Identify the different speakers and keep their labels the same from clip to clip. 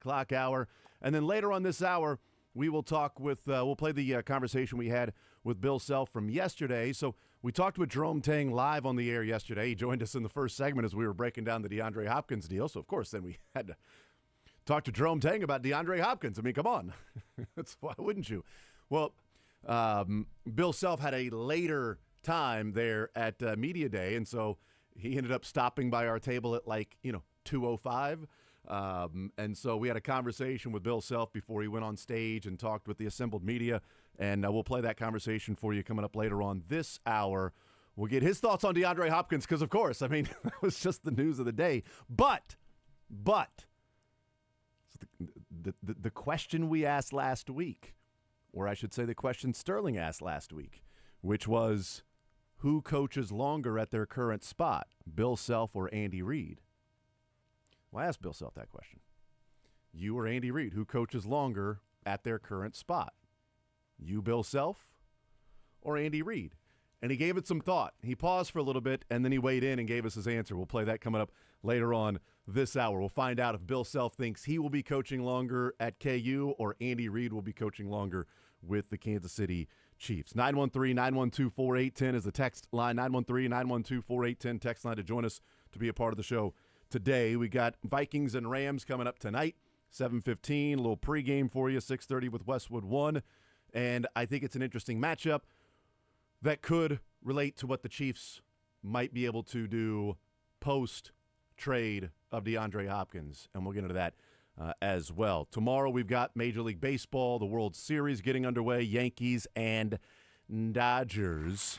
Speaker 1: Clock hour. And then later on this hour, we will talk with, we'll play the conversation we had with Bill Self from yesterday. So we talked with Jerome Tang live on the air yesterday. He joined us in the first segment as we were breaking down the DeAndre Hopkins deal. So, of course, then we had to talk to Jerome Tang about DeAndre Hopkins. I mean, come on. Why wouldn't you? Well, Bill Self had a later time there at Media Day, and so he ended up stopping by our table at 2:05. And so we had a conversation with Bill Self before he went on stage and talked with the assembled media, and we'll play that conversation for you coming up later on this hour. We'll get his thoughts on DeAndre Hopkins because, of course, I mean, that was just the news of the day. But so the question we asked last week, or I should say the question Sterling asked last week, which was, who coaches longer at their current spot, Bill Self or Andy Reid? Well, I asked Bill Self that question. You or Andy Reid, who coaches longer at their current spot? You, Bill Self, or Andy Reid? And he gave it some thought. He paused for a little bit, and then he weighed in and gave us his answer. We'll play that coming up later on this hour. We'll find out if Bill Self thinks he will be coaching longer at KU or Andy Reid will be coaching longer with the Kansas City Chiefs. 913-912-4810 is the text line. 913-912-4810 text line to join us to be a part of the show today. We got Vikings and Rams coming up tonight, 7:15, a little pregame for you, 6:30 with Westwood One. And I think it's an interesting matchup that could relate to what the Chiefs might be able to do post-trade of DeAndre Hopkins, and we'll get into that as well. Tomorrow we've got Major League Baseball, the World Series getting underway, Yankees and Dodgers.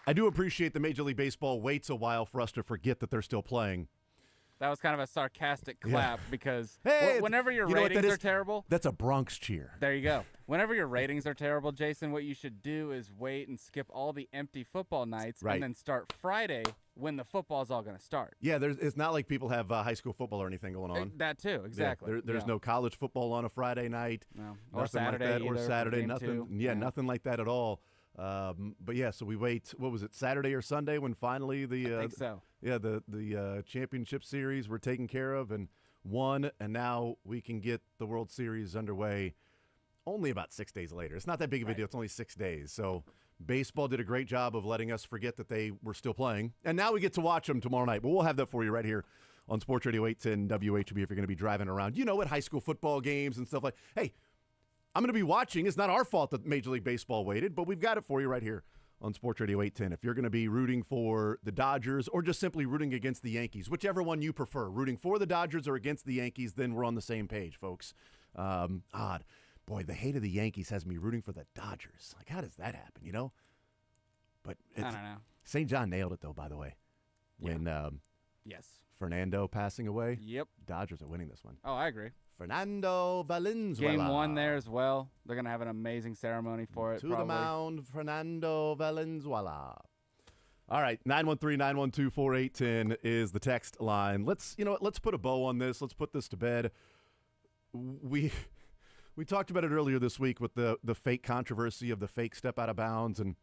Speaker 1: I do appreciate the Major League Baseball waits a while for us to forget that they're still playing.
Speaker 2: That was kind of a sarcastic clap because
Speaker 1: hey,
Speaker 2: whenever your ratings are terrible.
Speaker 1: That's a Bronx cheer.
Speaker 2: There you go. Whenever your ratings are terrible, Jason, what you should do is wait and skip all the empty football nights and then start Friday when the football's all going to start.
Speaker 1: Yeah, it's not like people have high school football or anything going on.
Speaker 2: That too, exactly.
Speaker 1: Yeah, there's no college football on a Friday night.
Speaker 2: No. Or Saturday
Speaker 1: like that, or Saturday, nothing.
Speaker 2: Yeah,
Speaker 1: nothing like that at all. But yeah, so we wait. What was it, Saturday or Sunday, when finally the
Speaker 2: I think so.
Speaker 1: Yeah, the championship series were taken care of and won, and now we can get the World Series underway. Only about 6 days later. It's not that big of a deal. It's only 6 days. So baseball did a great job of letting us forget that they were still playing, and now we get to watch them tomorrow night. But we'll have that for you right here on Sports Radio 810 WHB if you're going to be driving around. At high school football games and stuff like. Hey, I'm going to be watching. It's not our fault that Major League Baseball waited, but we've got it for you right here on Sports Radio 810. If you're going to be rooting for the Dodgers or just simply rooting against the Yankees, whichever one you prefer, rooting for the Dodgers or against the Yankees, then we're on the same page, folks. Odd. Boy, the hate of the Yankees has me rooting for the Dodgers. Like, how does that happen, But
Speaker 2: I don't know.
Speaker 1: St. John nailed it, though, by the way. When
Speaker 2: yes,
Speaker 1: Fernando passing away.
Speaker 2: Yep.
Speaker 1: Dodgers are winning this one.
Speaker 2: Oh, I agree.
Speaker 1: Fernando Valenzuela.
Speaker 2: Game 1 there as well. They're going to have an amazing ceremony for it.
Speaker 1: To the mound, Fernando Valenzuela. All right, 913-912-4810 is the text line. Let's put a bow on this. Let's put this to bed. We talked about it earlier this week with the fake controversy of the fake step out of bounds and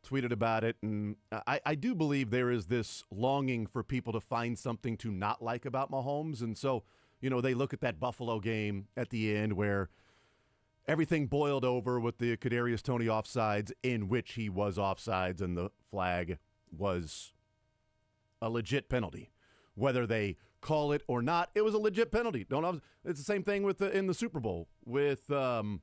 Speaker 1: tweeted about it. And I do believe there is this longing for people to find something to not like about Mahomes. And so, they look at that Buffalo game at the end where everything boiled over with the Kadarius Toney offsides, in which he was offsides and the flag was a legit penalty. Whether they call it or not, it was a legit penalty. It's the same thing with in the Super Bowl with was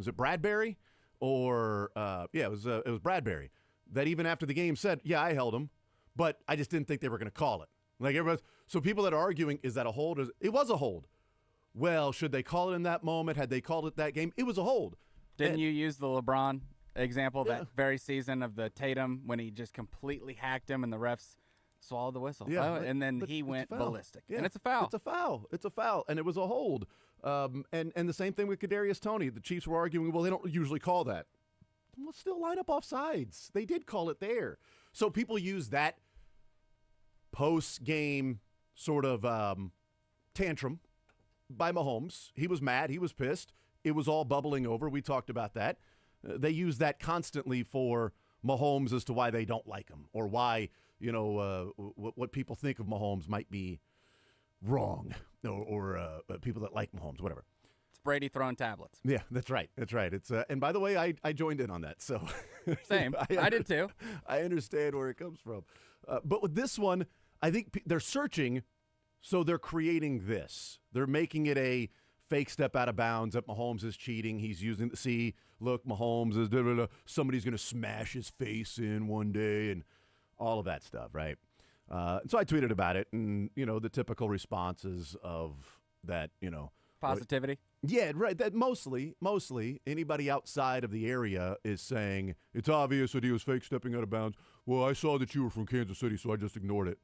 Speaker 1: it Bradbury or it was Bradbury that even after the game said, yeah, I held him, but I just didn't think they were going to call it. Like so people that are arguing, is that a hold? It was a hold. Well, should they call it in that moment? Had they called it that game? It was a hold.
Speaker 2: Didn't you use the LeBron example that very season of the Tatum when he just completely hacked him and the refs swallowed the whistle?
Speaker 1: Yeah,
Speaker 2: and then he went ballistic.
Speaker 1: Yeah,
Speaker 2: and it's a foul.
Speaker 1: It's a foul, and it was a hold. And the same thing with Kadarius Toney. The Chiefs were arguing, well, they don't usually call that. Well, still line up off sides. They did call it there. So people use that post-game sort of tantrum by Mahomes. He was mad. He was pissed. It was all bubbling over. We talked about that. They use that constantly for Mahomes as to why they don't like him or why, what people think of Mahomes might be wrong or people that like Mahomes, whatever.
Speaker 2: It's Brady throwing tablets.
Speaker 1: Yeah, that's right. It's and by the way, I joined in on that. So
Speaker 2: same. I did too.
Speaker 1: I understand where it comes from. But with this one, I think they're searching, so they're creating this. They're making it a fake step out of bounds that Mahomes is cheating. He's using look, Mahomes is somebody's going to smash his face in one day and all of that stuff, right? So I tweeted about it, and the typical responses of that,
Speaker 2: positivity.
Speaker 1: Yeah, right. That mostly anybody outside of the area is saying it's obvious that he was fake stepping out of bounds. Well, I saw that you were from Kansas City, so I just ignored it.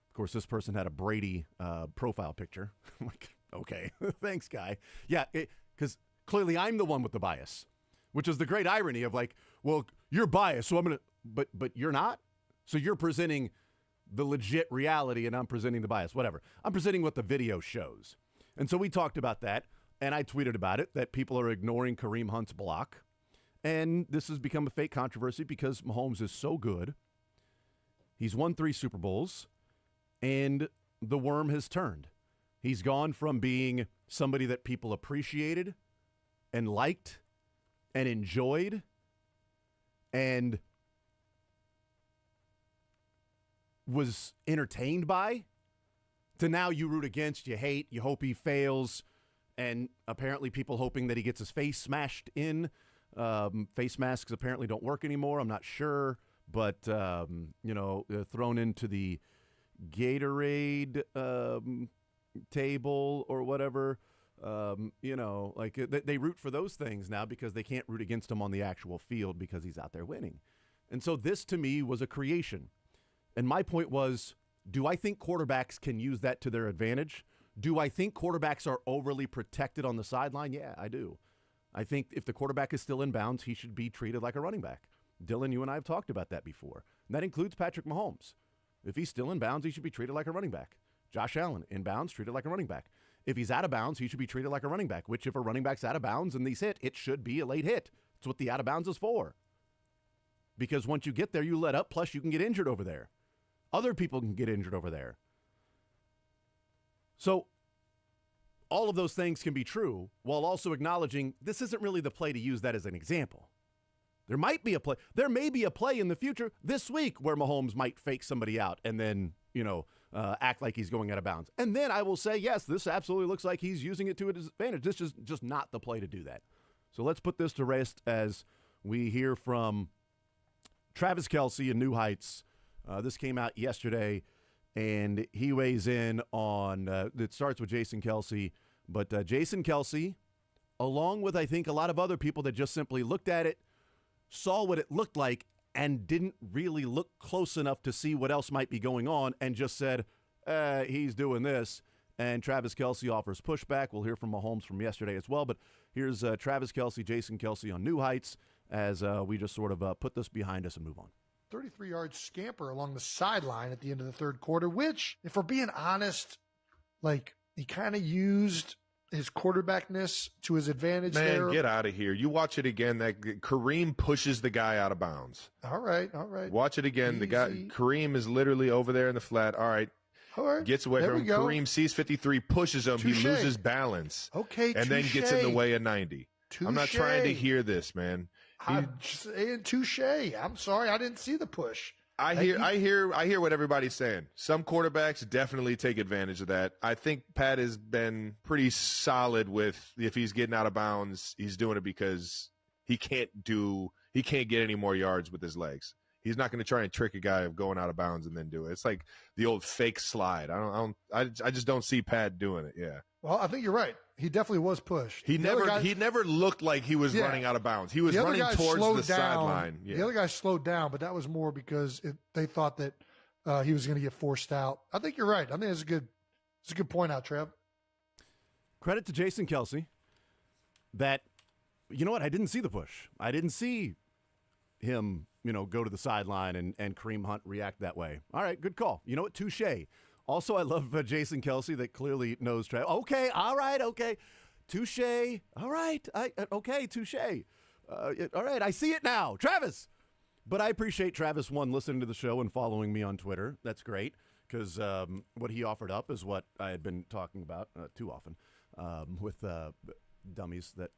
Speaker 1: Of course, this person had a Brady profile picture. I'm like, okay, thanks, guy. Yeah, because clearly I'm the one with the bias, which is the great irony of like, well, you're biased, so I'm gonna, but you're not. So you're presenting the legit reality, and I'm presenting the bias. Whatever. I'm presenting what the video shows, and so we talked about that. And I tweeted about it, that people are ignoring Kareem Hunt's block. And this has become a fake controversy because Mahomes is so good. He's won 3 Super Bowls, and the worm has turned. He's gone from being somebody that people appreciated and liked and enjoyed and was entertained by, to now you root against, you hate, you hope he fails. And apparently people hoping that he gets his face smashed in. Face masks apparently don't work anymore. I'm not sure. But, thrown into the Gatorade table or whatever. They root for those things now because they can't root against him on the actual field because he's out there winning. And so this, to me, was a creation. And my point was, do I think quarterbacks can use that to their advantage? Do I think quarterbacks are overly protected on the sideline? Yeah, I do. I think if the quarterback is still in bounds, he should be treated like a running back. Dylan, you and I have talked about that before. And that includes Patrick Mahomes. If he's still in bounds, he should be treated like a running back. Josh Allen, in bounds, treated like a running back. If he's out of bounds, he should be treated like a running back, which if a running back's out of bounds and he's hit, it should be a late hit. It's what the out of bounds is for. Because once you get there, you let up, plus you can get injured over there. Other people can get injured over there. So all of those things can be true while also acknowledging this isn't really the play to use that as an example. There may be a play in the future this week where Mahomes might fake somebody out and then, act like he's going out of bounds. And then I will say, yes, this absolutely looks like he's using it to his advantage. This is just not the play to do that. So let's put this to rest as we hear from Travis Kelce in New Heights. This came out yesterday. And he weighs in on, it starts with Jason Kelce, but Jason Kelce, along with, I think, a lot of other people that just simply looked at it, saw what it looked like, and didn't really look close enough to see what else might be going on, and just said, he's doing this. And Travis Kelce offers pushback. We'll hear from Mahomes from yesterday as well. But here's Travis Kelce, Jason Kelce on New Heights, as we just sort of put this behind us and move on.
Speaker 3: 33-yard scamper along the sideline at the end of the third quarter, which, if we're being honest, he kind of used his quarterbackness to his advantage there.
Speaker 4: Man, get out of here. You watch it again. That Kareem pushes the guy out of bounds.
Speaker 3: All right.
Speaker 4: Watch it again.
Speaker 3: Easy.
Speaker 4: The guy, Kareem is literally over there in the flat. All right. Gets away from him. Kareem sees 53, pushes him.
Speaker 3: Touché.
Speaker 4: He loses balance.
Speaker 3: Okay,
Speaker 4: and then gets in the way of 90.
Speaker 3: Touché.
Speaker 4: I'm not trying to hear this, man.
Speaker 3: I'm saying touche. I'm sorry, I didn't see the push.
Speaker 4: I hear what everybody's saying. Some quarterbacks definitely take advantage of that. I think Pat has been pretty solid with if he's getting out of bounds, he's doing it because he can't get any more yards with his legs. He's not going to try and trick a guy of going out of bounds and then do it. It's like the old fake slide. I just don't see Pat doing it. Yeah.
Speaker 3: Well, I think you're right. He definitely was pushed.
Speaker 4: He never looked like he was running out of bounds. He was running towards the sideline. Yeah.
Speaker 3: The other guy slowed down, but that was more because they thought that he was going to get forced out. I think you're right. I think it's a good point out, Trev.
Speaker 1: Credit to Jason Kelce that, you know what, I didn't see the push. I didn't see him, go to the sideline and Kareem Hunt react that way. All right, good call. You know what, touche. Also, I love Jason Kelce that clearly knows Travis. Okay, all right, okay. Touche. All right, okay, touche. All right, I see it now. Travis, But I appreciate Travis, one, listening to the show and following me on Twitter. That's great, because what he offered up is what I had been talking about too often with dummies that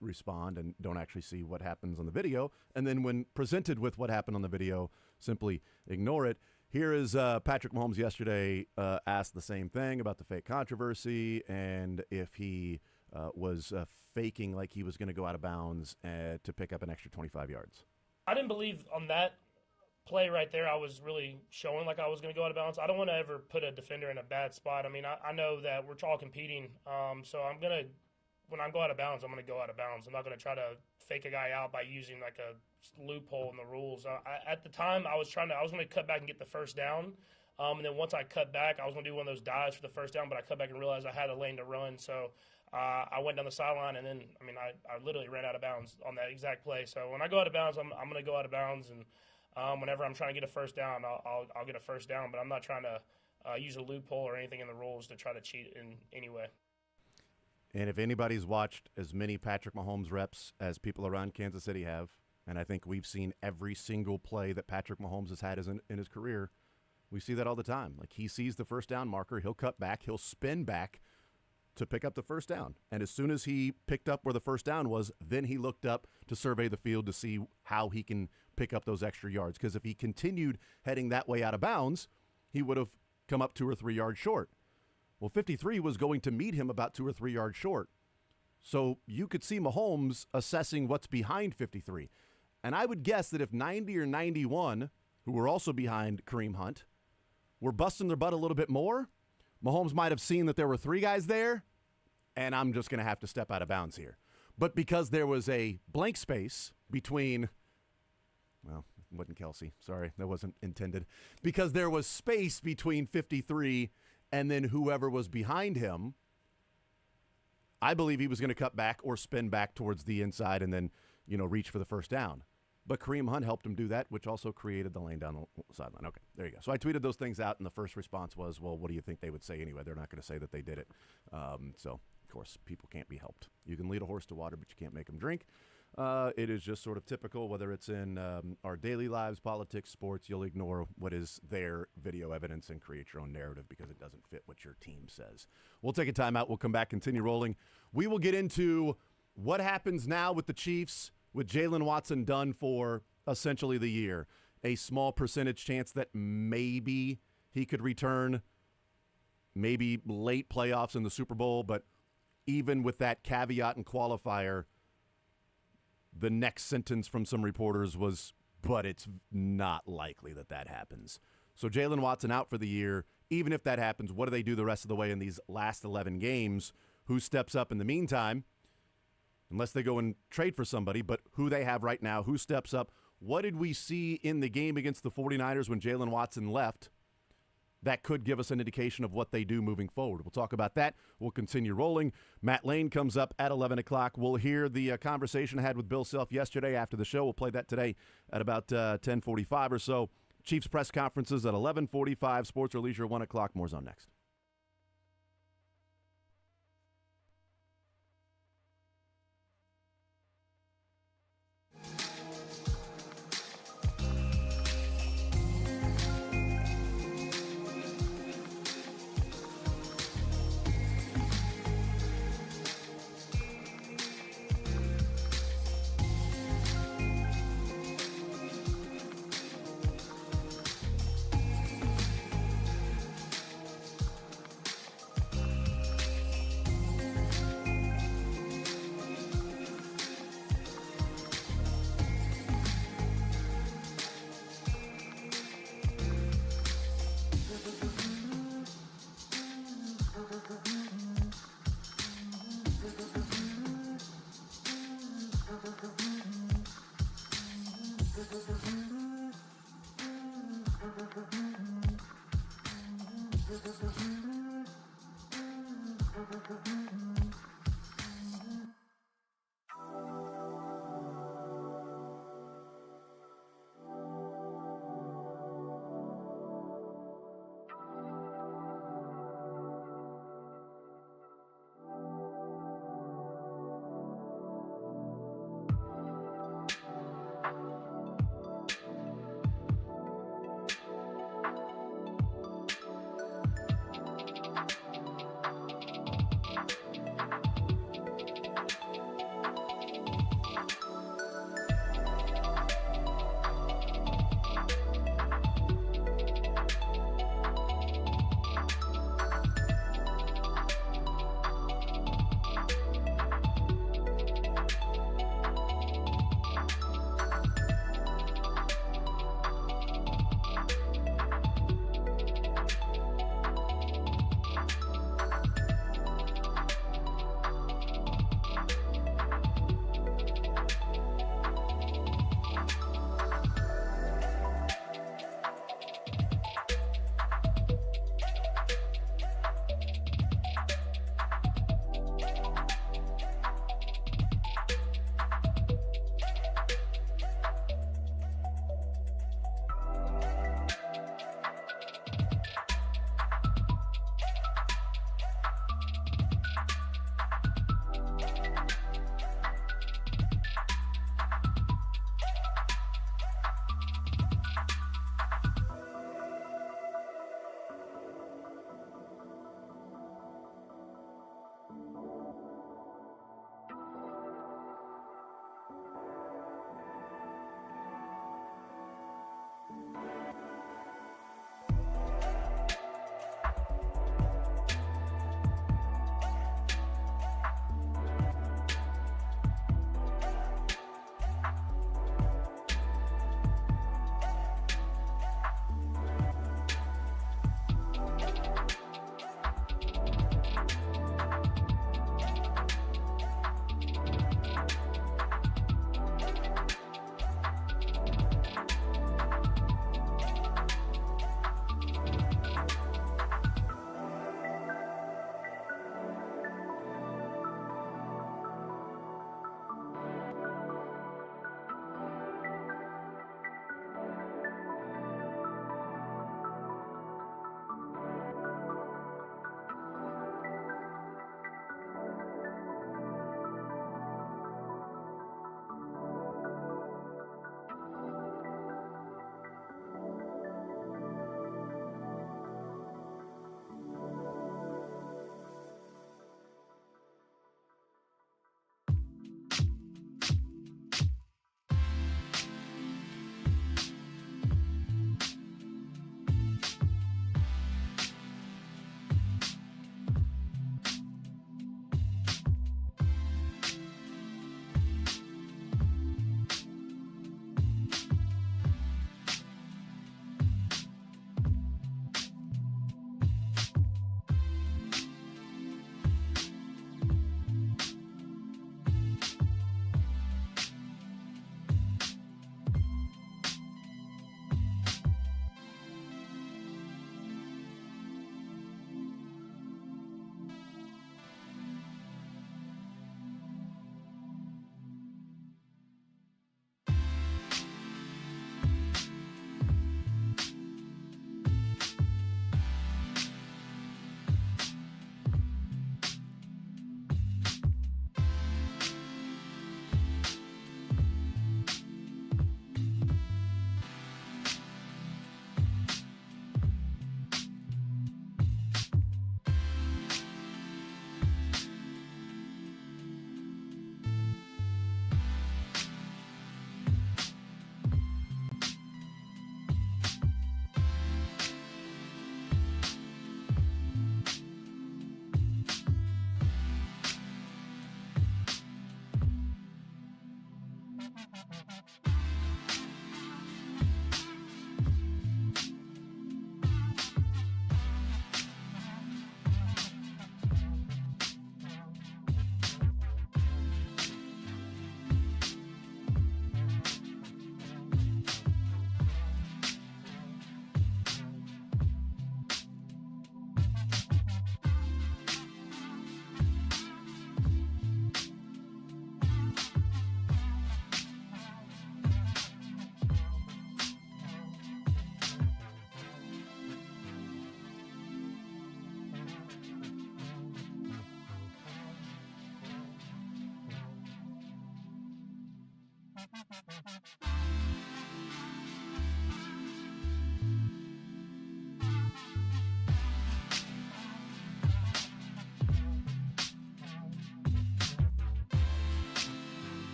Speaker 1: respond and don't actually see what happens on the video. And then when presented with what happened on the video, simply ignore it. Here is Patrick Mahomes yesterday asked the same thing about the fake controversy and if he was faking like he was going to go out of bounds to pick up an extra 25 yards.
Speaker 5: I didn't believe on that play right there I was really showing like I was going to go out of bounds. I don't want to ever put a defender in a bad spot. I mean, I know that we're all competing, so I'm going to, when I go out of bounds, I'm going to go out of bounds. I'm not going to try to fake a guy out by using like a loophole in the rules. At the time, I was going to cut back and get the first down. And then once I cut back, I was going to do one of those dives for the first down, but I cut back and realized I had a lane to run. So I went down the sideline, and then, I mean, I literally ran out of bounds on that exact play. So when I go out of bounds, I'm going to go out of bounds. And whenever I'm trying to get a first down, I'll get a first down. But I'm not trying to use a loophole or anything in the rules to try to cheat in any way.
Speaker 1: And if anybody's watched as many Patrick Mahomes reps as people around Kansas City have, and I think we've seen every single play that Patrick Mahomes has had in his career, we see that all the time. Like, he sees the first down marker, he'll cut back, he'll spin back to pick up the first down. And as soon as he picked up where the first down was, then he looked up to survey the field to see how he can pick up those extra yards. Because if he continued heading that way out of bounds, he would have come up 2 or 3 yards short. Well, 53 was going to meet him about 2 or 3 yards short. So you could see Mahomes assessing what's behind 53. And I would guess that if 90 or 91, who were also behind Kareem Hunt, were busting their butt a little bit more, Mahomes might have seen that there were 3 guys there, and I'm just going to have to step out of bounds here. But because there was a blank space between, well, it wasn't Kelsey. Sorry, that wasn't intended. Because there was space between 53 and then whoever was behind him, I believe he was going to cut back or spin back towards the inside and then, reach for the first down. But Kareem Hunt helped him do that, which also created the lane down the sideline. Okay, there you go. So I tweeted those things out, and the first response was, well, what do you think they would say anyway? They're not going to say that they did it. So, of course, people can't be helped. You can lead a horse to water, but you can't make him drink. It is just sort of typical, whether it's in our daily lives, politics, sports, you'll ignore what is their video evidence and create your own narrative because it doesn't fit what your team says. We'll take a timeout. We'll come back, continue rolling. We will get into what happens now with the Chiefs, with Jalen Watson done for essentially the year. A small percentage chance that maybe he could return, maybe late playoffs in the Super Bowl, but even with that caveat and qualifier, the next sentence from some reporters was, but it's not likely that happens. So Jalen Watson out for the year. Even if that happens, what do they do the rest of the way in these last 11 games? Who steps up in the meantime? Unless they go and trade for somebody, but who they have right now, who steps up. What did we see in the game against the 49ers when Jalen Watson left? That could give us an indication of what they do moving forward. We'll talk about that. We'll continue rolling. Matt Lane comes up at 11 o'clock. We'll hear the conversation I had with Bill Self yesterday after the show. We'll play that today at about 10:45 or so. Chiefs press conferences at 11:45. Sports or Leisure, 1 o'clock. More's on next.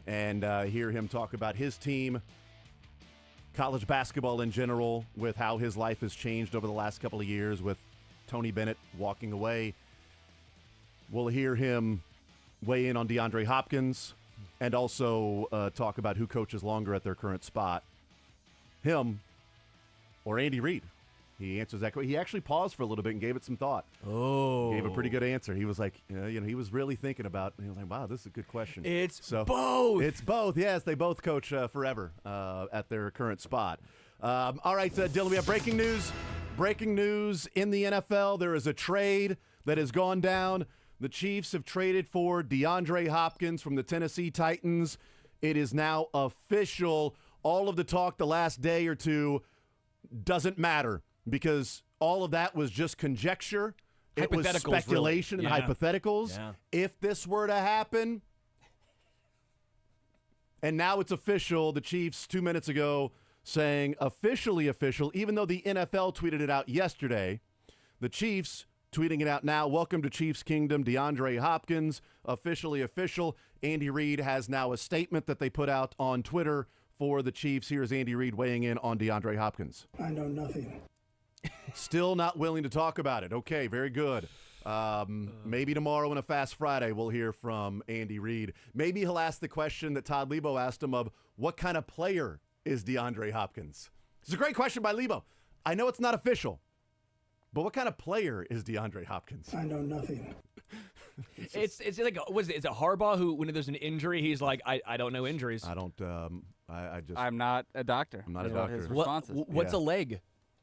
Speaker 1: and hear him talk about his team, college basketball in general, with how his life has changed over the last couple of years with Tony Bennett walking away. We'll hear him weigh in on DeAndre Hopkins and also talk about who coaches longer at their current spot, him or Andy Reid. He answers that question. He actually paused for a little bit and gave it some thought.
Speaker 6: Oh.
Speaker 1: Gave a pretty good answer. He was like, he was really thinking about it. He was like, wow, this is a good question.
Speaker 6: It's both.
Speaker 1: It's both. Yes, they both coach forever at their current spot. All right, Dylan, we have breaking news. Breaking news in the NFL. There is a trade that has gone down. The Chiefs have traded for DeAndre Hopkins from the Tennessee Titans. It is now official. All of the talk the last day or two doesn't matter because all of that was just conjecture. It was speculation
Speaker 6: really.
Speaker 1: and hypotheticals.
Speaker 6: Yeah.
Speaker 1: If this were to happen, and now it's official, the Chiefs 2 minutes ago saying officially official, even though the NFL tweeted it out yesterday, the Chiefs tweeting it out now. Welcome to Chiefs Kingdom, DeAndre Hopkins, officially official. Andy Reid has now a statement that they put out on Twitter for the Chiefs. Here's Andy Reid weighing in on DeAndre Hopkins.
Speaker 7: I know nothing.
Speaker 1: Still not willing to talk about it. Okay, very good. Maybe tomorrow on a Fast Friday we'll hear from Andy Reid. Maybe he'll ask the question that Todd Lebo asked him of what kind of player is DeAndre Hopkins? It's a great question by Lebo. I know it's not official, but what kind of player is DeAndre Hopkins?
Speaker 7: I know nothing.
Speaker 6: It's like, is it Harbaugh who, when there's an injury, he's like, I don't know injuries.
Speaker 1: I don't.
Speaker 2: I'm not a doctor.
Speaker 1: I'm not a
Speaker 2: is
Speaker 1: doctor.
Speaker 2: What his response is.
Speaker 6: What's a leg?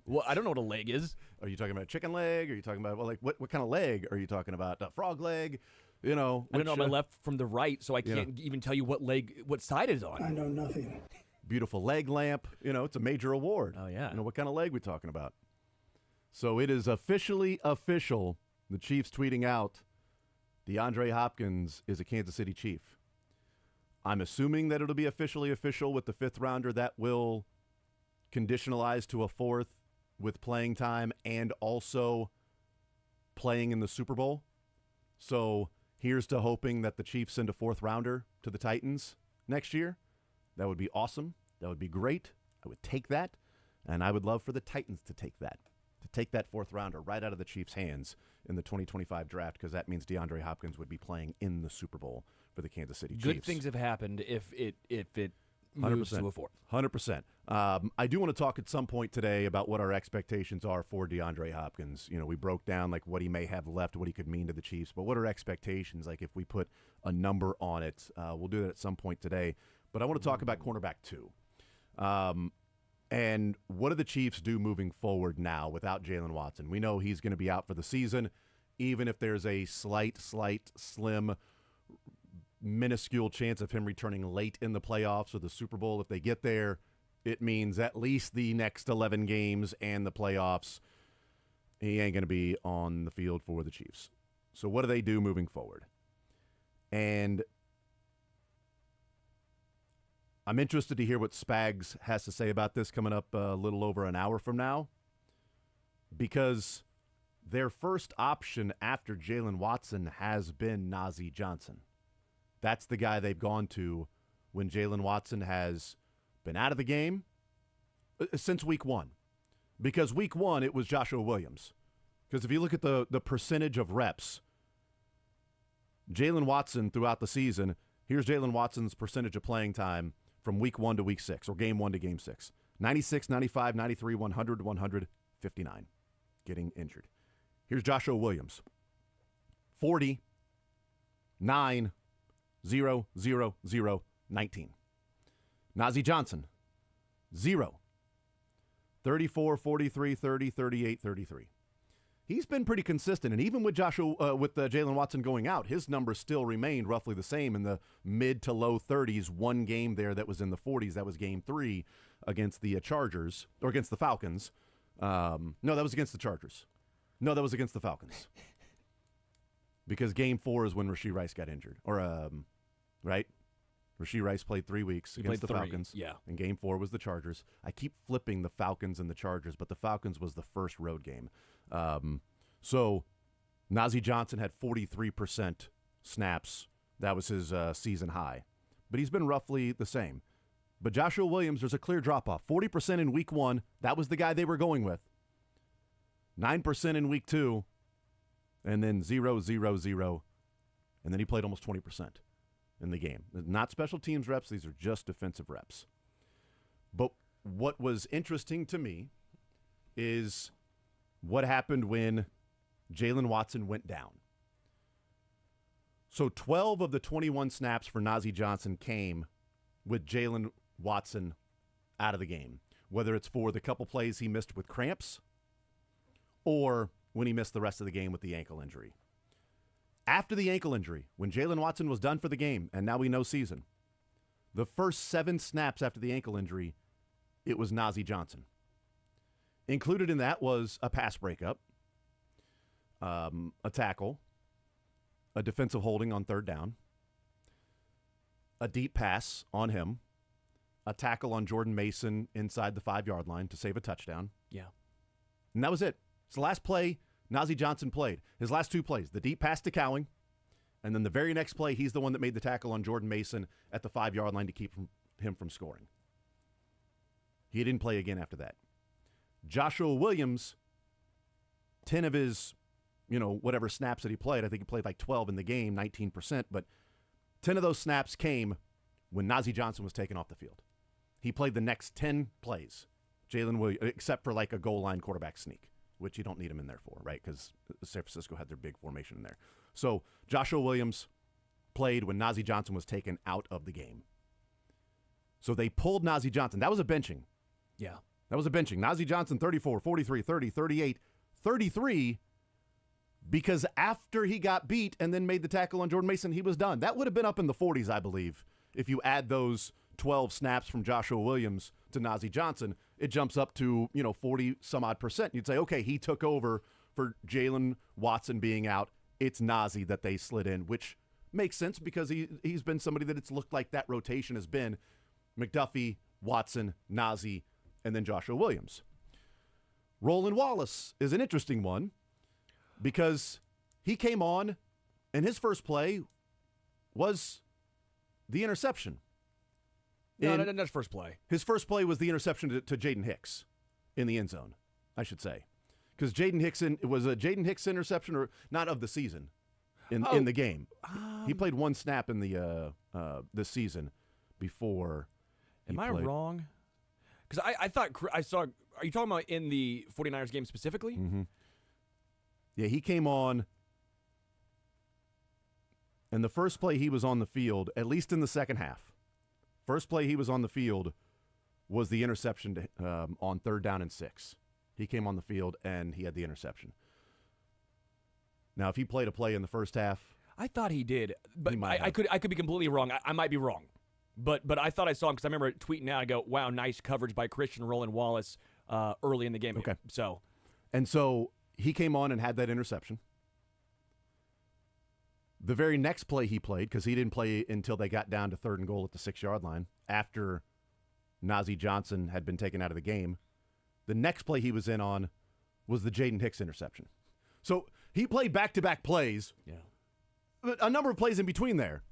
Speaker 6: Well, I don't know what a leg is.
Speaker 1: Are you talking about a chicken leg? Are you talking about what kind of leg are you talking about? A frog leg?
Speaker 6: I don't know my left from the right, so I can't even tell you what side it's on.
Speaker 7: I know nothing.
Speaker 1: Beautiful leg lamp. It's a major award.
Speaker 6: Oh yeah.
Speaker 1: What kind of leg we talking about? So it is officially official. The Chiefs tweeting out, DeAndre Hopkins is a Kansas City Chief. I'm assuming that it'll be officially official with the fifth rounder that will conditionalize to a fourth with playing time and also playing in the Super Bowl. So here's to hoping that the Chiefs send a fourth rounder to the Titans next year. That would be awesome. That would be great. I would take that. And I would love for the Titans to take that fourth rounder right out of the Chiefs' hands in the 2025 draft, because that means DeAndre Hopkins would be playing in the Super Bowl for the Kansas City Chiefs.
Speaker 6: Good things have happened if it moves
Speaker 1: 100%.
Speaker 6: to a fourth.
Speaker 1: 100%. I do want to talk at some point today about what our expectations are for DeAndre Hopkins. We broke down like what he may have left, what he could mean to the Chiefs, but what are expectations? Like if we put a number on it, we'll do that at some point today. But I want to talk about cornerback 2. And what do the Chiefs do moving forward now without Jalen Watson? We know he's going to be out for the season, even if there's a slight, slim, minuscule chance of him returning late in the playoffs or the Super Bowl. If they get there, it means at least the next 11 games and the playoffs, he ain't going to be on the field for the Chiefs. So what do they do moving forward? And I'm interested to hear what Spags has to say about this coming up a little over an hour from now, because their first option after Jalen Watson has been Najee Johnson. That's the guy they've gone to when Jalen Watson has been out of the game since week 1. Because week 1, it was Joshua Williams. Because if you look at the percentage of reps, Jalen Watson throughout the season, here's Jalen Watson's percentage of playing time from week 1 to week 6, or game 1 to game 6. 96, 95, 93, 100, 100, 59. Getting injured. Here's Joshua Williams. 40, 9, 0, 0, 0, 19. Najee Johnson, 0. 34, 43, 30, 38, 33. He's been pretty consistent, and even with Jalen Watson going out, his numbers still remained roughly the same in the mid to low 30s. One game there that was in the 40s. That was game 3 against the Chargers, or against the Falcons. No, that was against the Chargers. No, that was against the Falcons. Because game 4 is when Rashee Rice got injured, right? Rashee Rice played 3 weeks against the Falcons.
Speaker 6: Yeah.
Speaker 1: And game 4 was the Chargers. I keep flipping the Falcons and the Chargers, but the Falcons was the first road game. So Najee Johnson had 43% snaps. That was his season high. but he's been roughly the same. But Joshua Williams, there's a clear drop-off. 40% in week 1. That was the guy they were going with. 9% in week 2. And then 0, 0, 0. And then he played almost 20% in the game. Not special teams reps. These are just defensive reps. But what was interesting to me is what happened when Jalen Watson went down. So 12 of the 21 snaps for Najee Johnson came with Jalen Watson out of the game, whether it's for the couple plays he missed with cramps or when he missed the rest of the game with the ankle injury. After the ankle injury, when Jalen Watson was done for the game, and now we know season, the first 7 snaps after the ankle injury, it was Najee Johnson. Included in that was a pass breakup, a tackle, a defensive holding on 3rd down, a deep pass on him, a tackle on Jordan Mason inside the 5-yard line to save a touchdown.
Speaker 6: Yeah.
Speaker 1: And that was it. It's the last play Najee Johnson played. His last 2 plays, the deep pass to Cowing, and then the very next play, he's the one that made the tackle on Jordan Mason at the 5-yard line to keep him from scoring. He didn't play again after that. Joshua Williams, 10 of his, whatever snaps that he played, I think he played like 12 in the game, 19%, but 10 of those snaps came when Najee Johnson was taken off the field. He played the next 10 plays, Jalen Williams, except for like a goal line quarterback sneak, which you don't need him in there for, right? Because San Francisco had their big formation in there. So Joshua Williams played when Najee Johnson was taken out of the game. So they pulled Najee Johnson. That was a benching.
Speaker 6: Yeah.
Speaker 1: That was a benching. Najee Johnson, 34, 43, 30, 38, 33, because after he got beat and then made the tackle on Jordan Mason, he was done. That would have been up in the 40s, I believe, if you add those 12 snaps from Joshua Williams to Najee Johnson. It jumps up to, 40-some-odd%. You'd say, okay, he took over for Jalen Watson being out. It's Najee that they slid in, which makes sense because he's been somebody that it's looked like that rotation has been McDuffie, Watson, Najee, and then Joshua Williams. Roland Wallace is an interesting one because he came on and his first play was the interception.
Speaker 6: No, not his first play.
Speaker 1: His first play was the interception to Jaden Hicks in the end zone, I should say. Because it was a Jaden Hicks interception, or not of the season, in the game. He played 1 snap in the this season before.
Speaker 6: Am I wrong? Because I thought I saw. Are you talking about in the 49ers game specifically?
Speaker 1: Mm-hmm. Yeah, he came on, and the first play he was on the field, at least in the second half, first play he was on the field was the interception on 3rd down and 6. He came on the field, and he had the interception. Now, if he played a play in the first half,
Speaker 6: I thought he did, but I could be completely wrong. I might be wrong. But I thought I saw him because I remember tweeting out, I go, wow, nice coverage by Christian Roland Wallace early in the game.
Speaker 1: Okay.
Speaker 6: So
Speaker 1: he came on and had that interception. The very next play he played, because he didn't play until they got down to 3rd and goal at the 6-yard line after Najee Johnson had been taken out of the game. The next play he was in on was the Jaden Hicks interception. So he played back-to-back plays.
Speaker 6: Yeah.
Speaker 1: A number of plays in between there.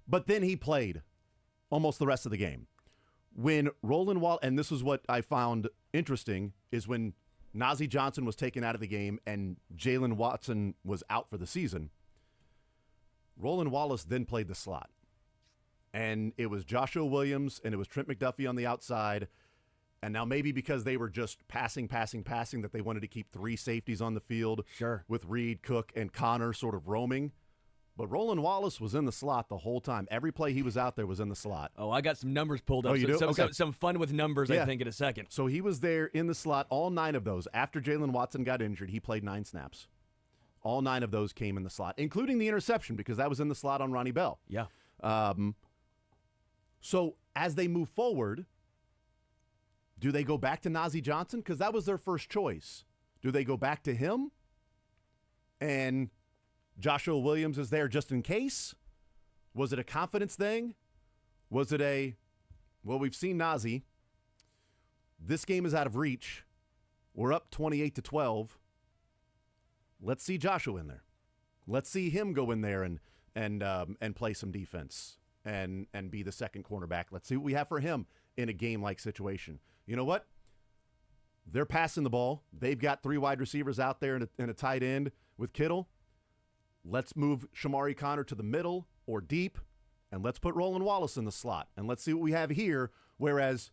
Speaker 1: But then he played almost the rest of the game. When Roland Wallace, and this is what I found interesting, is when Najee Johnson was taken out of the game and Jalen Watson was out for the season, Roland Wallace then played the slot. And it was Joshua Williams and it was Trent McDuffie on the outside. And now maybe because they were just passing, that they wanted to keep 3 safeties on the field.
Speaker 6: Sure.
Speaker 1: With Reed, Cook, and Connor sort of roaming. But Roland Wallace was in the slot the whole time. Every play he was out there was in the slot.
Speaker 6: Oh, I got some numbers pulled up.
Speaker 1: Oh, you do? Okay.
Speaker 6: Some fun with numbers,
Speaker 1: Yeah.
Speaker 6: I think, in a second.
Speaker 1: So he was there in the slot, all 9 of those. After Jalen Watson got injured, he played 9 snaps. All 9 of those came in the slot, including the interception, because that was in the slot on Ronnie Bell.
Speaker 6: Yeah.
Speaker 1: So as they move forward, do they go back to Najee Johnson? Because that was their first choice. Do they go back to him? And Joshua Williams is there just in case? Was it a confidence thing? Was it we've seen Najee. This game is out of reach. We're up 28-12. Let's see Joshua in there. Let's see him go in there and play some defense. and be the second cornerback. Let's see what we have for him in a game-like situation. You know what? They're passing the ball. They've got 3 wide receivers out there and a tight end with Kittle. Let's move Shamari Connor to the middle or deep, and let's put Roland Wallace in the slot. And let's see what we have here, whereas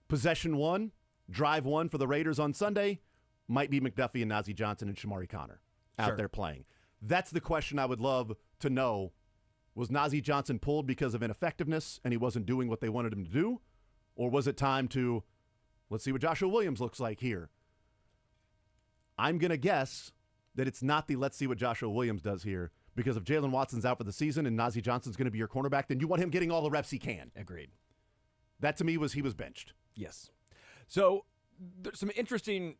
Speaker 1: possession 1, drive 1 for the Raiders on Sunday might be McDuffie and Najee Johnson and Shamari Connor out there playing. That's the question I would love to know. Was Najee Johnson pulled because of ineffectiveness and he wasn't doing what they wanted him to do? Or was it time to, let's see what Joshua Williams looks like here? I'm going to guess that it's not the let's see what Joshua Williams does here, because if Jalen Watson's out for the season and Najee Johnson's going to be your cornerback, then you want him getting all the reps he can.
Speaker 6: Agreed.
Speaker 1: That to me was he was benched.
Speaker 6: Yes. So there's some interesting,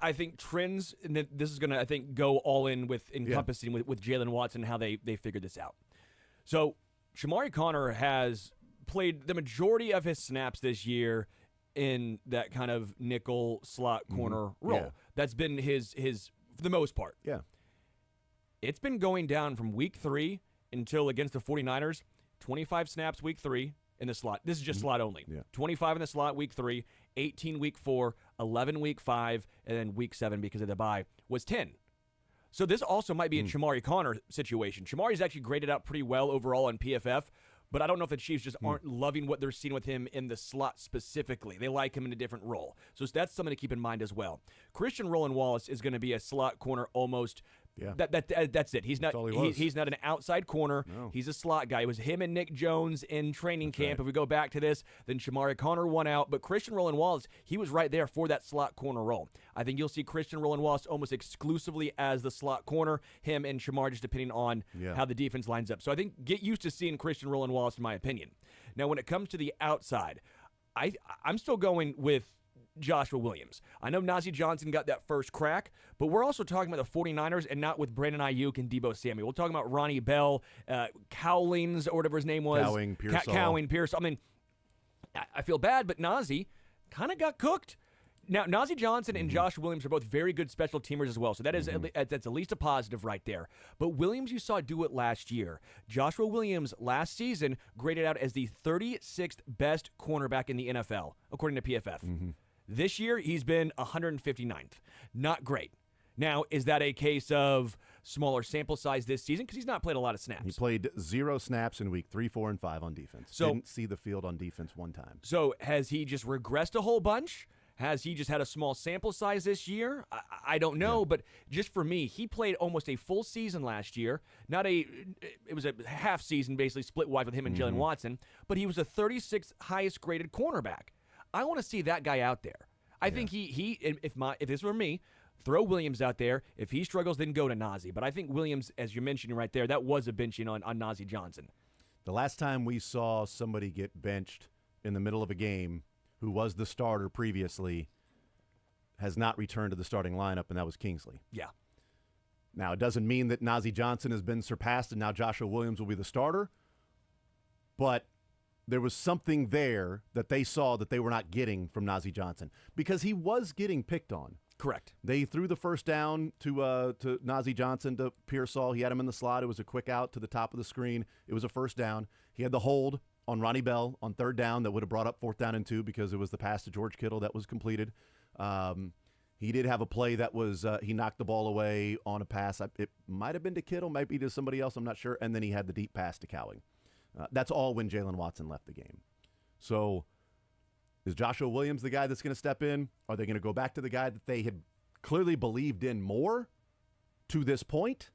Speaker 6: I think, trends, and this is going to, I think, go all in with encompassing with Jalen Watson and how they figured this out. So Shamari Connor has played the majority of his snaps this year in that kind of nickel slot corner role.
Speaker 1: Yeah.
Speaker 6: That's been his for the most part.
Speaker 1: Yeah.
Speaker 6: It's been going down from week 3 until against the 49ers, 25 snaps week 3 in the slot. This is just slot only.
Speaker 1: Yeah.
Speaker 6: 25 in the slot week 3, 18 week 4, 11 week 5, and then week 7 because of the bye was 10. So this also might be a Shamari Connor situation. Shamari's actually graded out pretty well overall on PFF, but I don't know if the Chiefs just aren't loving what they're seeing with him in the slot specifically. They like him in a different role. So that's something to keep in mind as well. Christian Roland Wallace is going to be a slot corner almost.
Speaker 1: Yeah.
Speaker 6: That's it. He's not he's not an outside corner.
Speaker 1: No.
Speaker 6: He's a slot guy. It was him and Nick Jones in training camp. Right. If we go back to this, then Shamari Connor won out. But Christian Roland Wallace, he was right there for that slot corner role. I think you'll see Christian Roland Wallace almost exclusively as the slot corner, him and Shamar just depending on how the defense lines up. So I think get used to seeing Christian Roland Wallace, in my opinion. Now, when it comes to the outside, I'm still going with Joshua Williams. I know Najee Johnson got that first crack, but we're also talking about the 49ers and not with Brandon Ayuk and Deebo Samuel. We're talking about Ronnie Bell, Cowlings, or whatever his name was. Cowing, Pearsall. I mean, I feel bad, but Najee kind of got cooked. Now, Najee Johnson and Joshua Williams are both very good special teamers as well, so that is that's at least a positive right there. But Williams, you saw do it last year. Joshua Williams last season graded out as the 36th best cornerback in the NFL, according to PFF. This year, he's been 159th. Not great. Now, is that a case of smaller sample size this season? Because he's not played a lot of snaps.
Speaker 1: He played 0 snaps in week 3, 4, and 5 on defense. So, didn't see the field on defense one time.
Speaker 6: So has he just regressed a whole bunch? Has he just had a small sample size this year? I don't know, but just for me, he played almost a full season last year. It was a half season, basically split wide with him and Jalen Watson, but he was the 36th highest graded cornerback. I want to see that guy out there. I think if this were me, throw Williams out there. If he struggles, then go to Najee. But I think Williams, as you're mentioning right there, that was a benching on Najee Johnson.
Speaker 1: The last time we saw somebody get benched in the middle of a game who was the starter previously has not returned to the starting lineup, and that was Kingsley.
Speaker 6: Yeah.
Speaker 1: Now, it doesn't mean that Najee Johnson has been surpassed and now Joshua Williams will be the starter, but there was something there that they saw that they were not getting from Najee Johnson because he was getting picked on.
Speaker 6: Correct.
Speaker 1: They threw the first down to Najee Johnson to Pearsall. He had him in the slot. It was a quick out to the top of the screen. It was a first down. He had the hold on Ronnie Bell on third down that would have brought up 4th down and 2 because it was the pass to George Kittle that was completed. He did have a play that was he knocked the ball away on a pass. It might have been to Kittle, might be to somebody else. I'm not sure. And then he had the deep pass to Cowling. That's all when Jalen Watson left the game. So is Joshua Williams the guy that's going to step in? Are they going to go back to the guy that they had clearly believed in more to this point?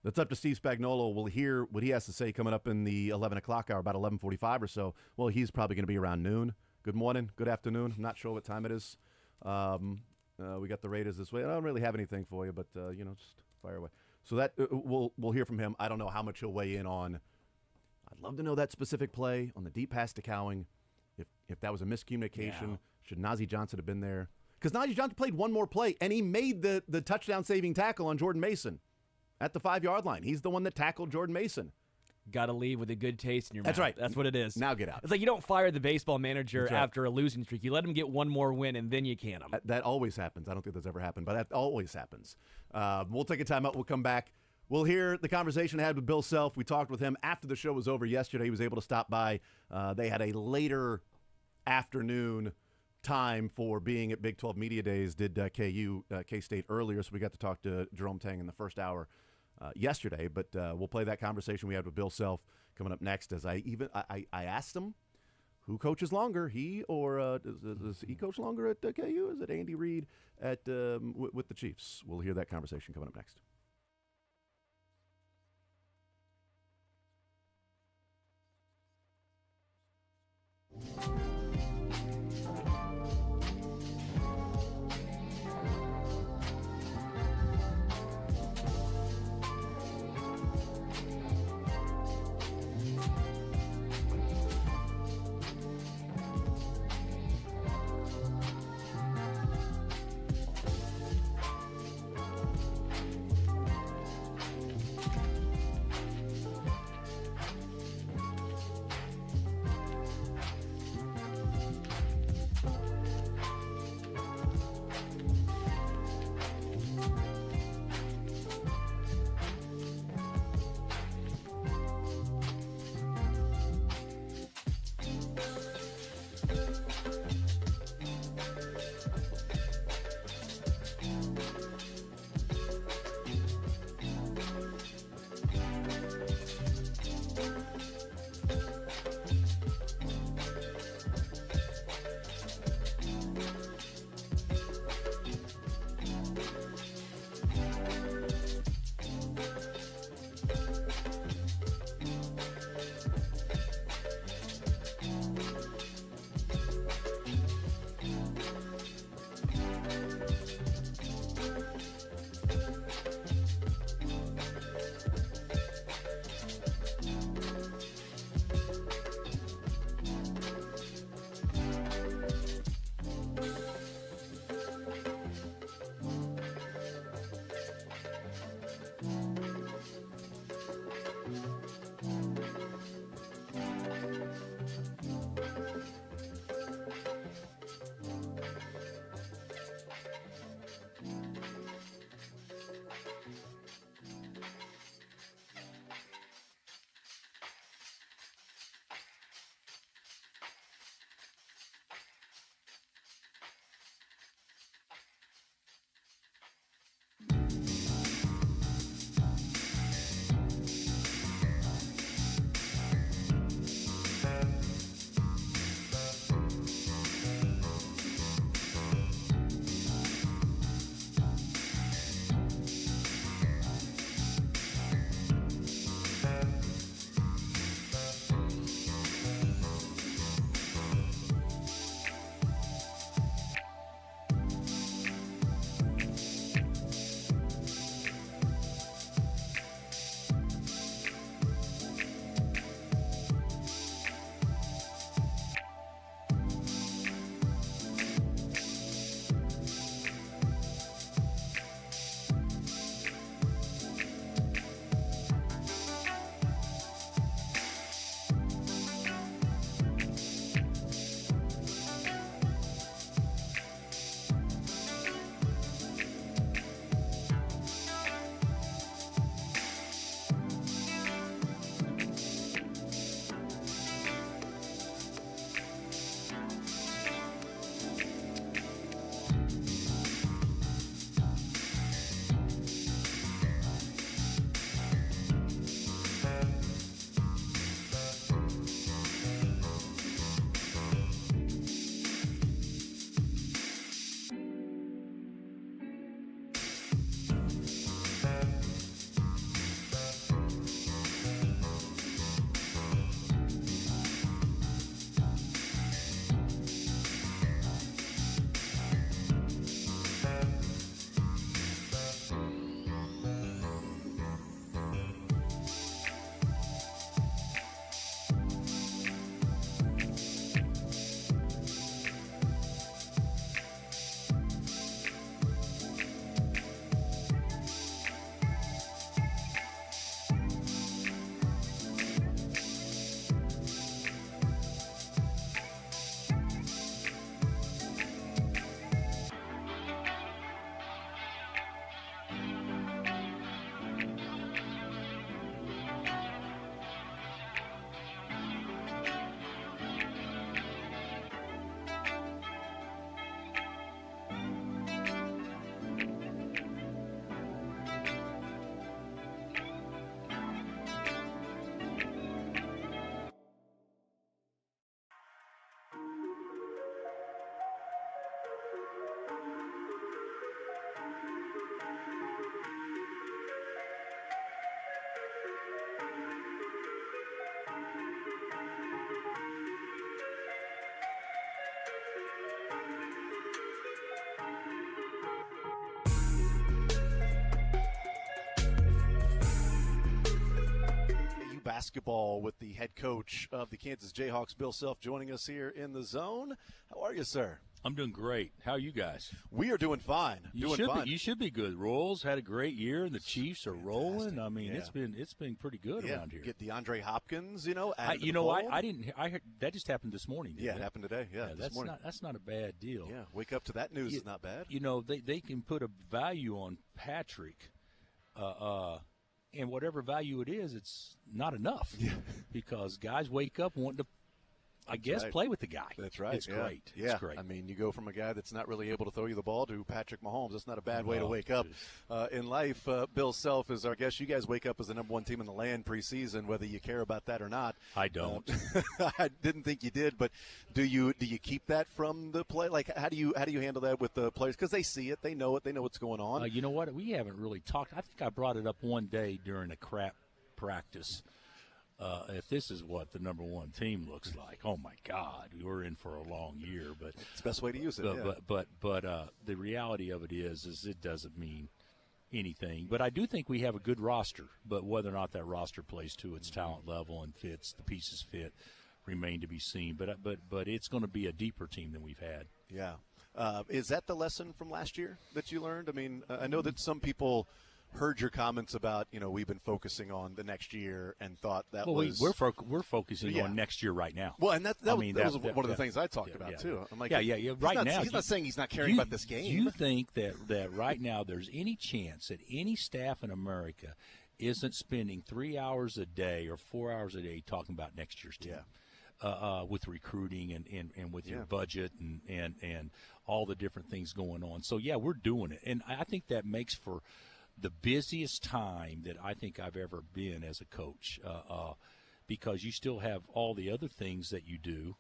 Speaker 1: That's up to Steve Spagnuolo. We'll hear what he has to say coming up in the 11 o'clock hour, about 11:45 or so. Well, he's probably going to be around noon. Good morning, good afternoon. I'm not sure what time it is. We got the Raiders this way. I don't really have anything for you, but, just fire away. So that we'll hear from him. I don't know how much he'll weigh in on. I'd love to know that specific play on the deep pass to Cowing. If that was a miscommunication, should Najee Johnson have been there? Because Najee Johnson played one more play, and he made the touchdown-saving tackle on Jordan Mason at the 5-yard line. He's the one that tackled Jordan Mason.
Speaker 6: Got to leave with a good taste in your mouth.
Speaker 1: That's right.
Speaker 6: That's what it is.
Speaker 1: Now get out.
Speaker 6: It's like you don't fire the baseball manager after a losing streak. You let him get one more win, and then you can him.
Speaker 1: That always happens. I don't think that's ever happened, but that always happens. We'll take a timeout. We'll come back. We'll hear the conversation I had with Bill Self. We talked with him after the show was over yesterday. He was able to stop by. They had a later afternoon time for being at Big 12 Media Days. Did K-State earlier, so we got to talk to Jerome Tang in the first hour yesterday. But we'll play that conversation we had with Bill Self coming up next. As I asked him, who coaches longer, he or does he coach longer at KU? Is it Andy Reid at with the Chiefs? We'll hear that conversation coming up next. basketball with the head coach of the Kansas Jayhawks, Bill Self, joining us here in the zone. How are you, sir?
Speaker 8: I'm doing great. How are you guys?
Speaker 1: We are doing fine.
Speaker 8: You should be good. Royals had a great year, and the Chiefs are rolling. I mean, it's been pretty good around here.
Speaker 1: Get DeAndre Hopkins,
Speaker 8: I didn't. I heard that just happened this morning.
Speaker 1: Yeah, it happened today. Yeah, this morning.
Speaker 8: That's not a bad deal.
Speaker 1: Yeah, wake up to that news is not bad.
Speaker 8: They can put a value on Patrick, and whatever value it is, it's not enough because guys wake up wanting to. I guess play with the guy.
Speaker 1: That's right.
Speaker 8: It's great.
Speaker 1: Yeah.
Speaker 8: It's great.
Speaker 1: I mean, you go from a guy that's not really able to throw you the ball to Patrick Mahomes. That's not a bad way to wake up in life. Bill Self is our guest. You guys wake up as the number one team in the land preseason, whether you care about that or not.
Speaker 8: I don't.
Speaker 1: I didn't think you did, but do you keep that from the play? Like, how do you handle that with the players? Because they see it, they know it, they know what's going on.
Speaker 8: You know what? We haven't really talked. I think I brought it up one day during a crap practice. If this is what the number one team looks like, oh my God, we're in for a long year. But
Speaker 1: it's the best way to use it.
Speaker 8: But the reality of it is it doesn't mean anything. But I do think we have a good roster. But whether or not that roster plays to its talent level and fits, the pieces fit, remain to be seen. But it's going to be a deeper team than we've had.
Speaker 1: Yeah. Is that the lesson from last year that you learned? I mean, I know that some people heard your comments about, we've been focusing on the next year and thought that was.
Speaker 8: We're focusing on next year right now.
Speaker 1: Well, and that was one of the things I talked about too. I'm like,
Speaker 8: right now
Speaker 1: he's not saying he's not caring about this game.
Speaker 8: You think that right now there's any chance that any staff in America isn't spending 3 hours a day or 4 hours a day talking about next year's team? With recruiting and with your budget and all the different things going on. So we're doing it, and I think that makes for the busiest time that I think I've ever been as a coach, because you still have all the other things that you do.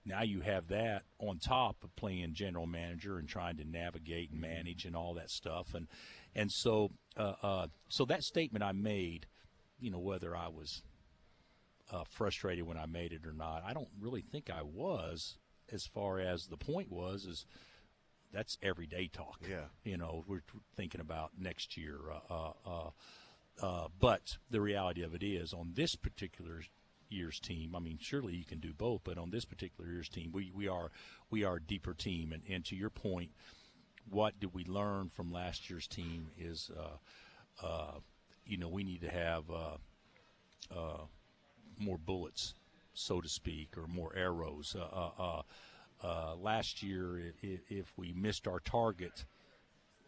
Speaker 8: Now you have that on top of playing general manager and trying to navigate and manage and all that stuff. And so that statement I made, whether I was frustrated when I made it or not, I don't really think I was, as far as the point was that's everyday talk.
Speaker 1: Yeah.
Speaker 8: We're thinking about next year. But the reality of it is, on this particular year's team, I mean, surely you can do both, but on this particular year's team, we are a deeper team. And to your point, what did we learn from last year's team is, we need to have more bullets, so to speak, or more arrows. Last year, if we missed our target,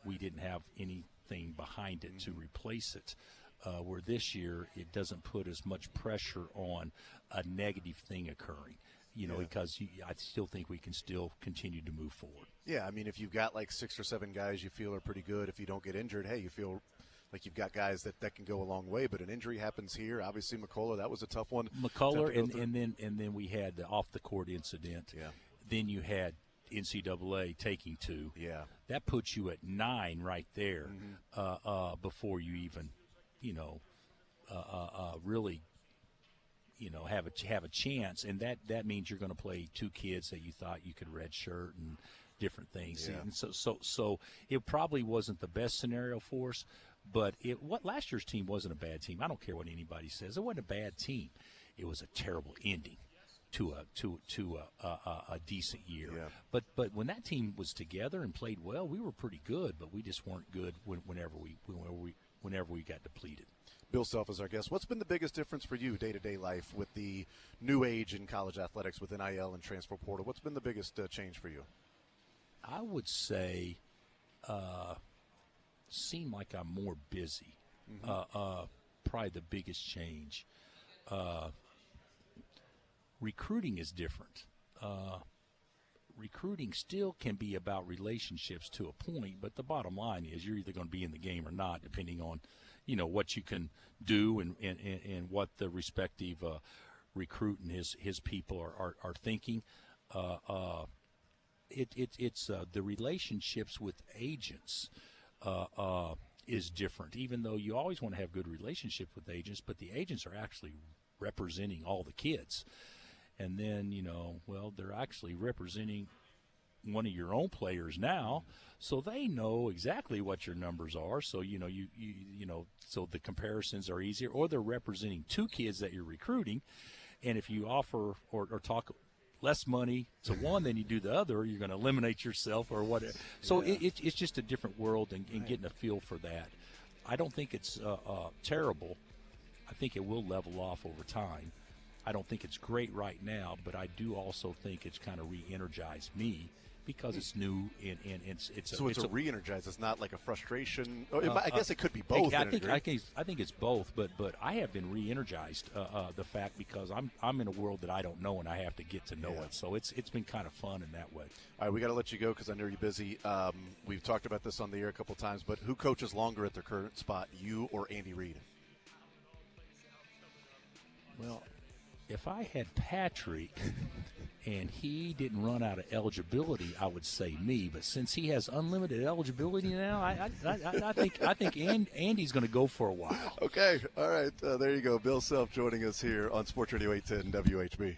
Speaker 8: we didn't have anything behind it to replace it. Where this year, it doesn't put as much pressure on a negative thing occurring, because I still think we can still continue to move forward.
Speaker 1: Yeah, I mean, if you've got like 6 or 7 guys you feel are pretty good, if you don't get injured, hey, you feel like you've got guys that can go a long way, but an injury happens here. Obviously, McCullough, that was a tough one.
Speaker 8: McCullough, and then we had the off-the-court incident.
Speaker 1: Yeah.
Speaker 8: Then you had NCAA taking 2.
Speaker 1: Yeah.
Speaker 8: That puts you at 9 right there before you even, really, have a chance. And that means you're going to play 2 kids that you thought you could redshirt and different things.
Speaker 1: Yeah.
Speaker 8: And so it probably wasn't the best scenario for us, but last year's team wasn't a bad team. I don't care what anybody says. It wasn't a bad team. It was a terrible ending to a decent year.
Speaker 1: Yeah.
Speaker 8: But when that team was together and played well, we were pretty good, but we just weren't good whenever we got depleted.
Speaker 1: Bill Self is our guest. What's been the biggest difference for you day-to-day life with the new age in college athletics with NIL and transfer portal? What's been the biggest change for you?
Speaker 8: I would say seem like I'm more busy. Probably the biggest change. Recruiting is different. Recruiting still can be about relationships to a point, but the bottom line is you're either going to be in the game or not, depending on, what you can do and what the respective recruit and his people are thinking. It's the relationships with agents is different, even though you always want to have good relationship with agents, but the agents are actually representing all the kids. And then, they're actually representing one of your own players now, so they know exactly what your numbers are. So you know, so the comparisons are easier. Or they're representing two kids that you're recruiting, and if you offer or talk less money to one than you do the other, you're going to eliminate yourself or whatever. So it's just a different world, and getting a feel for that. I don't think it's terrible. I think it will level off over time. I don't think it's great right now, but I do also think it's kind of re-energized me because it's new and it's
Speaker 1: a re-energize. It's not like a frustration. I guess it could be both.
Speaker 8: I think it's both, but I have been re-energized. The fact because I'm in a world that I don't know and I have to get to know it. So it's been kind of fun in that way.
Speaker 1: All right, we got to let you go because I know you're busy. We've talked about this on the air a couple times, but who coaches longer at their current spot, you or Andy Reid?
Speaker 8: Well, if I had Patrick and he didn't run out of eligibility, I would say me. But since he has unlimited eligibility now, I think Andy's going to go for a while.
Speaker 1: Okay, all right. There you go. Bill Self joining us here on Sports Radio 810 WHB.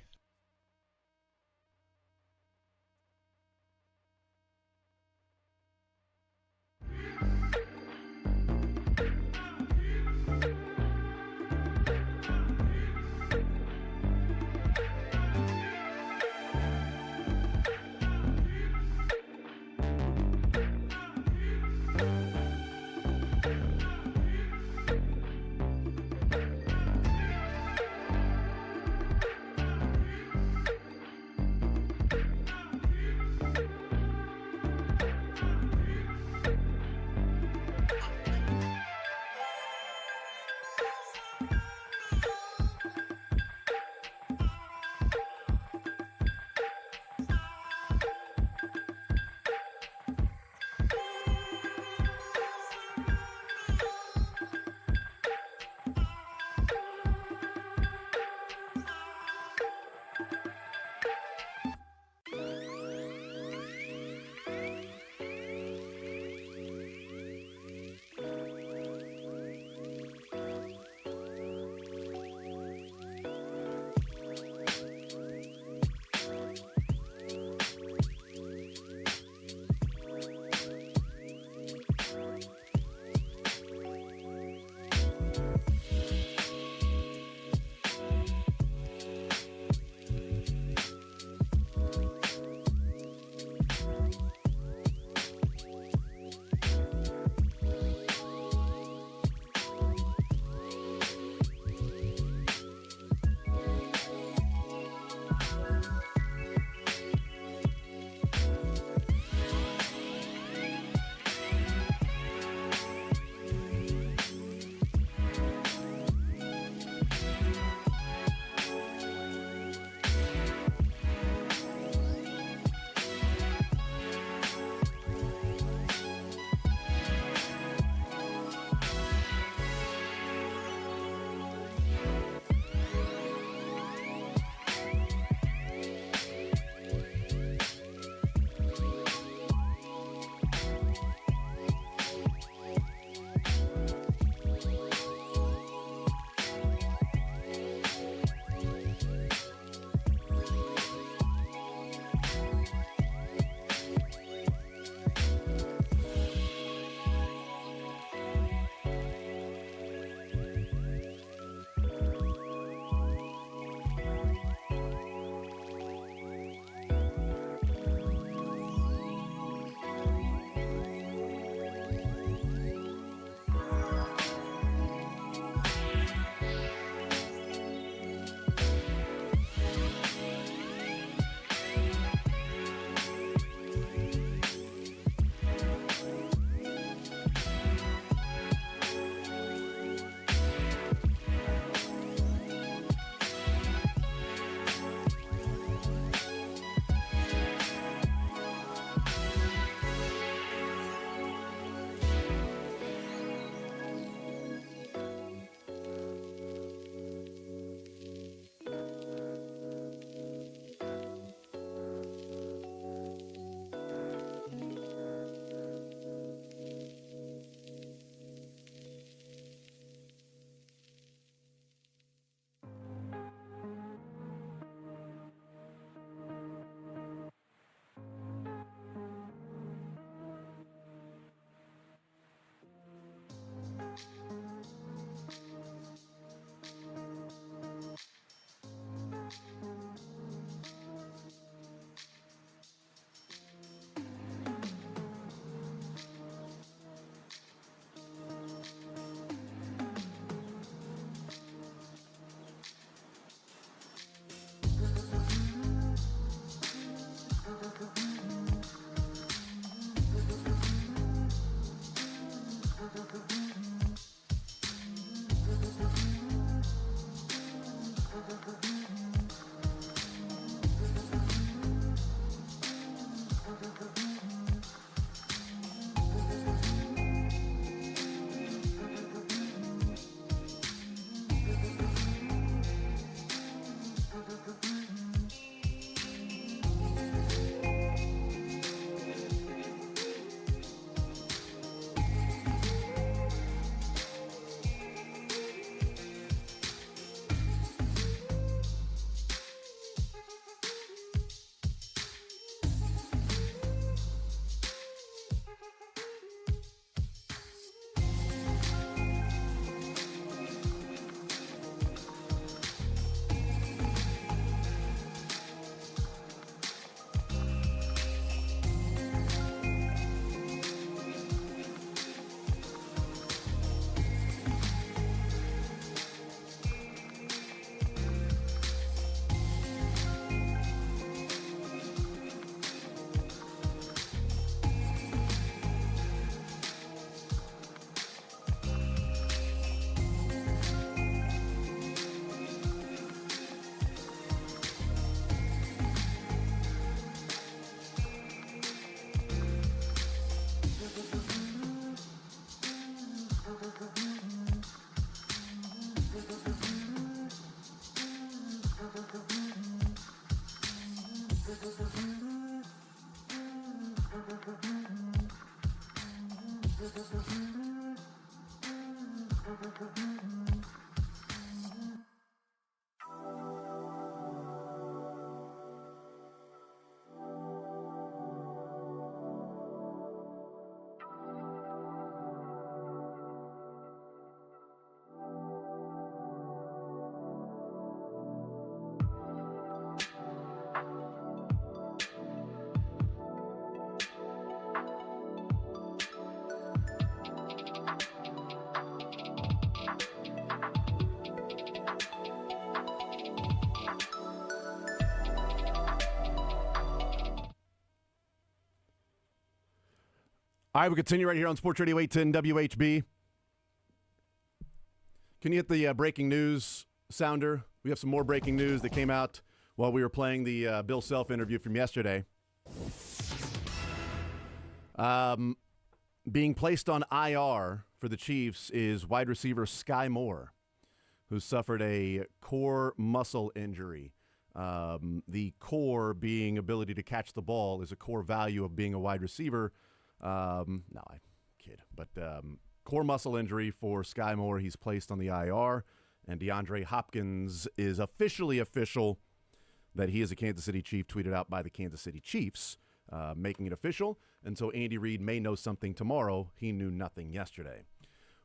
Speaker 1: All right, we continue right here on Sports Radio 810 WHB. Can you hit the breaking news sounder? We have some more breaking news that came out while we were playing the Bill Self interview from yesterday. Being placed on IR for the Chiefs is wide receiver Sky Moore, who suffered a core muscle injury. The core being ability to catch the ball is a core value of being a wide receiver. No, I kid. But core muscle injury for Sky Moore. He's placed on the IR. And DeAndre Hopkins is officially official that he is a Kansas City Chief, tweeted out by the Kansas City Chiefs, making it official. And so Andy Reid may know something tomorrow. He knew nothing yesterday.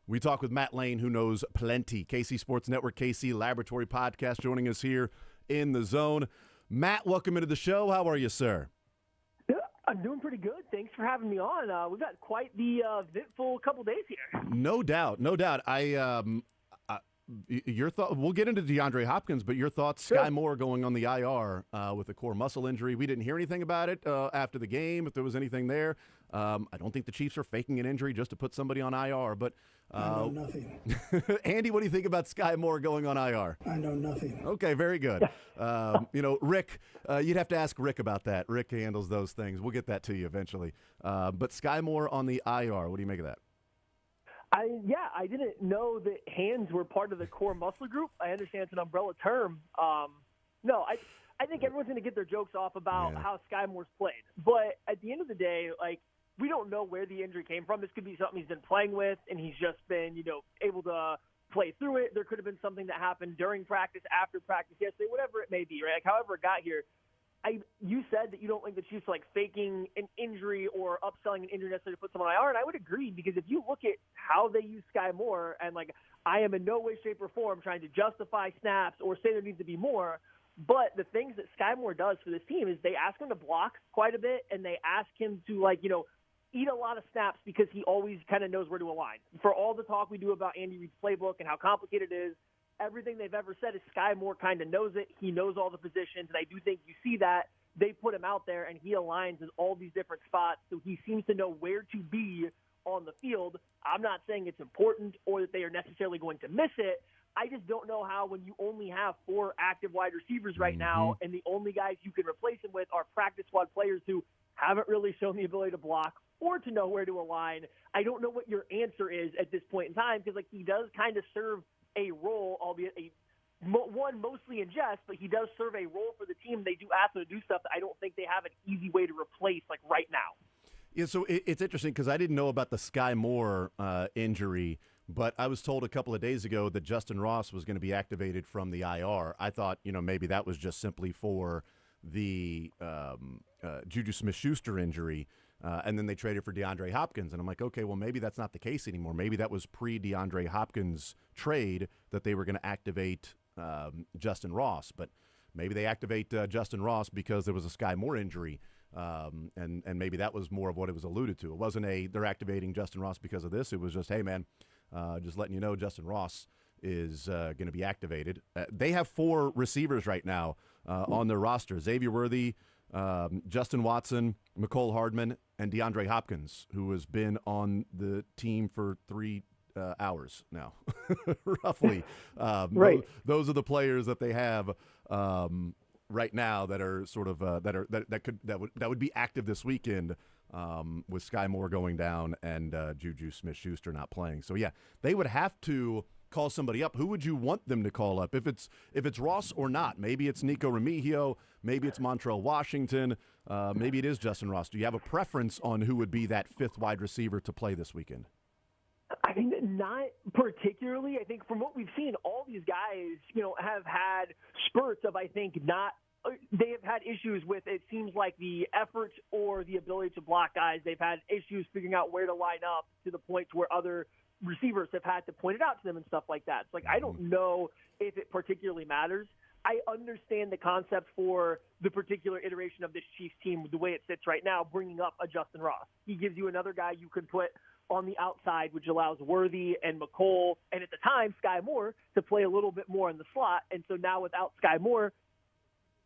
Speaker 1: We talk with Matt Lane, who knows plenty. KC Sports Network, KC Laboratory Podcast, joining us here in the zone. Matt, welcome into the show. How are you, sir?
Speaker 9: I'm doing pretty good. Thanks for having me on. We've got quite the eventful couple days here.
Speaker 1: No doubt, no doubt. Your thought. We'll get into DeAndre Hopkins, but your thoughts,
Speaker 9: Sure.
Speaker 1: Sky Moore going on the IR with a core muscle injury. We didn't hear anything about it after the game, if there was anything there. I don't think the Chiefs are faking an injury just to put somebody on IR. But
Speaker 7: I know nothing.
Speaker 1: Andy, what do you think about Sky Moore going on IR?
Speaker 7: I know nothing.
Speaker 1: Okay, very good. Rick, you'd have to ask Rick about that. Rick handles those things. We'll get that to you eventually. But Sky Moore on the IR, what do you make of that?
Speaker 9: I didn't know that hands were part of the core muscle group. I understand it's an umbrella term. I think everyone's going to get their jokes off about how Sky Moore's played. But at the end of the day, we don't know where the injury came from. This could be something he's been playing with, and he's just been, able to play through it. There could have been something that happened during practice, after practice, yesterday, whatever it may be, right? However it got here. You said that you don't think the Chiefs are faking an injury or upselling an injury necessarily to put someone on IR, and I would agree because if you look at how they use Sky Moore, and I am in no way, shape, or form trying to justify snaps or say there needs to be more, but the things that Sky Moore does for this team is they ask him to block quite a bit, and they ask him to eat a lot of snaps because he always kind of knows where to align. For all the talk we do about Andy Reid's playbook and how complicated it is, everything they've ever said is Sky Moore kind of knows it. He knows all the positions, and I do think you see that. They put him out there, and he aligns in all these different spots, so he seems to know where to be on the field. I'm not saying it's important or that they are necessarily going to miss it. I just don't know how when you only have 4 active wide receivers right now and the only guys you can replace him with are practice squad players who haven't really shown the ability to block or to know where to align. I don't know what your answer is at this point in time because he does kind of serve a role, albeit one mostly in jest, but he does serve a role for the team. They do ask him to do stuff that I don't think they have an easy way to replace right now.
Speaker 1: Yeah, so it's interesting because I didn't know about the Sky Moore injury, but I was told a couple of days ago that Justin Ross was going to be activated from the IR. I thought, maybe that was just simply for the Juju Smith-Schuster injury, and then they traded for DeAndre Hopkins. And I'm like, okay, well, maybe that's not the case anymore. Maybe that was pre-DeAndre Hopkins trade that they were going to activate Justin Ross. But maybe they activate Justin Ross because there was a Sky Moore injury, and maybe that was more of what it was alluded to. It wasn't they're activating Justin Ross because of this. It was just, hey, man, just letting you know Justin Ross is going to be activated. They have 4 receivers right now on their roster. Xavier Worthy, Justin Watson, McCole Hardman, and DeAndre Hopkins, who has been on the team for 3 hours now, roughly.
Speaker 9: Right.
Speaker 1: Those are the players that they have right now that are sort of that would be active this weekend with Sky Moore going down and Juju Smith-Schuster not playing. So yeah, they would have to call somebody up, who would you want them to call up? If it's Ross or not, maybe it's Nico Remigio, maybe it's Montrell Washington, maybe it is Justin Ross. Do you have a preference on who would be that fifth wide receiver to play this weekend?
Speaker 9: I think not particularly. I think from what we've seen, all these guys, have had spurts of, I think, they have had issues with, it seems like, the effort or the ability to block guys. They've had issues figuring out where to line up to the point where other receivers have had to point it out to them and stuff like that. It's like, I don't know if it particularly matters. I understand the concept for the particular iteration of this Chiefs team, the way it sits right now, bringing up a Justin Ross. He gives you another guy you could put on the outside, which allows Worthy and McCole, and at the time, Sky Moore, to play a little bit more in the slot. And so now without Sky Moore,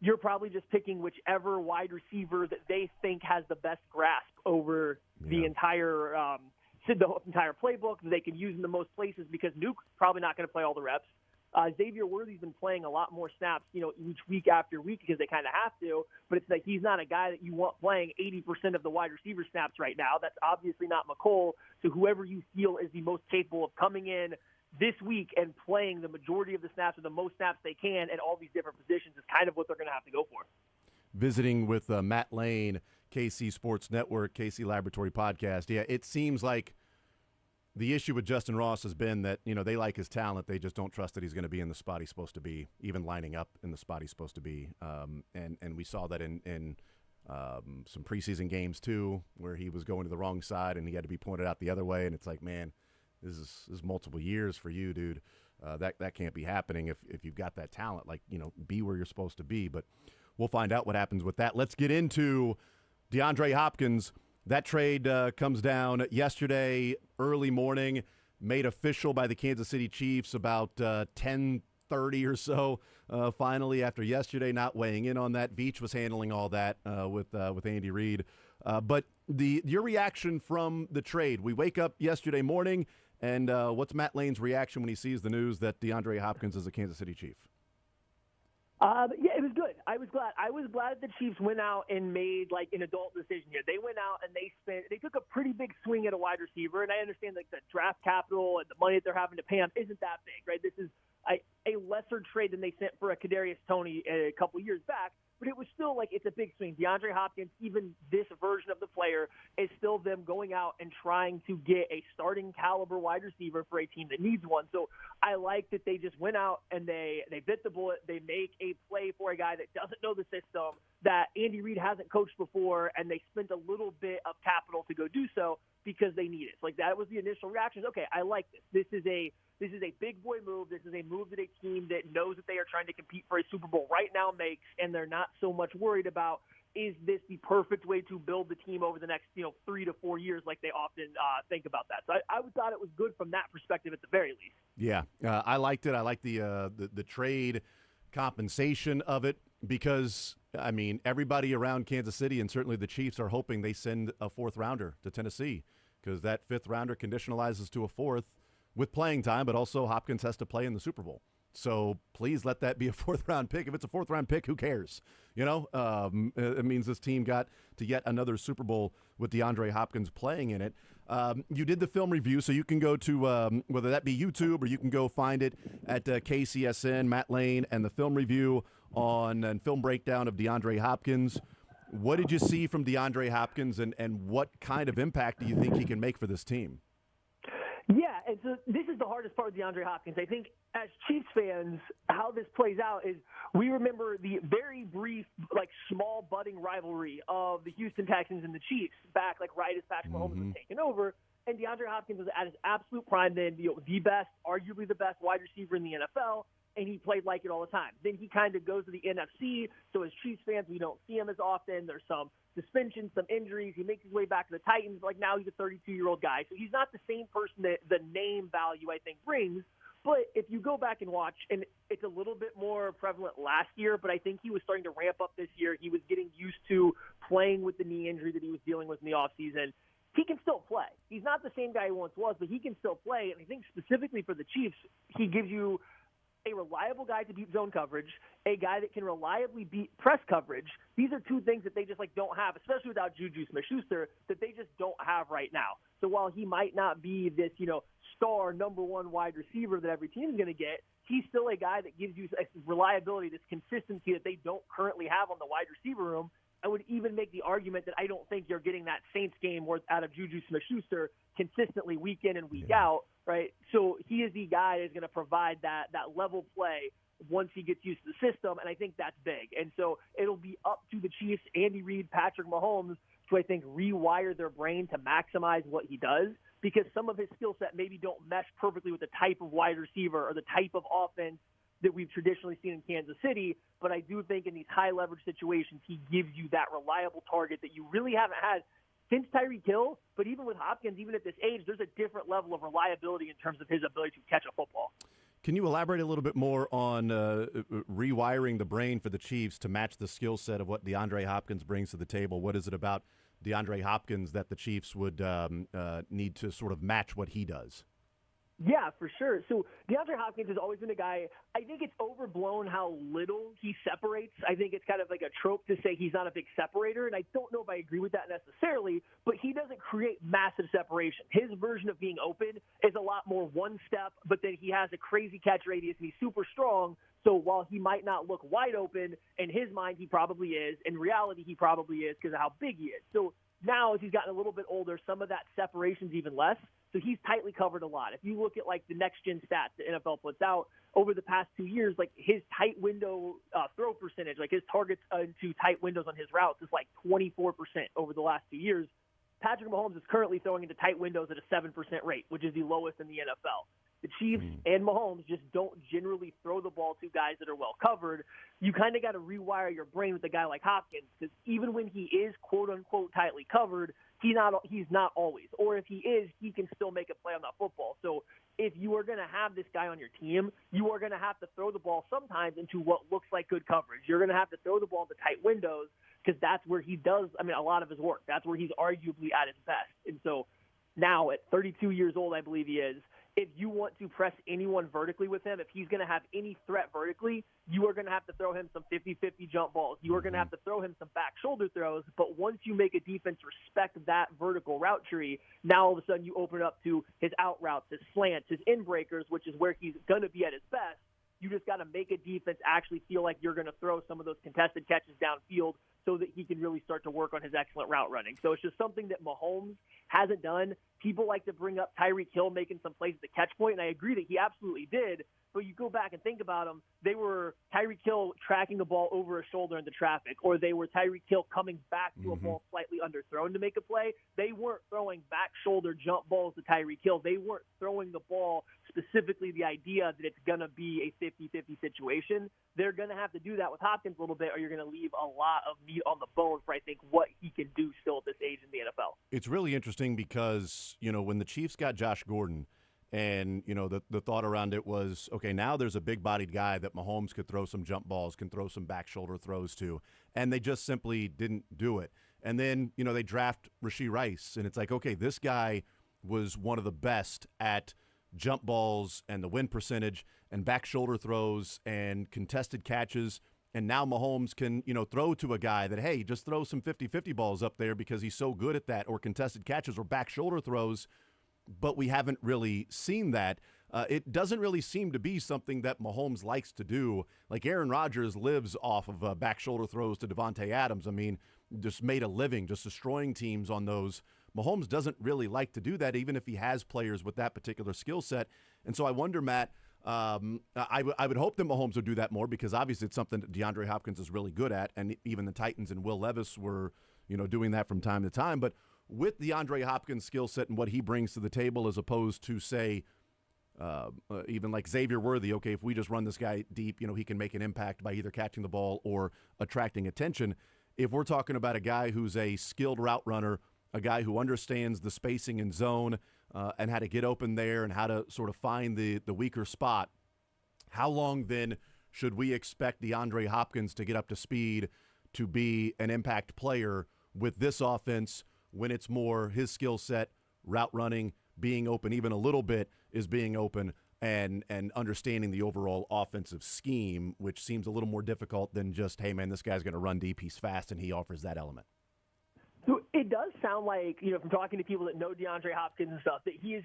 Speaker 9: you're probably just picking whichever wide receiver that they think has the best grasp over the entire playbook that they can use in the most places, because Nuke's probably not going to play all the reps. Xavier Worthy's been playing a lot more snaps, each week after week, because they kind of have to, but it's like he's not a guy that you want playing 80% of the wide receiver snaps right now. That's obviously not McCole. So whoever you feel is the most capable of coming in this week and playing the majority of the snaps or the most snaps they can at all these different positions is kind of what they're going to have to go for.
Speaker 1: Visiting with Matt Lane, KC Sports Network, KC Laboratory Podcast. Yeah, it seems like the issue with Justin Ross has been that, they like his talent. They just don't trust that he's going to be in the spot he's supposed to be, even lining up in the spot he's supposed to be. And we saw that in some preseason games, too, where he was going to the wrong side and he had to be pointed out the other way. And it's like, man, this is multiple years for you, dude. That can't be happening if you've got that talent. Like, be where you're supposed to be. But we'll find out what happens with that. Let's get into DeAndre Hopkins. That trade comes down yesterday, early morning, made official by the Kansas City Chiefs about 10:30 or so. Finally, after yesterday not weighing in on that, Veach was handling all that with Andy Reid. But your reaction from the trade? We wake up yesterday morning, and what's Matt Lane's reaction when he sees the news that DeAndre Hopkins is a Kansas City Chief?
Speaker 9: Yeah, it was good. I was glad the Chiefs went out and made an adult decision here. They went out and they took a pretty big swing at a wide receiver, and I understand the draft capital and the money that they're having to pay him isn't that big, right? This is a lesser trade than they sent for a Kadarius Toney a couple years back, but it was still it's a big swing. DeAndre Hopkins, even this version of the player, is still them going out and trying to get a starting caliber wide receiver for a team that needs one. So I like that they just went out and they bit the bullet. They make a play for a guy that doesn't know the system, that Andy Reid hasn't coached before, and they spent a little bit of capital to go do so because they need it. That was the initial reaction. Okay, I like this. This is a big boy move. This is a move that a team that knows that they are trying to compete for a Super Bowl right now makes, and they're not so much worried about, is this the perfect way to build the team over the next 3 to 4 years, like they often think about that. So I thought it was good from that perspective at the very least.
Speaker 1: Yeah, I liked it. I like the trade compensation of it because, everybody around Kansas City and certainly the Chiefs are hoping they send a fourth rounder to Tennessee because that fifth rounder conditionalizes to a fourth with playing time, but also Hopkins has to play in the Super Bowl. So please let that be a fourth-round pick. If it's a fourth-round pick, who cares? It means this team got to yet another Super Bowl with DeAndre Hopkins playing in it. You did the film review, so you can go to whether that be YouTube or you can go find it at KCSN, Matt Lane, and the film review and film breakdown of DeAndre Hopkins. What did you see from DeAndre Hopkins, and what kind of impact do you think he can make for this team?
Speaker 9: Yeah, and so this is the hardest part of DeAndre Hopkins. I think as Chiefs fans, how this plays out is we remember the very brief, small budding rivalry of the Houston Texans and the Chiefs back, right as Patrick Holmes was taking over. And DeAndre Hopkins was at his absolute prime then, the best, arguably the best wide receiver in the NFL, and he played like it all the time. Then he kind of goes to the NFC, so as Chiefs fans, we don't see him as often. There's some suspensions, some injuries. He makes his way back to the Titans. Now he's a 32-year-old guy, so he's not the same person that the name value, I think, brings. But if you go back and watch, and it's a little bit more prevalent last year, but I think he was starting to ramp up this year. He was getting used to playing with the knee injury that he was dealing with in the offseason. He can still play. He's not the same guy he once was, but he can still play. And I think specifically for the Chiefs, he gives you a reliable guy to beat zone coverage, a guy that can reliably beat press coverage. These are two things that they just don't have, especially without Juju Smith-Schuster, that they just don't have right now. So while he might not be this, star number one wide receiver that every team is going to get. He's still a guy that gives you reliability, this consistency that they don't currently have on the wide receiver room. I would even make the argument that I don't think you're getting that Saints game worth out of Juju Smith-Schuster consistently week in and week out, right? So he is the guy that's going to provide that level play once he gets used to the system, and I think that's big. And so it'll be up to the Chiefs, Andy Reid, Patrick Mahomes, to, I think, rewire their brain to maximize what he does, because some of his skill set maybe don't mesh perfectly with the type of wide receiver or the type of offense that we've traditionally seen in Kansas City. But I do think in these high-leverage situations, he gives you that reliable target that you really haven't had since Tyreek Hill. But even with Hopkins, even at this age, there's a different level of reliability in terms of his ability to catch a football.
Speaker 1: Can you elaborate a little bit more on rewiring the brain for the Chiefs to match the skill set of what DeAndre Hopkins brings to the table? What is it about DeAndre Hopkins that the Chiefs would need to sort of match what he does?
Speaker 9: Yeah, for sure. So DeAndre Hopkins has always been a guy, I think it's overblown how little he separates. I think it's kind of like a trope to say he's not a big separator, and I don't know if I agree with that necessarily, but he doesn't create massive separation. His version of being open is a lot more one step, but then he has a crazy catch radius, and he's super strong. So while he might not look wide open, in his mind he probably is. In reality, he probably is because of how big he is. So now as he's gotten a little bit older, some of that separation's even less. So he's tightly covered a lot. If you look at like the next-gen stats the NFL puts out over the past 2 years, like his tight window throw percentage, like his targets into tight windows on his routes is like 24% over the last 2 years. Patrick Mahomes is currently throwing into tight windows at a 7% rate, which is the lowest in the NFL. The Chiefs and Mahomes just don't generally throw the ball to guys that are well covered. You kind of got to rewire your brain with a guy like Hopkins, because even when he is quote-unquote tightly covered, he's not always. Or if he is, he can still make a play on that football. So if you are going to have this guy on your team, you are going to have to throw the ball sometimes into what looks like good coverage. You're going to have to throw the ball into tight windows, because that's where he does, a lot of his work. That's where he's arguably at his best. And so now at 32 years old, I believe he is, if you want to press anyone vertically with him, if he's going to have any threat vertically, you are going to have to throw him some 50-50 jump balls. You are going to have to throw him some back shoulder throws. But once you make a defense respect that vertical route tree, now all of a sudden you open it up to his out routes, his slants, his in breakers, which is where he's going to be at his best. You just got to make a defense actually feel like you're going to throw some of those contested catches downfield so that he can really start to work on his excellent route running. So it's just something that Mahomes hasn't done. People like to bring up Tyreek Hill making some plays at the catch point, and I agree that he absolutely did. But you go back and think about them, they were Tyreek Hill tracking the ball over a shoulder into traffic, or they were Tyreek Hill coming back to a ball slightly underthrown to make a play. They weren't throwing back shoulder jump balls to Tyreek Hill. They weren't throwing the ball specifically the idea that it's going to be a 50-50 situation. They're going to have to do that with Hopkins a little bit, or you're going to leave a lot of meat on the bone for, I think, what he can do still at this age in the NFL.
Speaker 1: It's really interesting because, when the Chiefs got Josh Gordon, and, the thought around it was, okay, now there's a big-bodied guy that Mahomes could throw some jump balls, can throw some back shoulder throws to, and they just simply didn't do it. And then, they draft Rashee Rice, and it's like, okay, this guy was one of the best at jump balls and the win percentage and back shoulder throws and contested catches. And now Mahomes can, throw to a guy that, hey, just throw some 50-50 balls up there because he's so good at that, or contested catches or back shoulder throws. But we haven't really seen that. It doesn't really seem to be something that Mahomes likes to do. Like Aaron Rodgers lives off of back shoulder throws to Devontae Adams. Just made a living just destroying teams on those. Mahomes doesn't really like to do that, even if he has players with that particular skill set. And so I wonder, Matt, I would hope that Mahomes would do that more, because obviously it's something that DeAndre Hopkins is really good at, and even the Titans and Will Levis were, doing that from time to time. But with DeAndre Hopkins' skill set and what he brings to the table, as opposed to, say, even like Xavier Worthy, okay, if we just run this guy deep, he can make an impact by either catching the ball or attracting attention. If we're talking about a guy who's a skilled route runner, a guy who understands the spacing and zone and how to get open there and how to sort of find the weaker spot, how long then should we expect DeAndre Hopkins to get up to speed to be an impact player with this offense, when it's more his skill set, route running, being open even a little bit is being open, and understanding the overall offensive scheme, which seems a little more difficult than just, hey, man, this guy's going to run deep, he's fast, and he offers that element?
Speaker 9: So It does sound like, from talking to people that know DeAndre Hopkins and stuff, that he's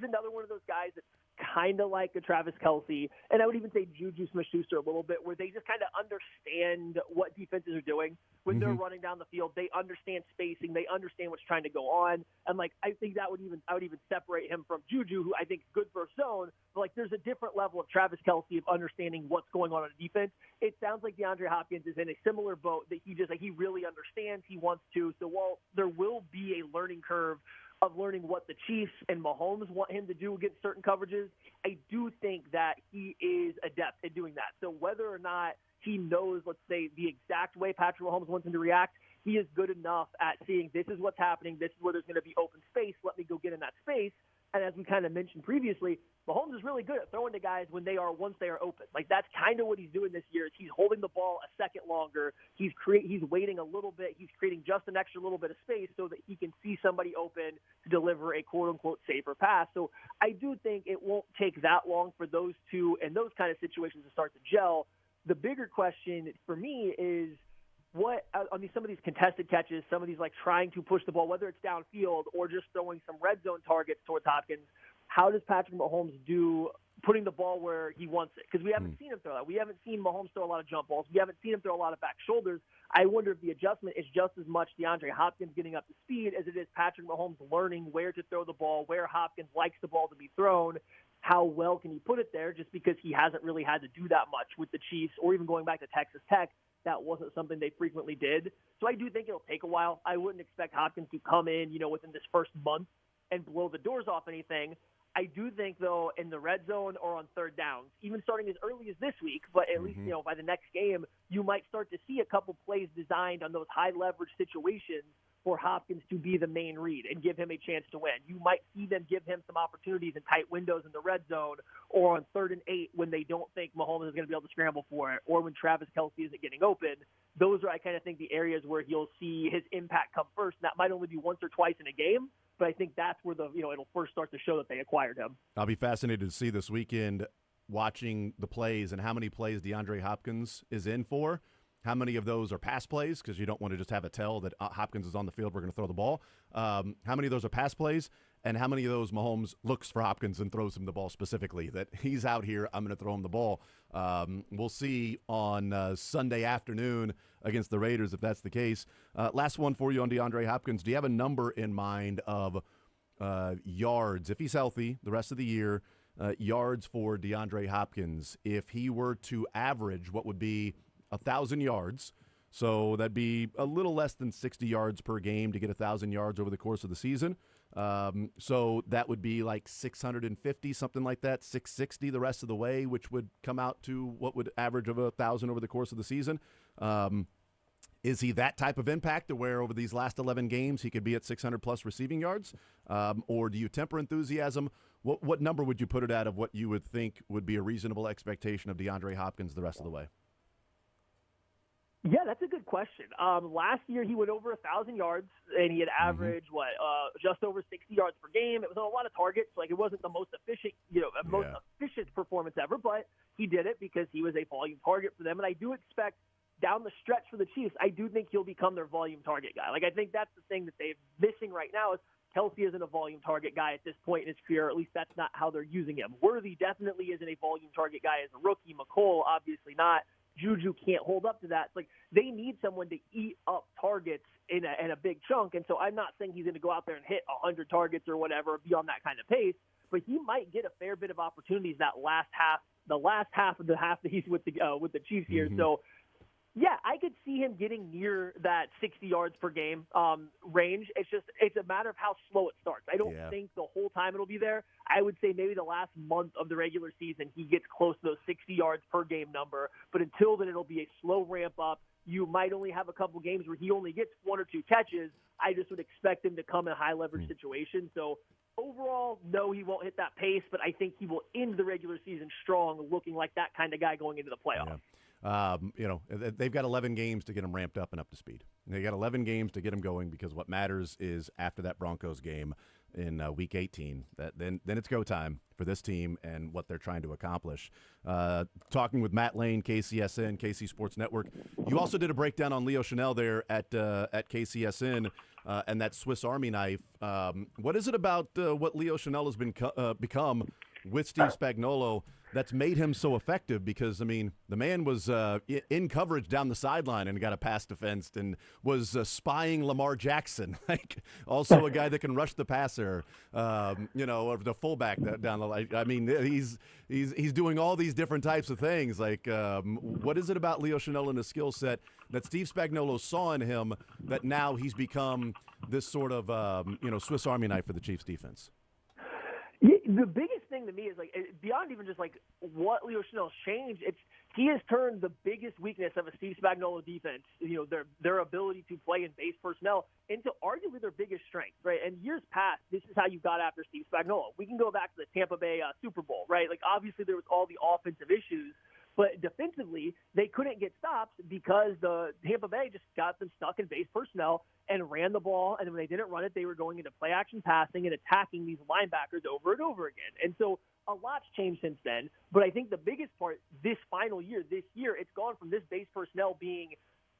Speaker 9: another one of those guys that's kind of like a Travis Kelce, and I would even say Juju Smith-Schuster a little bit, where they just kind of understand what defenses are doing when they're running down the field. They understand spacing, they understand what's trying to go on, and I think I would even separate him from Juju, who I think is good for a zone, but there's a different level of Travis Kelce of understanding what's going on a defense. It sounds like DeAndre Hopkins is in a similar boat, that he really understands, he wants to. So while there will be a learning curve of learning what the Chiefs and Mahomes want him to do against certain coverages, I do think that he is adept at doing that. So whether or not he knows, let's say, the exact way Patrick Mahomes wants him to react, he is good enough at seeing this is what's happening, this is where there's going to be open space, let me go get in that space. And as we kind of mentioned previously, Mahomes is really good at throwing to guys once they are open. That's kind of what he's doing this year. Is he's holding the ball a second longer. He's waiting a little bit. He's creating just an extra little bit of space so that he can see somebody open to deliver a quote unquote safer pass. So I do think it won't take that long for those two and those kind of situations to start to gel. The bigger question for me is, what some of these contested catches, some of these trying to push the ball, whether it's downfield or just throwing some red zone targets towards Hopkins, how does Patrick Mahomes do putting the ball where he wants it? Because we haven't seen him throw that. We haven't seen Mahomes throw a lot of jump balls. We haven't seen him throw a lot of back shoulders. I wonder if the adjustment is just as much DeAndre Hopkins getting up to speed as it is Patrick Mahomes learning where to throw the ball, where Hopkins likes the ball to be thrown. How well can he put it there, just because he hasn't really had to do that much with the Chiefs, or even going back to Texas Tech. That wasn't something they frequently did. So I do think it'll take a while. I wouldn't expect Hopkins to come in, within this first month and blow the doors off anything. I do think, though, in the red zone or on third downs, even starting as early as this week, but at least, by the next game, you might start to see a couple plays designed on those high leverage situations for Hopkins to be the main read and give him a chance to win. You might see them give him some opportunities in tight windows in the red zone, or on 3rd and 8 when they don't think Mahomes is going to be able to scramble for it, or when Travis Kelce isn't getting open. Those are, I kind of think, the areas where you'll see his impact come first. And that might only be once or twice in a game, but I think that's where it'll first start to show that they acquired him.
Speaker 1: I'll be fascinated to see this weekend, watching the plays and how many plays DeAndre Hopkins is in for. How many of those are pass plays, because you don't want to just have it tell that Hopkins is on the field, we're going to throw the ball. How many of those are pass plays, and how many of those Mahomes looks for Hopkins and throws him the ball specifically, that he's out here, I'm going to throw him the ball. We'll see on Sunday afternoon against the Raiders if that's the case. Last one for you on DeAndre Hopkins. Do you have a number in mind of yards, if he's healthy the rest of the year, yards for DeAndre Hopkins? If he were to average what would be 1,000 yards, so that'd be a little less than 60 yards per game to get 1,000 yards over the course of the season. So that would be 650, something like that, 660 the rest of the way, which would come out to what would average of 1,000 over the course of the season. Is he that type of impact to where over these last 11 games he could be at 600-plus receiving yards? Or do you temper enthusiasm? What number would you put it at of what you would think would be a reasonable expectation of DeAndre Hopkins the rest of the way?
Speaker 9: Yeah, that's a good question. Last year he went over 1,000 yards, and he had averaged just over 60 yards per game. It was on a lot of targets. It wasn't the most efficient, efficient performance ever, but he did it because he was a volume target for them. And I do expect down the stretch for the Chiefs, I do think he'll become their volume target guy. I think that's the thing that they're missing right now is Kelce isn't a volume target guy at this point in his career. Or at least that's not how they're using him. Worthy definitely isn't a volume target guy as a rookie. McCole obviously not. Juju can't hold up to that. They need someone to eat up targets in a big chunk. And so I'm not saying he's going to go out there and hit 100 targets or whatever, be on that kind of pace, but he might get a fair bit of opportunities the last half of the half that he's with the Chiefs here. So yeah, I could see him getting near that 60 yards per game range. It's a matter of how slow it starts. I don't think the whole time it'll be there. I would say maybe the last month of the regular season he gets close to those 60 yards per game number. But until then, it'll be a slow ramp up. You might only have a couple games where he only gets 1 or 2 catches. I just would expect him to come in a high leverage situation. So overall, no, he won't hit that pace, but I think he will end the regular season strong, looking like that kind of guy going into the playoffs.
Speaker 1: They've got 11 games to get him ramped up and up to speed. They got 11 games to get him going, because what matters is after that Broncos game, in Week 18. Then it's go time for this team and what they're trying to accomplish. Talking with Matt Lane, KCSN, KC Sports Network. You also did a breakdown on Leo Chanel there at KCSN and that Swiss Army knife. What is it about what Leo Chanel has become with Steve Spagnuolo that's made him so effective? Because, I mean, the man was in coverage down the sideline and got a pass defensed and was spying Lamar Jackson, like also a guy that can rush the passer, or the fullback down the line. I mean, he's doing all these different types of things. Like, what is it about Leo Chanel and his skill set that Steve Spagnuolo saw in him that now he's become this sort of, Swiss Army knife for the Chiefs defense?
Speaker 9: The biggest thing to me is beyond even just what Leo Chanel's changed. He has turned the biggest weakness of a Steve Spagnuolo defense, their ability to play in base personnel, into arguably their biggest strength, right? And years past, this is how you got after Steve Spagnuolo. We can go back to the Tampa Bay Super Bowl, right? Obviously there was all the offensive issues, but defensively they couldn't get stops because the Tampa Bay just got them stuck in base personnel and ran the ball. And when they didn't run it, they were going into play action passing and attacking these linebackers over and over again. And so a lot's changed since then. But I think the biggest part this year, it's gone from this base personnel being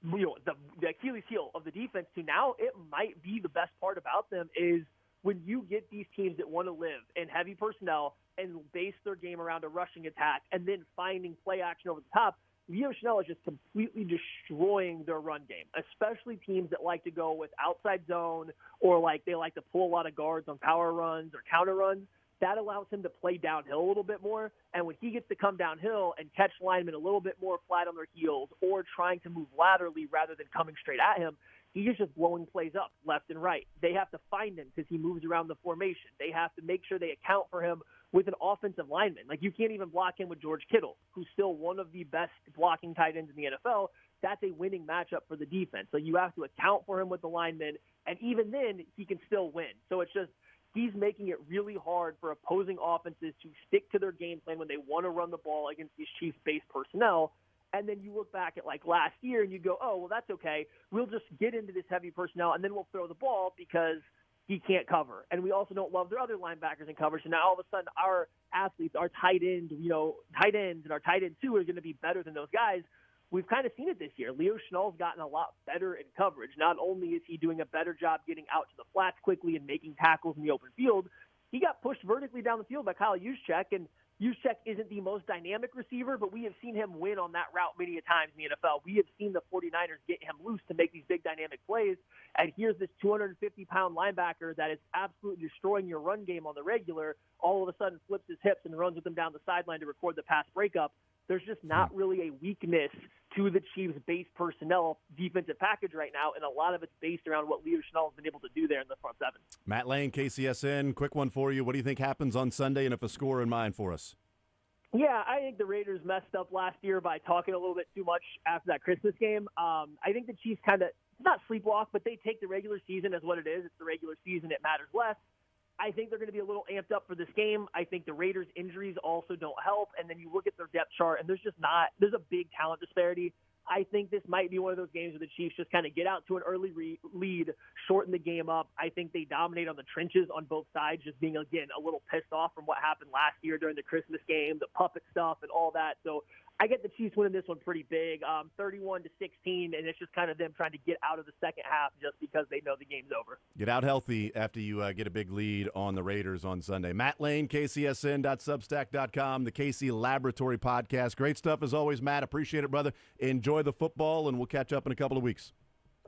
Speaker 9: the Achilles heel of the defense to now it might be the best part about them is when you get these teams that want to live in heavy personnel and base their game around a rushing attack and then finding play action over the top, Leo Chanel is just completely destroying their run game, especially teams that like to go with outside zone or they like to pull a lot of guards on power runs or counter runs. That allows him to play downhill a little bit more. And when he gets to come downhill and catch linemen a little bit more flat on their heels or trying to move laterally rather than coming straight at him, he is just blowing plays up left and right. They have to find him because he moves around the formation. They have to make sure they account for him with an offensive lineman. You can't even block him with George Kittle, who's still one of the best blocking tight ends in the NFL. That's a winning matchup for the defense. So you have to account for him with the lineman, and even then, he can still win. So it's just he's making it really hard for opposing offenses to stick to their game plan when they want to run the ball against these Chiefs-based personnel. And then you look back at last year and you go, oh, well, that's okay. We'll just get into this heavy personnel and then we'll throw the ball because he can't cover. And we also don't love their other linebackers in coverage. So now all of a sudden our athletes, our tight ends and our tight end too are going to be better than those guys. We've kind of seen it this year. Leo Chanel's gotten a lot better in coverage. Not only is he doing a better job getting out to the flats quickly and making tackles in the open field, he got pushed vertically down the field by Kyle Juszczyk, and Juszczyk isn't the most dynamic receiver, but we have seen him win on that route many a times in the NFL. We have seen the 49ers get him loose to make these big dynamic plays, and here's this 250-pound linebacker that is absolutely destroying your run game on the regular, all of a sudden flips his hips and runs with them down the sideline to record the pass breakup. There's just not really a weakness to the Chiefs' base personnel defensive package right now, and a lot of it's based around what Leo Chanel has been able to do there in the front seven.
Speaker 1: Matt Lane, KCSN, quick one for you. What do you think happens on Sunday, and if a score in mind for us?
Speaker 9: Yeah, I think the Raiders messed up last year by talking a little bit too much after that Christmas game. I think the Chiefs kind of, not sleepwalk, but they take the regular season as what it is. It's the regular season. It matters less. I think they're going to be a little amped up for this game. I think the Raiders' injuries also don't help. And then you look at their depth chart, and there's a big talent disparity. I think this might be one of those games where the Chiefs just kind of get out to an early lead, shorten the game up. I think they dominate on the trenches on both sides, just being, again, a little pissed off from what happened last year during the Christmas game, the puppet stuff and all that. So I get the Chiefs winning this one pretty big, 31-16, and it's just kind of them trying to get out of the second half just because they know the game's over.
Speaker 1: Get out healthy after you get a big lead on the Raiders on Sunday. Matt Lane, KCSN.substack.com, the KC Laboratory Podcast. Great stuff as always, Matt. Appreciate it, brother. Enjoy the football, and we'll catch up in a couple of weeks.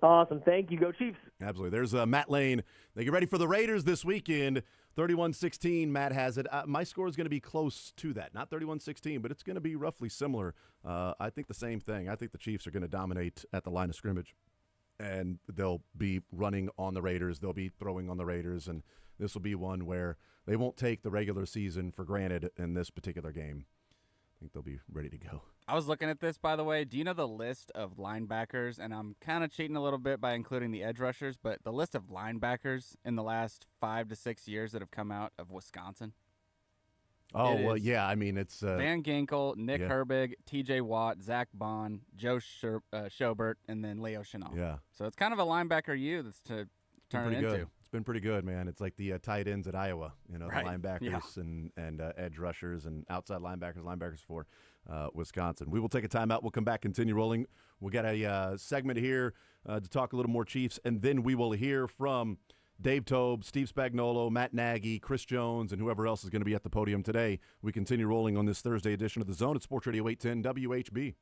Speaker 9: Awesome. Thank you. Go Chiefs.
Speaker 1: Absolutely. There's Matt Lane. They get ready for the Raiders this weekend. 31-16, Matt has it. My score is going to be close to that. Not 31-16, but it's going to be roughly similar. I think the same thing. I think the Chiefs are going to dominate at the line of scrimmage, and they'll be running on the Raiders. They'll be throwing on the Raiders, and this will be one where they won't take the regular season for granted in this particular game. I think they'll be ready to go.
Speaker 2: I was looking at this, by the way. Do you know the list of linebackers? And I'm kind of cheating a little bit by including the edge rushers, but the list of linebackers in the last 5 to 6 years that have come out of Wisconsin.
Speaker 1: Oh, well, yeah. I mean, it's
Speaker 2: Van Ginkel, Nick Herbig, T.J. Watt, Zach Bond, Joe Schobert, and then Leo Chanel.
Speaker 1: Yeah.
Speaker 2: So it's kind of a linebacker U that's to turn it into.
Speaker 1: It's been pretty good, man. It's like the tight ends at Iowa, you know,
Speaker 2: Right.
Speaker 1: the linebackers and edge rushers and outside linebackers for Wisconsin. We will take a timeout. We'll come back, continue rolling. We'll get a segment here to talk a little more Chiefs, and then we will hear from Dave Tobe, Steve Spagnuolo, Matt Nagy, Chris Jones, and whoever else is going to be at the podium today. We continue rolling on this Thursday edition of The Zone at Sports Radio 810 WHB.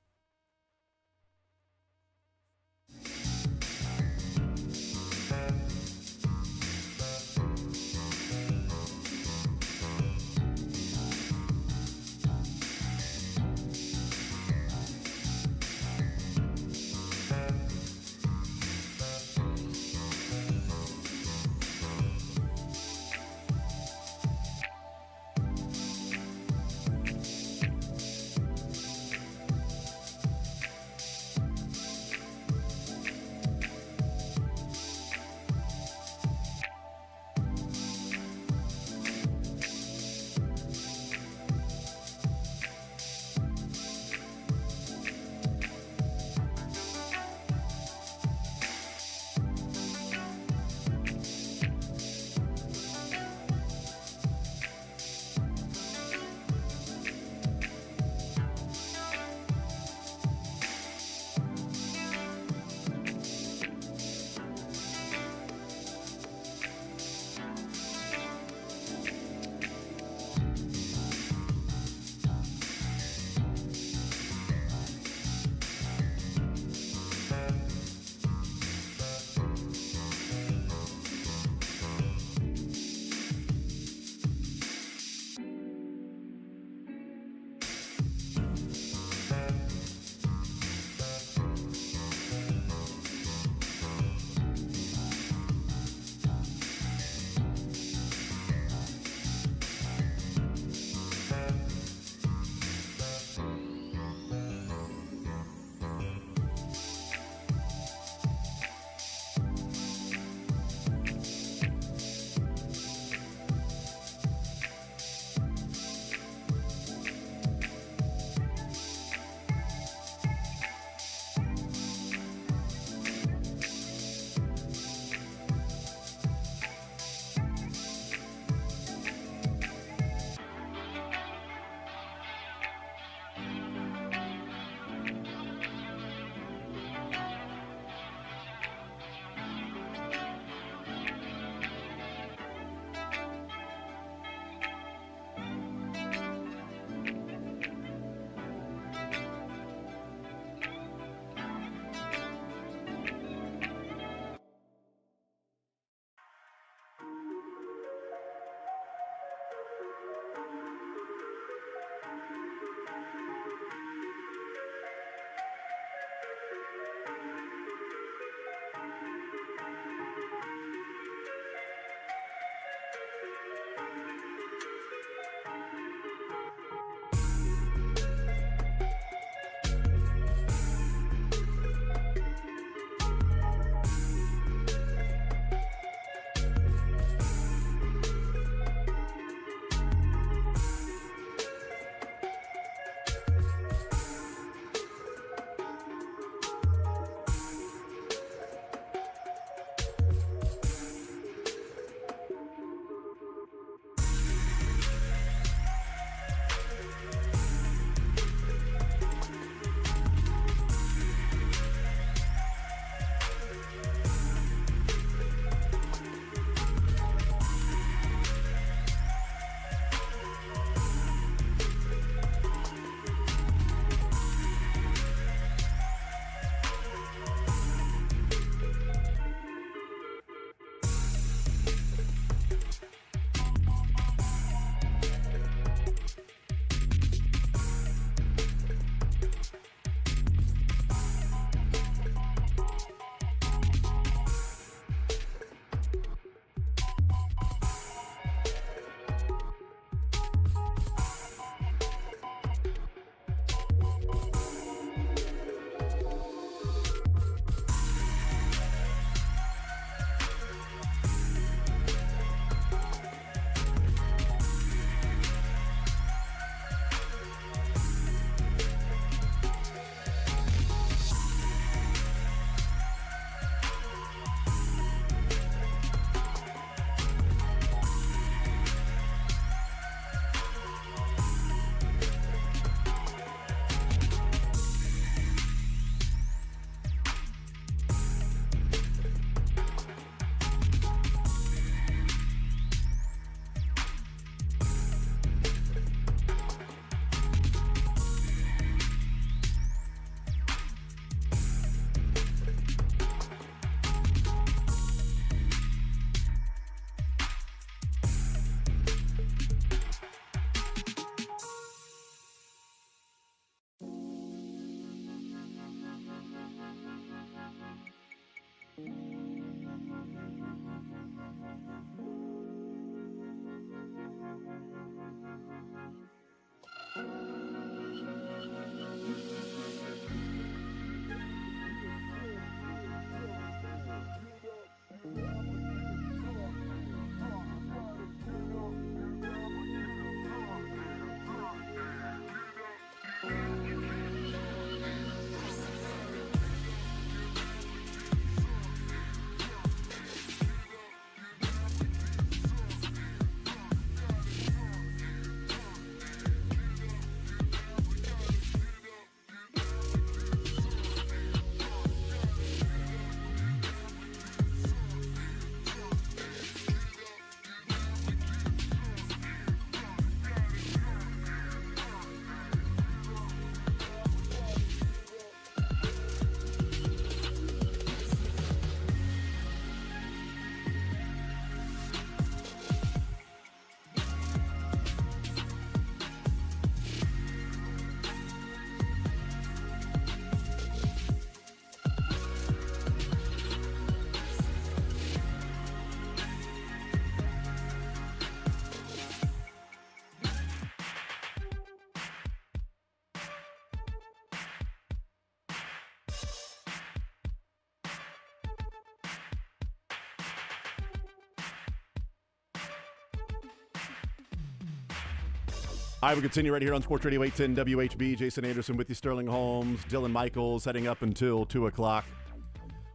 Speaker 1: All right, we continue right here on Sports Radio 810 WHB. Jason Anderson with you, Sterling Holmes, Dylan Michaels, heading up until 2 o'clock.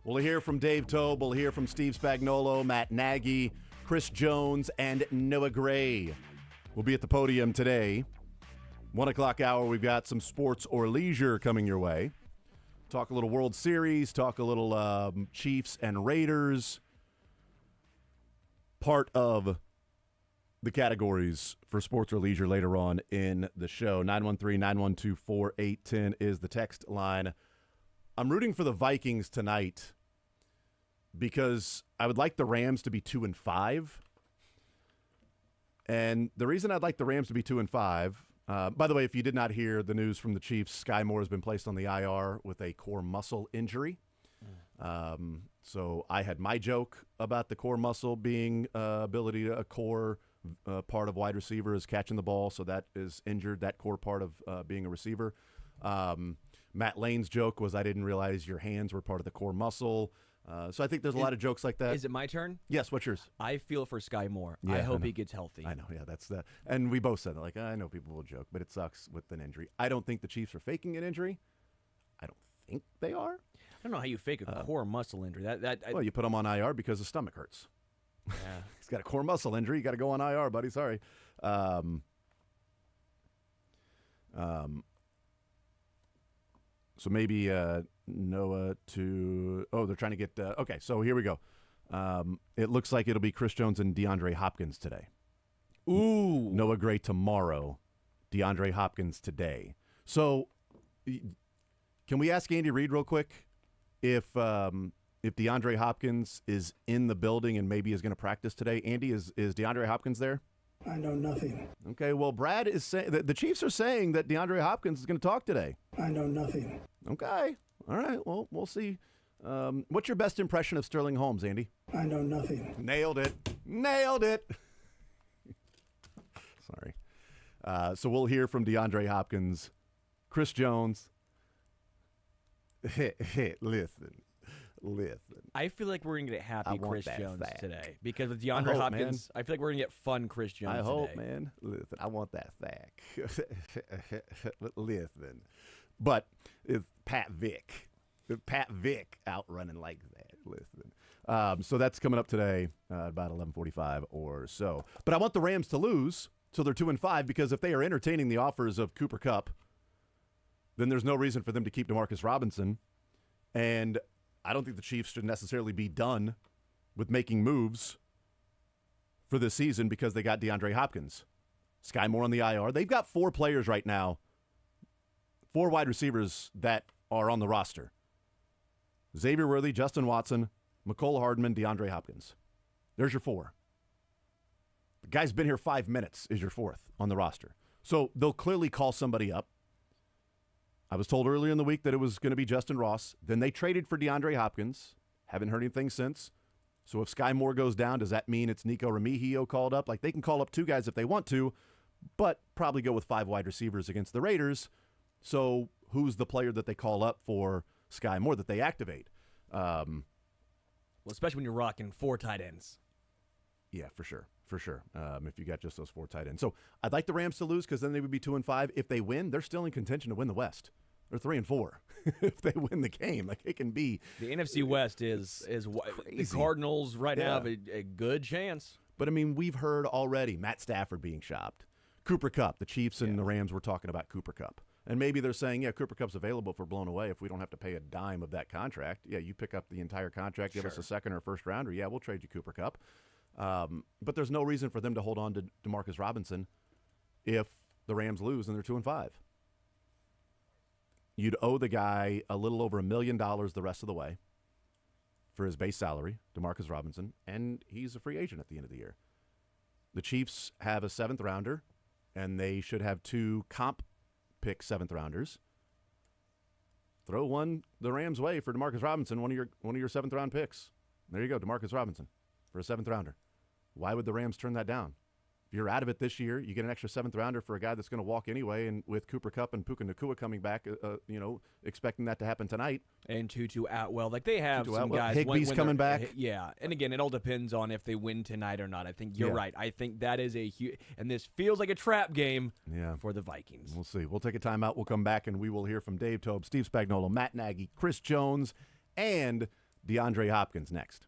Speaker 1: We'll hear from Dave Tobe. We'll hear from Steve Spagnuolo, Matt Nagy, Chris Jones, and Noah Gray. We'll be at the podium today. 1 o'clock hour, we've got some sports or leisure coming your way. Talk a little World Series, talk a little Chiefs and Raiders. Part of the categories for sports or leisure later on in the show. 913-912-4810 is the text line. I'm rooting for the Vikings tonight because I would like the Rams to be 2-5. And the reason I'd like the Rams to be 2-5, by the way, if you did not hear the news from the Chiefs, Sky Moore has been placed on the IR with a core muscle injury. So I had my joke about the core muscle being ability to a core part of wide receiver is catching the ball, so that is injured, that core part of being a receiver. Matt Lane's joke was I didn't realize your hands were part of the core muscle. So I think there's a lot of jokes like that.
Speaker 6: Is it my turn?
Speaker 1: Yes, what's yours?
Speaker 6: I feel for Sky Moore.
Speaker 1: Yeah,
Speaker 6: I hope
Speaker 1: know.
Speaker 6: he gets healthy.
Speaker 1: I know, yeah, that's the – and we both said that. Like, I know people will joke, but it sucks with an injury. I don't think the Chiefs are faking an injury. I don't think they are.
Speaker 6: I don't know how you fake a core muscle injury.
Speaker 1: Well, you put him on IR because the stomach hurts.
Speaker 6: Yeah.
Speaker 1: He's got a core muscle injury. You got to go on IR, buddy. Sorry. So maybe Noah to – oh, they're trying to get okay, so here we go. It looks like it'll be Chris Jones and DeAndre Hopkins today.
Speaker 6: Ooh.
Speaker 1: Noah Gray tomorrow. DeAndre Hopkins today. So can we ask Andy Reid real quick if DeAndre Hopkins is in the building and maybe is going to practice today? Andy, is DeAndre Hopkins there?
Speaker 7: I know nothing.
Speaker 1: Okay, well, Brad is saying the Chiefs are saying that DeAndre Hopkins is going to talk today.
Speaker 7: I know nothing.
Speaker 1: Okay, all right. Well, we'll see. What's your best impression of Sterling Holmes, Andy?
Speaker 7: I know nothing.
Speaker 1: Nailed it. Nailed it. Sorry. So we'll hear from DeAndre Hopkins, Chris Jones. Listen.
Speaker 6: I feel like we're going to get happy Chris Jones
Speaker 1: sack.
Speaker 6: today because with DeAndre Hopkins, I feel like we're going to get fun Chris Jones
Speaker 1: I
Speaker 6: today.
Speaker 1: hope, man. Listen, I want that sack. Listen. But it's Pat Vick. Pat Vick out running like that. Listen. So that's coming up today about 11:45 or so. But I want the Rams to lose, so they're 2-5, because if they are entertaining the offers of Cooper Kupp, then there's no reason for them to keep Demarcus Robinson. And I don't think the Chiefs should necessarily be done with making moves for this season because they got DeAndre Hopkins. Sky Moore on the IR. They've got 4 players right now, 4 wide receivers that are on the roster. Xavier Worthy, Justin Watson, Mecole Hardman, DeAndre Hopkins. There's your 4. The guy's been here 5 minutes is your 4th on the roster. So they'll clearly call somebody up. I was told earlier in the week that it was going to be Justin Ross. Then they traded for DeAndre Hopkins. Haven't heard anything since. So if Sky Moore goes down, does that mean it's Nico Remigio called up? Like, they can call up 2 guys if they want to, but probably go with 5 wide receivers against the Raiders. So who's the player that they call up for Sky Moore that they activate?
Speaker 6: Well, especially when you're rocking 4 tight ends.
Speaker 1: Yeah, for sure. For sure. If you got just those 4 tight ends. So I'd like the Rams to lose because then they would be 2-5. If they win, they're still in contention to win the West. They're 3-4 if they win the game. Like, it can be.
Speaker 6: The NFC West is the Cardinals right now have a good chance.
Speaker 1: But I mean, we've heard already Matt Stafford being shopped. Cooper Kupp, the Chiefs and the Rams were talking about Cooper Kupp. And maybe they're saying, yeah, Cooper Kupp's available for blown away if we don't have to pay a dime of that contract. Yeah, you pick up the entire contract, give us a second or first rounder. Yeah, we'll trade you Cooper Kupp. But there's no reason for them to hold on to DeMarcus Robinson if the Rams lose and they're 2-5. You'd owe the guy a little over $1 million the rest of the way for his base salary, DeMarcus Robinson, and he's a free agent at the end of the year. The Chiefs have a 7th rounder, and they should have 2 comp pick 7th rounders. Throw one the Rams' way for DeMarcus Robinson, one of your 7th round picks. There you go, DeMarcus Robinson for a 7th rounder. Why would the Rams turn that down? If you're out of it this year, you get an extra 7th rounder for a guy that's going to walk anyway, and with Cooper Kupp and Puka Nacua coming back, expecting that to happen tonight.
Speaker 6: And Tutu Atwell. Like, they have
Speaker 1: Tutu
Speaker 6: some
Speaker 1: Atwell.
Speaker 6: guys.
Speaker 1: Higbee's
Speaker 6: when
Speaker 1: coming
Speaker 6: they're-
Speaker 1: back.
Speaker 6: Yeah. And again, it all depends on if they win tonight or not. I think you're
Speaker 1: Yeah.
Speaker 6: right. I think that is a huge, and this feels like a trap game
Speaker 1: Yeah.
Speaker 6: for the Vikings.
Speaker 1: We'll see. We'll take a timeout. We'll come back, and we will hear from Dave Tobe, Steve Spagnuolo, Matt Nagy, Chris Jones, and DeAndre Hopkins next.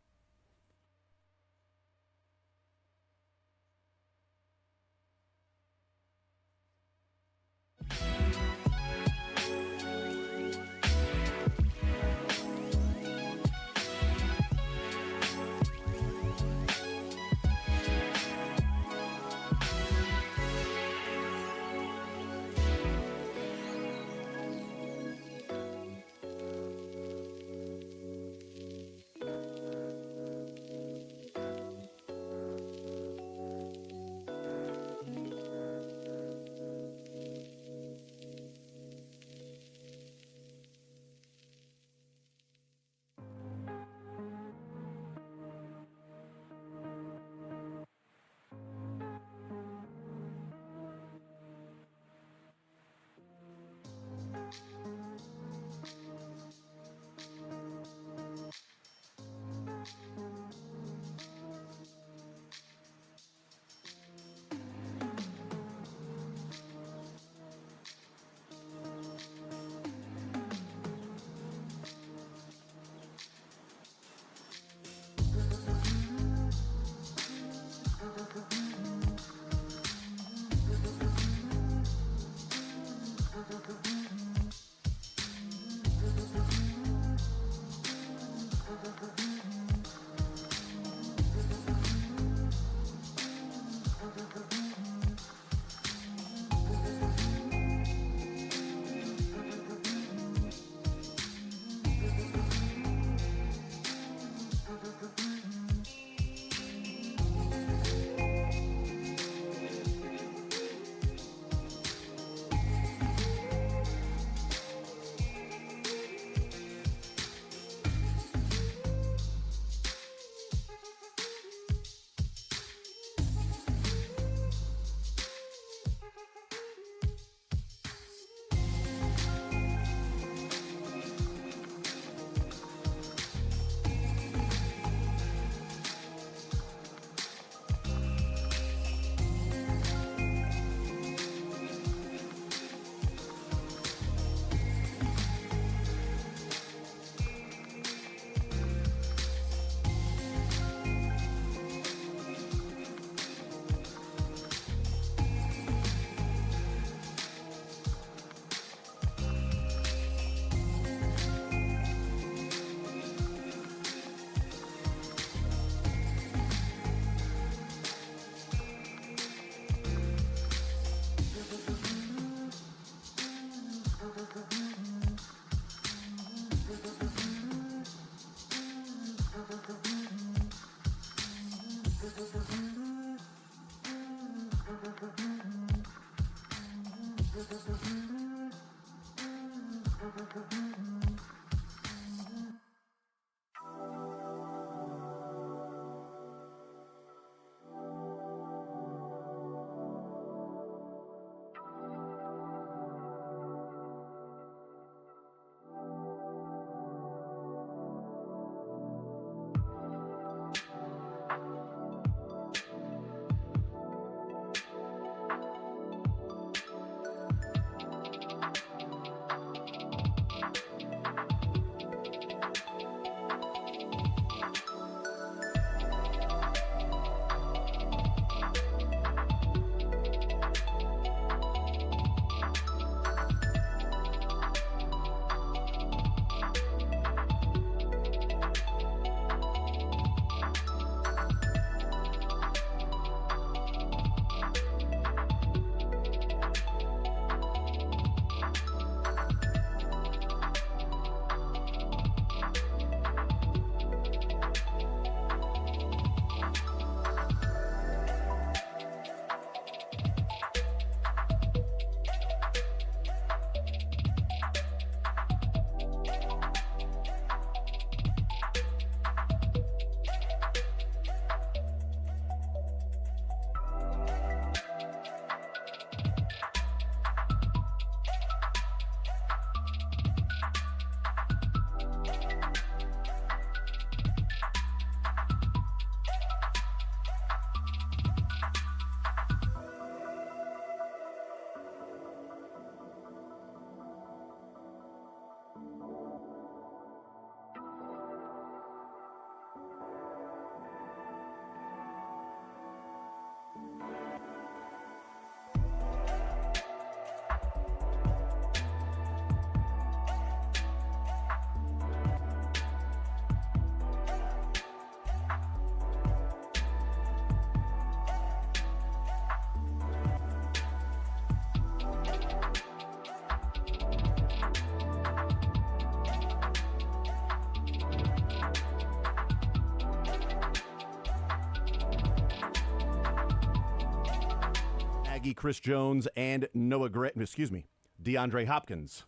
Speaker 1: Nagy, Chris Jones, and DeAndre Hopkins.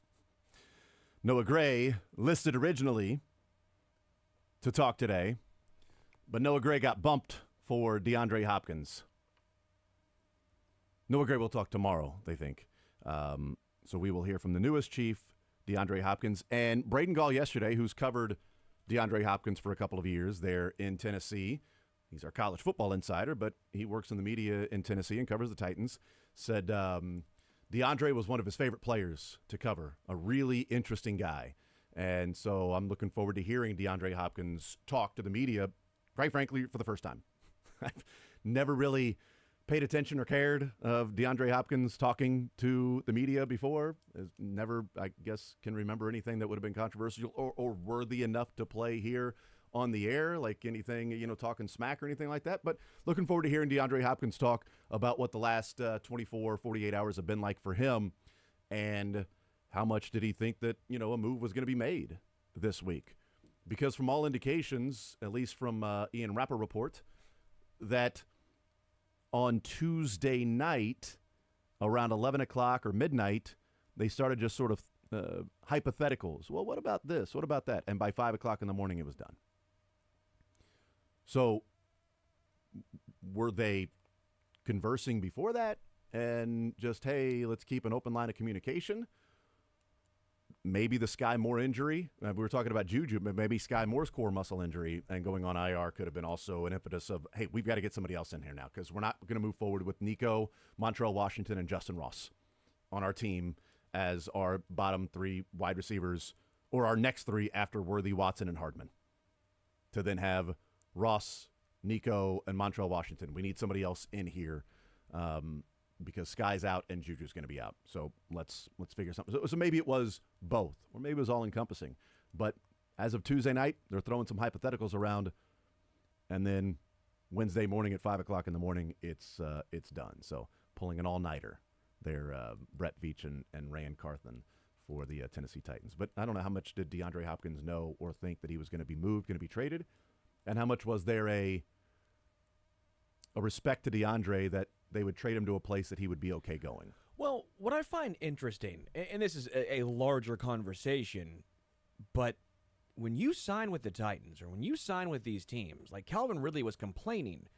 Speaker 1: Noah Gray listed originally to talk today, but Noah Gray got bumped for DeAndre Hopkins. Noah Gray will talk tomorrow, they think. So we will hear from the newest chief, DeAndre Hopkins, and Braden Gall yesterday, who's covered DeAndre Hopkins for a couple of years there in Tennessee. He's our college football insider, but he works in the media in Tennessee and covers the Titans. Said DeAndre was one of his favorite players to cover, a really interesting guy. And so I'm looking forward to hearing DeAndre Hopkins talk to the media, quite frankly, for the first time. I've never really paid attention or cared of DeAndre Hopkins talking to the media before. Never, I guess, can remember anything that would have been controversial or worthy enough to play here on the air, like anything, talking smack or anything like that. But looking forward to hearing DeAndre Hopkins talk about what the last 24, 48 hours have been like for him, and how much did he think that, a move was going to be made this week. Because from all indications, at least from Ian Rappaport, that on Tuesday night, around 11 o'clock or midnight, they started just sort of hypotheticals. Well, what about this? What about that? And by 5 o'clock in the morning, it was done. So were they conversing before that and just, hey, let's keep an open line of communication? Maybe the Sky Moore injury. We were talking about Juju, but maybe Sky Moore's core muscle injury and going on IR could have been also an impetus of, hey, we've got to get somebody else in here now because we're not going to move forward with Nico, Montrell Washington, and Justin Ross on our team as our bottom three wide receivers, or our next three after Worthy, Watson, and Hardman. To then have Ross, Nico, and Montrell Washington. We need somebody else in here because Sky's out and Juju's going to be out. So let's figure something. So maybe it was both, or maybe it was all encompassing. But as of Tuesday night, they're throwing some hypotheticals around, and then Wednesday morning at 5 o'clock in the morning, it's done. So pulling an all-nighter there, Brett Veach and Rand Carthen for the Tennessee Titans. But I don't know how much did DeAndre Hopkins know or think that he was going to be moved, going to be traded, and how much was there a respect to DeAndre that they would trade him to a place that he would be okay going.
Speaker 6: Well, what I find interesting, and this is a larger conversation, but when you sign with the Titans or when you sign with these teams, like Calvin Ridley was complaining,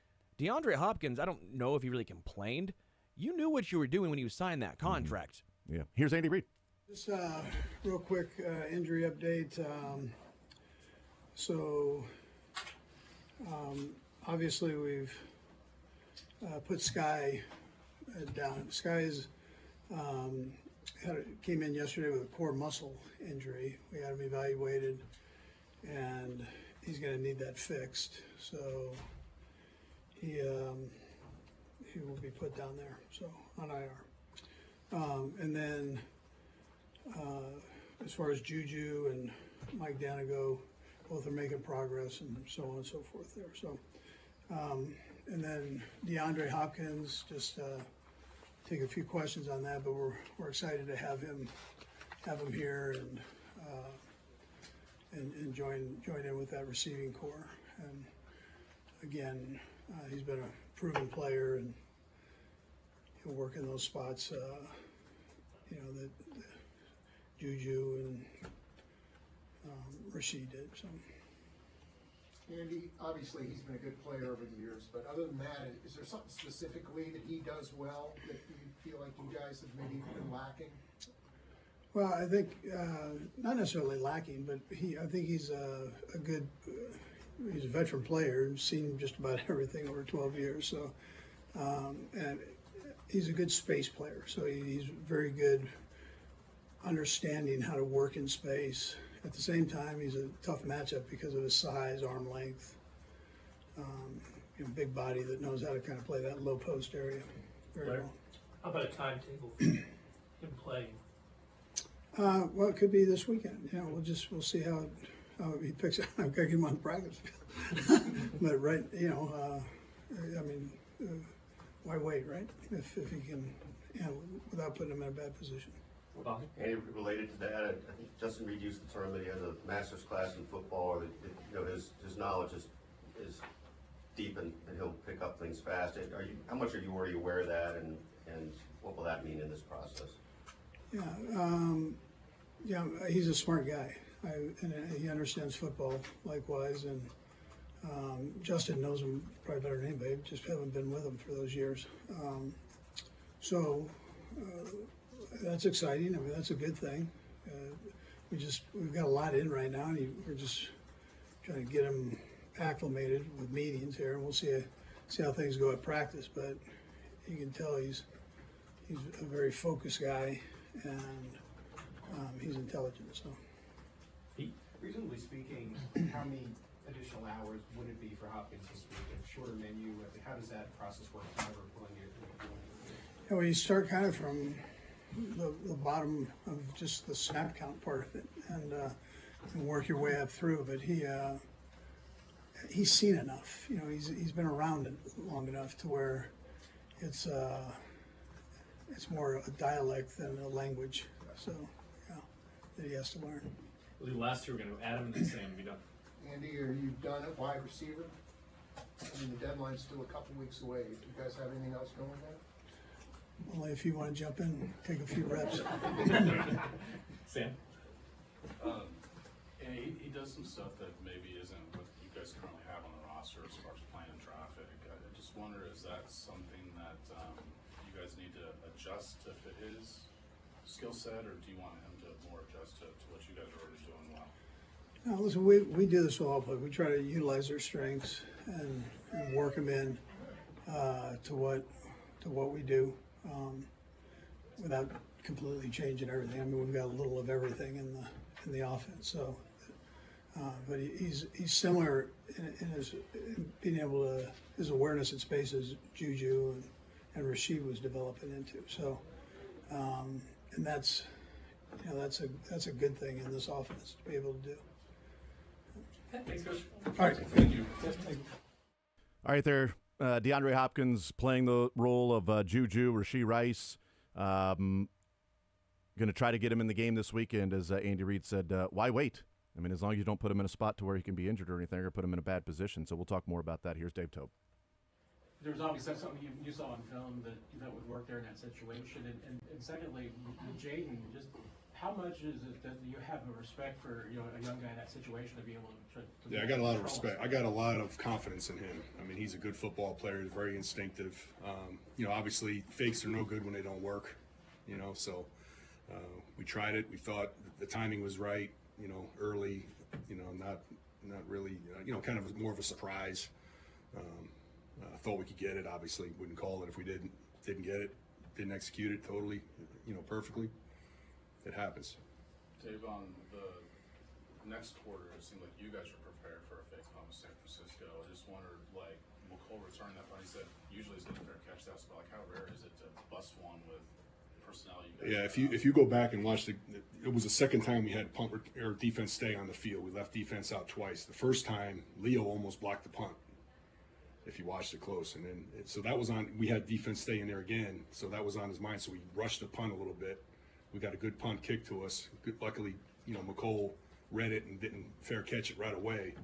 Speaker 6: DeAndre Hopkins, I don't know if he really complained. You knew what you were doing when you signed that contract.
Speaker 1: Mm-hmm. Yeah. Here's Andy Reid.
Speaker 7: Just real quick injury update. Obviously we've put Sky down. Sky's came in yesterday with a core muscle injury. We had him evaluated, and he's going to need that fixed. So he will be put down there, so on IR. And then as far as Juju and Mike Danigo, both are making progress and so on and so forth there. So. And then DeAndre Hopkins, just take a few questions on that, but we're excited to have him here and join in with that receiving core. And again, he's been a proven player, and he'll work in those spots. That Juju and Rashid did. So.
Speaker 10: Andy, obviously he's been a good player over the years, but other than that, is there something specifically that he does well that you feel like you guys have maybe been lacking?
Speaker 7: Well, I think not necessarily lacking, but I think he's a good, he's a veteran player, seen just about everything over 12 years. So, and he's a good space player. So he's very good understanding how to work in space. At the same time, he's a tough matchup because of his size, arm length, big body that knows how to kind of play that low post area very well.
Speaker 11: How about a timetable for him playing?
Speaker 7: Well, it could be this weekend. We'll see how he picks it. I've got to get him on the practice field. But right, why wait, right? If he can handle it without putting him in a bad position.
Speaker 12: And related to that, I think Justin Reed used the term that he has a master's class in football, or that his knowledge is deep and he'll pick up things fast. How much are you already aware of that, and what will that mean in this process?
Speaker 7: Yeah, he's a smart guy, and he understands football likewise. And Justin knows him probably better than anybody. Just haven't been with him for those years. So that's exciting. I mean, that's a good thing. We've got a lot in right now, and we're just trying to get him acclimated with meetings here, and we'll see how things go at practice. But you can tell he's a very focused guy, and he's intelligent. So,
Speaker 13: reasonably speaking, how many additional hours would it be for Hopkins this week? A shorter menu. How does that process work?
Speaker 7: Well, you start kind of from the bottom of just the snap count part of it, and work your way up through. But he's seen enough. You know, he's been around it long enough to where it's more a dialect than a language. So, yeah, that he has to learn.
Speaker 11: Well, the last two we're going to Adam and Sam be done.
Speaker 10: Andy, are you done at wide receiver? I mean, the deadline's still a couple weeks away. Do you guys have anything else going there?
Speaker 7: Only if you want to jump in, take a few reps.
Speaker 11: Sam?
Speaker 14: And he does some stuff that maybe isn't what you guys currently have on the roster as far as playing in traffic. I just wonder, is that something that you guys need to adjust to fit his skill set, or do you want him to more adjust to what you guys are already doing well?
Speaker 7: No, listen, we do this with all players. We try to utilize their strengths and work them in to what we do. Without completely changing everything. I mean, we've got a little of everything in the offense. So, but he's similar in being able to his awareness in space as Juju and Rasheed was developing into. So, and that's a good thing in this offense to be able to do.
Speaker 11: Thanks, Coach.
Speaker 7: All right,
Speaker 11: thank you.
Speaker 1: All right, there. DeAndre Hopkins playing the role of Juju, Rasheed Rice. Going to try to get him in the game this weekend, as Andy Reid said. Why wait? I mean, as long as you don't put him in a spot to where he can be injured or anything, or put him in a bad position. So we'll talk more about that. Here's Dave Tope.
Speaker 11: There was obviously something you saw on film that would work there in that situation. And secondly, with Jaden, just how much is it that you have a respect for a young guy in that situation to be able to
Speaker 15: yeah, I got a lot of respect. I got a lot of confidence in him. I mean, he's a good football player. He's very instinctive. Obviously, fakes are no good when they don't work. So we tried it. We thought the timing was right. Early. Not really. Kind of more of a surprise. I thought we could get it. Obviously, wouldn't call it if we didn't get it. Didn't execute it totally. Perfectly. It happens.
Speaker 14: Dave, on the next quarter, it seemed like you guys were prepared for a fake punt with San Francisco. I just wondered, McCole returned that punt. He said usually he's going to fair catch that, but how rare is it to bust one with personnel you guys?
Speaker 15: Yeah, if you go back and watch it was the second time we had punt or defense stay on the field. We left defense out twice. The first time, Leo almost blocked the punt. If you watched it close, and then so that was on. We had defense stay in there again, so that was on his mind. So we rushed the punt a little bit. We got a good punt kick to us. Luckily, McCole read it and didn't fair catch it right away.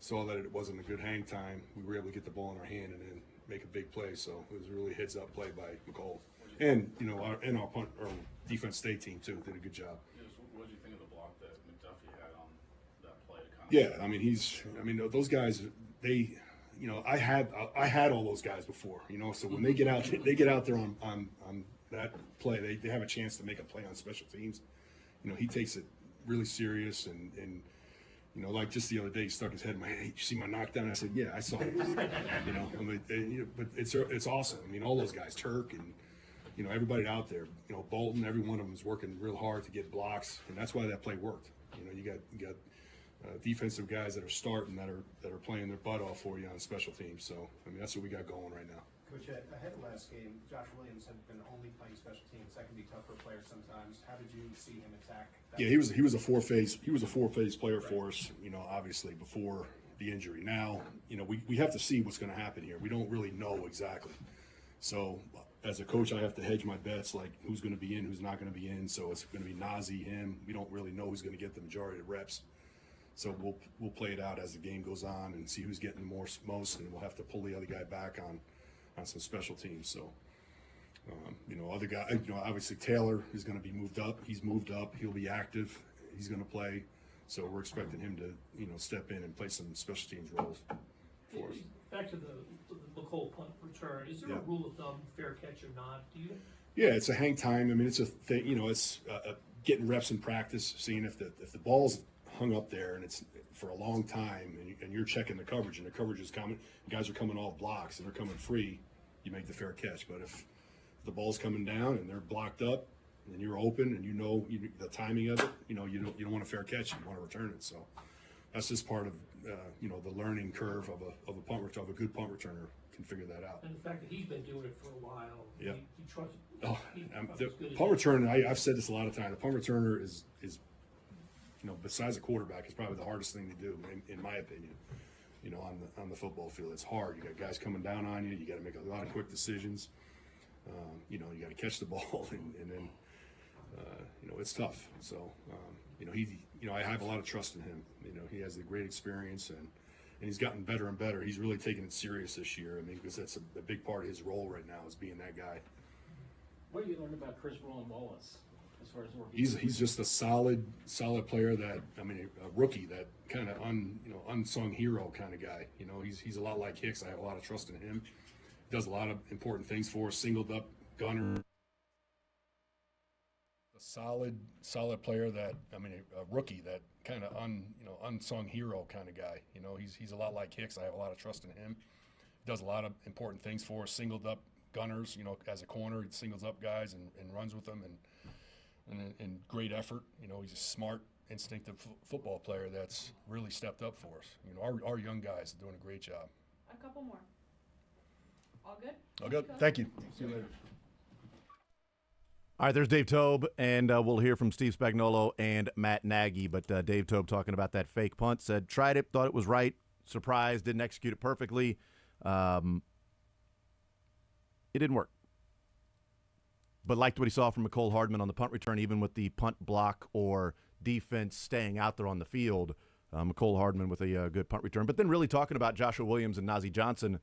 Speaker 15: Saw that it wasn't a good hang time. We were able to get the ball in our hand and then make a big play. So it was really a heads-up play by McCole. And, our punt or defense stay team, too, did a good job.
Speaker 14: What did you think of the block that McDuffie had on that play?
Speaker 15: Those guys, I had all those guys before, so when they get out there on that play, they have a chance to make a play on special teams. He takes it really serious and like just the other day, he stuck his head in my head. Hey, you see my knockdown? I said, yeah, I saw it. But it's awesome. I mean, all those guys, Turk and everybody out there, Bolton, every one of them is working real hard to get blocks, and that's why that play worked. You got defensive guys that are starting that are playing their butt off for you on special teams. So that's what we got going right now.
Speaker 13: Coach, ahead of last game, Josh Williams had been only playing special teams. That can be tough for a player sometimes. How did you see him attack that?
Speaker 15: Yeah, he was a four-phase player for us. Obviously before the injury. Now, we have to see what's going to happen here. We don't really know exactly. So as a coach, I have to hedge my bets, like who's going to be in, who's not going to be in. So it's going to be Nazi, him. We don't really know who's going to get the majority of reps. So we'll play it out as the game goes on and see who's getting most, and we'll have to pull the other guy back on some special teams. So, other guy, obviously Taylor is going to be moved up. He's moved up. He'll be active. He's going to play. So we're expecting him to, step in and play some special teams roles for us.
Speaker 11: Back to the McColl punt return. Is there a rule of thumb, fair catch or not? Do you?
Speaker 15: Yeah, it's a hang time. I mean, it's a thing. It's getting reps in practice, seeing if the ball's hung up there and it's for a long time, and you're checking the coverage, and the coverage is coming. Guys are coming off blocks and they're coming free. You make the fair catch. But if the ball's coming down and they're blocked up, and you're open, and the timing of it, you don't want a fair catch. You want to return it. So that's just part of the learning curve of a punt return. Of a good punt returner can figure that out.
Speaker 11: And the fact that he's been doing it for a while.
Speaker 15: Yeah.
Speaker 11: He trusts.
Speaker 15: The punt returner. I've said this a lot of times. The punt returner is besides a quarterback, is probably the hardest thing to do, in my opinion. On the football field, it's hard. You got guys coming down on you. You got to make a lot of quick decisions. You got to catch the ball, and then it's tough. So I have a lot of trust in him. He has a great experience, and he's gotten better and better. He's really taken it serious this year. I mean, because that's a big part of his role right now, is being that guy.
Speaker 11: What have you learned about Chris Wallace as far as working?
Speaker 15: He's just a solid player. A rookie, that kind of unsung hero kind of guy. He's a lot like Hicks. I have a lot of trust in him. He does a lot of important things for us. Singled up gunner. A solid player a rookie, that kind of unsung hero kind of guy. He's a lot like Hicks. I have a lot of trust in him. He does a lot of important things for us. Singled up gunners, as a corner, he singles up guys and runs with them, and great effort. He's a smart, instinctive football player that's really stepped up for us. Our young guys are doing a great job.
Speaker 16: A couple more. All good?
Speaker 15: All good. Thank you. See you later.
Speaker 1: All right, there's Dave Tobe, and we'll hear from Steve Spagnuolo and Matt Nagy. But Dave Tobe, talking about that fake punt, said tried it, thought it was right, surprised, didn't execute it perfectly. It didn't work. But liked what he saw from McCole Hardman on the punt return, even with the punt block or defense staying out there on the field. McCole Hardman with a good punt return. But then really talking about Joshua Williams and Najee Johnson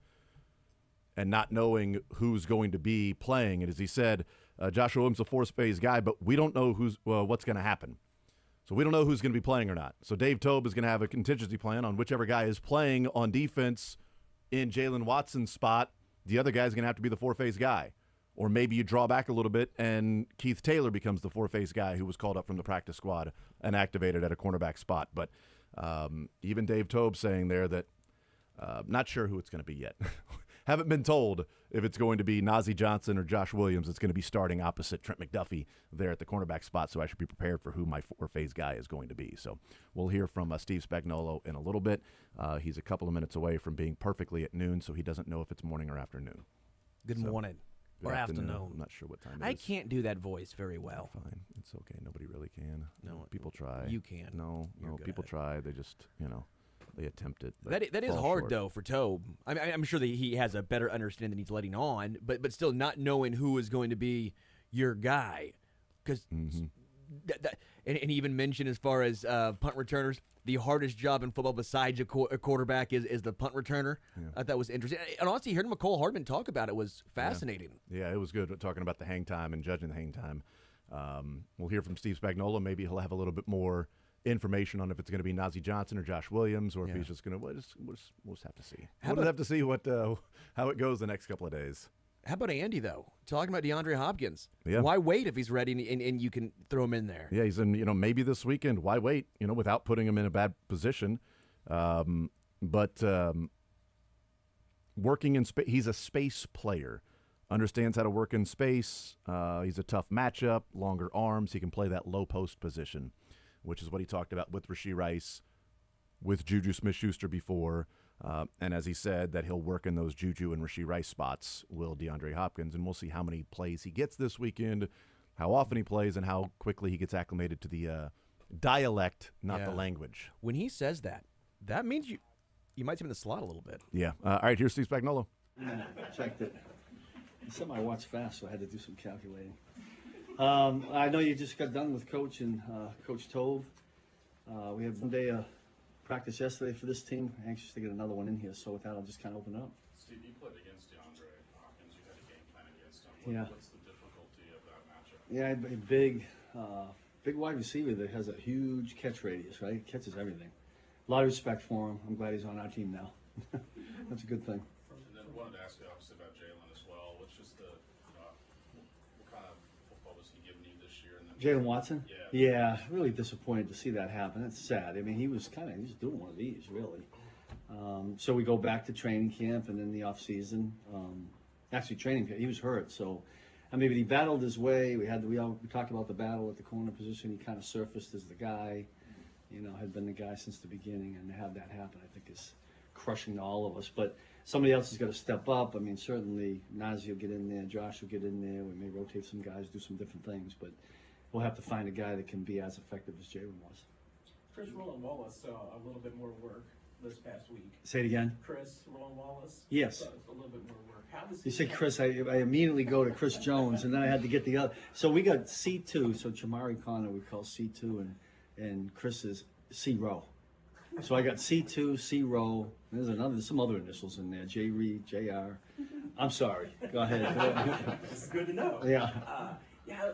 Speaker 1: and not knowing who's going to be playing. And as he said, Joshua Williams is a fourth-phase guy, but we don't know what's going to happen. So we don't know who's going to be playing or not. So Dave Tobe is going to have a contingency plan on whichever guy is playing on defense in Jalen Watson's spot. The other guy's going to have to be the four-phase guy. Or maybe you draw back a little bit and Keith Taylor becomes the four-phase guy who was called up from the practice squad and activated at a cornerback spot. But even Dave Tobe saying there that not sure who it's going to be yet. Haven't been told if it's going to be Najee Johnson or Josh Williams. It's going to be starting opposite Trent McDuffie there at the cornerback spot, so I should be prepared for who my four-phase guy is going to be. So we'll hear from Steve Spagnuolo in a little bit. He's a couple of minutes away from being perfectly at noon, so he doesn't know if it's morning or afternoon.
Speaker 6: Good morning. Or afternoon.
Speaker 1: I'm not sure what time it is.
Speaker 6: I can't do that voice very well.
Speaker 1: Fine. It's okay. Nobody really can.
Speaker 6: No,
Speaker 1: people try.
Speaker 6: You can.
Speaker 1: No, people try. They just, they attempt it.
Speaker 6: That is hard, though, for Tobe. I'm sure that he has a better understanding than he's letting on, but still not knowing who is going to be your guy. Because, and he even mentioned as far as punt returners, the hardest job in football besides a quarterback is the punt returner. Yeah. I thought that was interesting. And honestly, hearing McCole Hardman talk about it was fascinating.
Speaker 1: Yeah, it was good talking about the hang time and judging the hang time. We'll hear from Steve Spagnuolo. Maybe he'll have a little bit more information on if it's going to be Najee Johnson or Josh Williams, or if he's just going to. We'll just have to see. We'll have to see how it goes the next couple of days.
Speaker 6: How about Andy, though? Talking about DeAndre Hopkins.
Speaker 1: Yeah.
Speaker 6: Why wait if he's ready and you can throw him in there?
Speaker 1: Yeah, he's in, maybe this weekend. Why wait, without putting him in a bad position? But working in space, he's a space player. Understands how to work in space. He's a tough matchup, longer arms. He can play that low post position, which is what he talked about with Rashee Rice, with Juju Smith-Schuster before. And as he said, that he'll work in those Juju and Rashee Rice spots, will DeAndre Hopkins. And we'll see how many plays he gets this weekend, how often he plays, and how quickly he gets acclimated to the dialect, not the language.
Speaker 6: When he says that, that means you might see him in the slot a little bit.
Speaker 1: Yeah. All right, here's Steve Spagnuolo.
Speaker 17: Checked it. Set my watch fast, so I had to do some calculating. I know you just got done with Coach and Coach Tobe. We have one day practice yesterday for this team. Anxious to get another one in here. So with that, I'll just kind of open it up.
Speaker 14: Steve, you played against DeAndre Hopkins. You had a game plan against him.
Speaker 17: Yeah.
Speaker 14: What's the difficulty of that matchup?
Speaker 17: Yeah, a big wide receiver that has a huge catch radius, right? He catches everything. A lot of respect for him. I'm glad he's on our team now. That's a good thing.
Speaker 14: And then wanted to ask you obviously about Jalen as well. What's just the, what kind of football was he giving you this year? And then
Speaker 17: Jalen Watson?
Speaker 14: Yeah.
Speaker 17: Yeah, really disappointed to see that happen. That's sad. I mean, he was doing one of these, really. So we go back to training camp and then the off season. Actually, training camp, he was hurt. So, I mean, he battled his way. We talked about the battle at the corner position. He kind of surfaced as the guy, had been the guy since the beginning. And to have that happen, I think, is crushing to all of us. But somebody else has got to step up. I mean, certainly Nazi will get in there. Josh will get in there. We may rotate some guys, do some different things. But we'll have to find a guy that can be as effective as Jalen was.
Speaker 11: Chris Roland Wallace saw a little bit more work this past week.
Speaker 17: Say it again.
Speaker 11: Chris Roland Wallace.
Speaker 17: Yes.
Speaker 11: Saw a little bit more work. How does
Speaker 17: You said Chris, I immediately go to Chris Jones, and then I had to get the other. So we got C2, so Chamari Connor we call C2, and Chris is C Row. So I got C2, C Row. There's some other initials in there. J Reed, JR. I'm sorry. Go ahead.
Speaker 11: It's good to know.
Speaker 17: Yeah.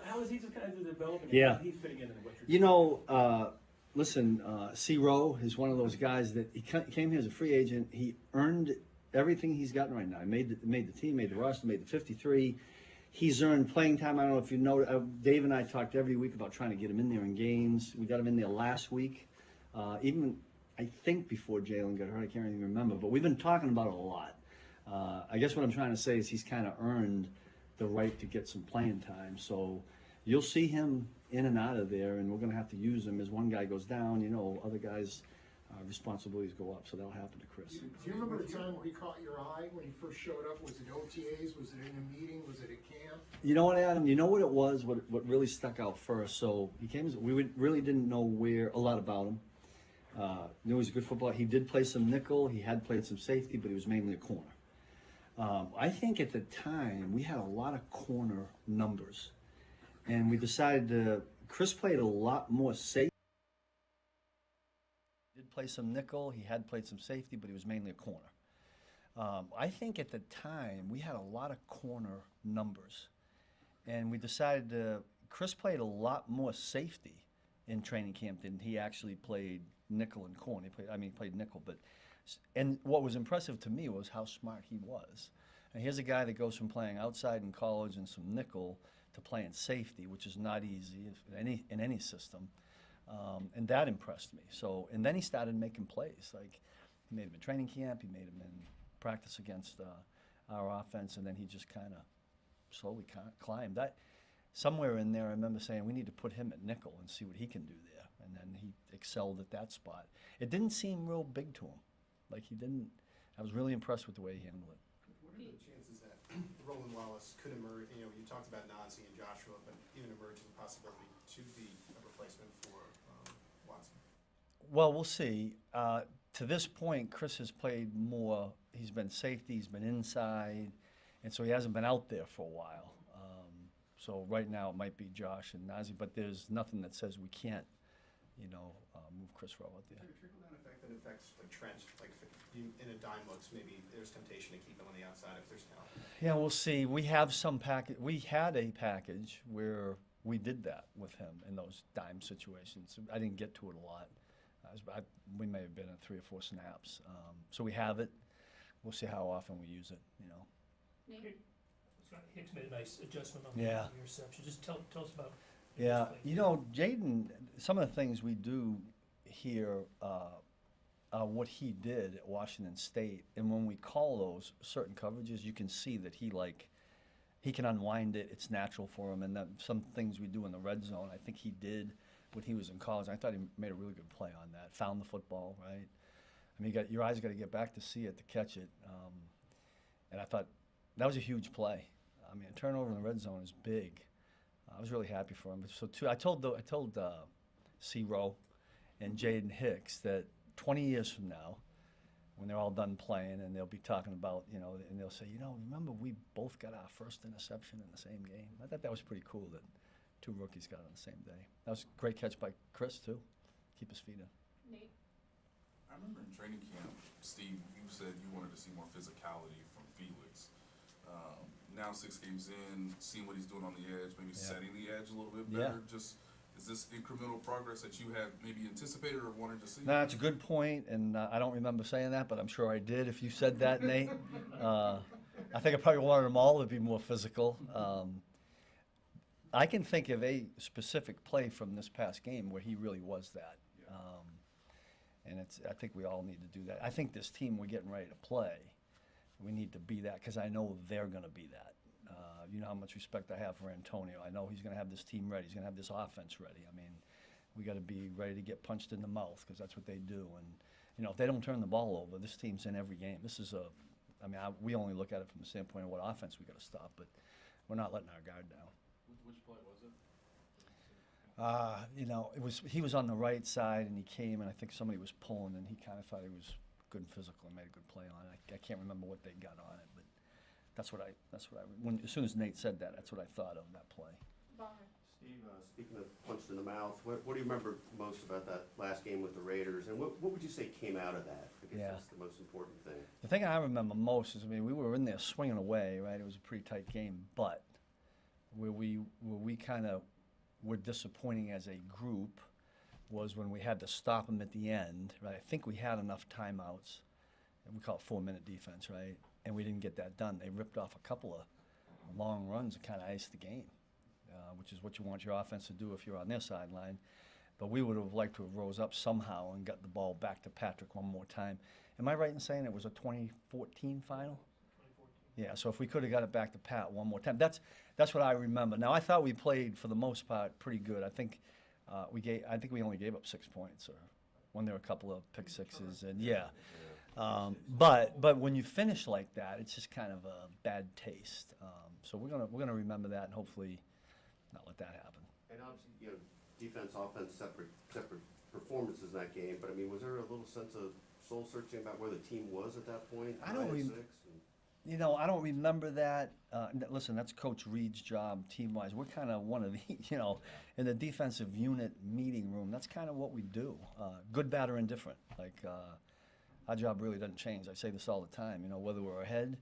Speaker 11: How is he just kind of developing?
Speaker 17: Yeah.
Speaker 11: How is he fitting in what you're
Speaker 17: Listen, C Row is one of those guys that he came here as a free agent. He earned everything he's gotten right now. He made the team, made the roster, made the 53. He's earned playing time. I don't know if you know, Dave and I talked every week about trying to get him in there in games. We got him in there last week. Even, I think, before Jalen got hurt. I can't even remember. But we've been talking about it a lot. I guess what I'm trying to say is he's kind of earned the right to get some playing time. So you'll see him in and out of there, and we're going to have to use him as one guy goes down. Other guys' responsibilities go up. So that'll happen to Chris.
Speaker 10: Do you remember the time where he caught your eye when he first showed up? Was it OTAs? Was it in a meeting? Was it at camp?
Speaker 17: You know what, Adam? You know what it was? What really stuck out first? So he came. Really didn't know a lot about him. Knew he was a good footballer. He did play some nickel. He had played some safety, but he was mainly a corner. I think at the time we had a lot of corner numbers, and we decided Chris played a lot more safety. He did play some nickel. He had played some safety, but he was mainly a corner. I think at the time we had a lot of corner numbers, and we decided Chris played a lot more safety in training camp than he actually played nickel and corner. He played nickel, and what was impressive to me was how smart he was. And here's a guy that goes from playing outside in college and some nickel to playing safety, which is not easy in any system. And that impressed me. So, and then he started making plays. Like, he made him in training camp, he made him in practice against our offense, and then he just kind of slowly climbed. Somewhere in there, I remember saying, we need to put him at nickel and see what he can do there. And then he excelled at that spot. It didn't seem real big to him. I was really impressed with the way he handled it.
Speaker 13: What are the chances that Roland Wallace could emerge? You talked about Nazi and Joshua, but even emerge as a possibility to be a replacement for Watson?
Speaker 17: Well, we'll see. To this point, Chris has played more. He's been safety, he's been inside, and so he hasn't been out there for a while. So right now it might be Josh and Nazi, but there's nothing that says we can't, move Chris Rowe out there.
Speaker 13: Is there a trickle-down effect that affects Trent? In a dime looks, maybe there's temptation to keep him on the outside if there's talent.
Speaker 17: Yeah, we'll see. We have some package. We had a package where we did that with him in those dime situations. I didn't get to it a lot. We may have been at 3 or 4 snaps. So we have it. We'll see how often we use it.
Speaker 5: Hicks made a nice adjustment on
Speaker 17: Yeah.
Speaker 5: the interception. Just tell us about.
Speaker 17: Yeah, Jaden, some of the things we do here, what he did at Washington State, and when we call those certain coverages, you can see that he can unwind it. It's natural for him, and that some things we do in the red zone, I think he did when he was in college. I thought he made a really good play on that. Found the football, right? I mean, your eyes got to get back to see it, to catch it. And I thought that was a huge play. I mean, a turnover in the red zone is big. I was really happy for him. So too, I told C. Rowe and Jaden Hicks that 20 years from now, when they're all done playing, and they'll be talking about, and they'll say, remember we both got our first interception in the same game. I thought that was pretty cool that 2 rookies got it on the same day. That was a great catch by Chris too. Keep his feet in.
Speaker 16: Nate.
Speaker 18: I remember in training camp, Steve, you said you wanted to see more physicality from Felix. Now 6 games in, seeing what he's doing on the edge, maybe setting the edge a little bit better. Just is this incremental progress that you had maybe anticipated or wanted to see?
Speaker 17: No, it's a good point, and I don't remember saying that, but I'm sure I did. If you said that, Nate, I think I probably wanted them all to be more physical. I can think of a specific play from this past game where he really was that. And I think we all need to do that. I think this team we're getting ready to play, we need to be that because I know they're going to be that. You know how much respect I have for Antonio. I know he's going to have this team ready. He's going to have this offense ready. I mean, we got to be ready to get punched in the mouth because that's what they do. And, you know, if they don't turn the ball over, this team's in every game. This is we only look at it from the standpoint of what offense we got to stop, but we're not letting our guard down.
Speaker 14: Which play was it?
Speaker 17: You know, he was on the right side and he came and I think somebody was pulling and he kind of thought he was good and physical and made a good play on it. I can't remember what they got on it, but as soon as Nate said that, that's what I thought of that play.
Speaker 12: Steve, speaking of punched in the mouth, what do you remember most about that last game with the Raiders, and what would you say came out of that? Because that's the most important thing.
Speaker 17: The thing I remember most is, we were in there swinging away, right? It was a pretty tight game, but where we kind of were disappointing as a group was when we had to stop them at the end, right? I think we had enough timeouts, and we call it 4-minute defense, right? And we didn't get that done. They ripped off a couple of long runs and kind of iced the game, which is what you want your offense to do if you're on their sideline. But we would have liked to have rose up somehow and got the ball back to Patrick one more time. Am I right in saying it was a 2014 final? 2014. Yeah, so if we could have got it back to Pat one more time. That's what I remember. Now, I thought we played, for the most part, pretty good. I think we only gave up 6 points, or when there were a couple of pick sixes, and but when you finish like that, it's just kind of a bad taste. So we're gonna remember that and hopefully not let that happen.
Speaker 12: And obviously, you know, defense, offense, separate performances in that game. But I mean, was there a little sense of soul searching about where the team was at that point?
Speaker 17: I don't remember that. Listen, that's Coach Reed's job, team-wise. We're kind of one of the, in the defensive unit meeting room. That's kind of what we do, good, bad, or indifferent. Like. Our job really doesn't change. I say this all the time, whether we're ahead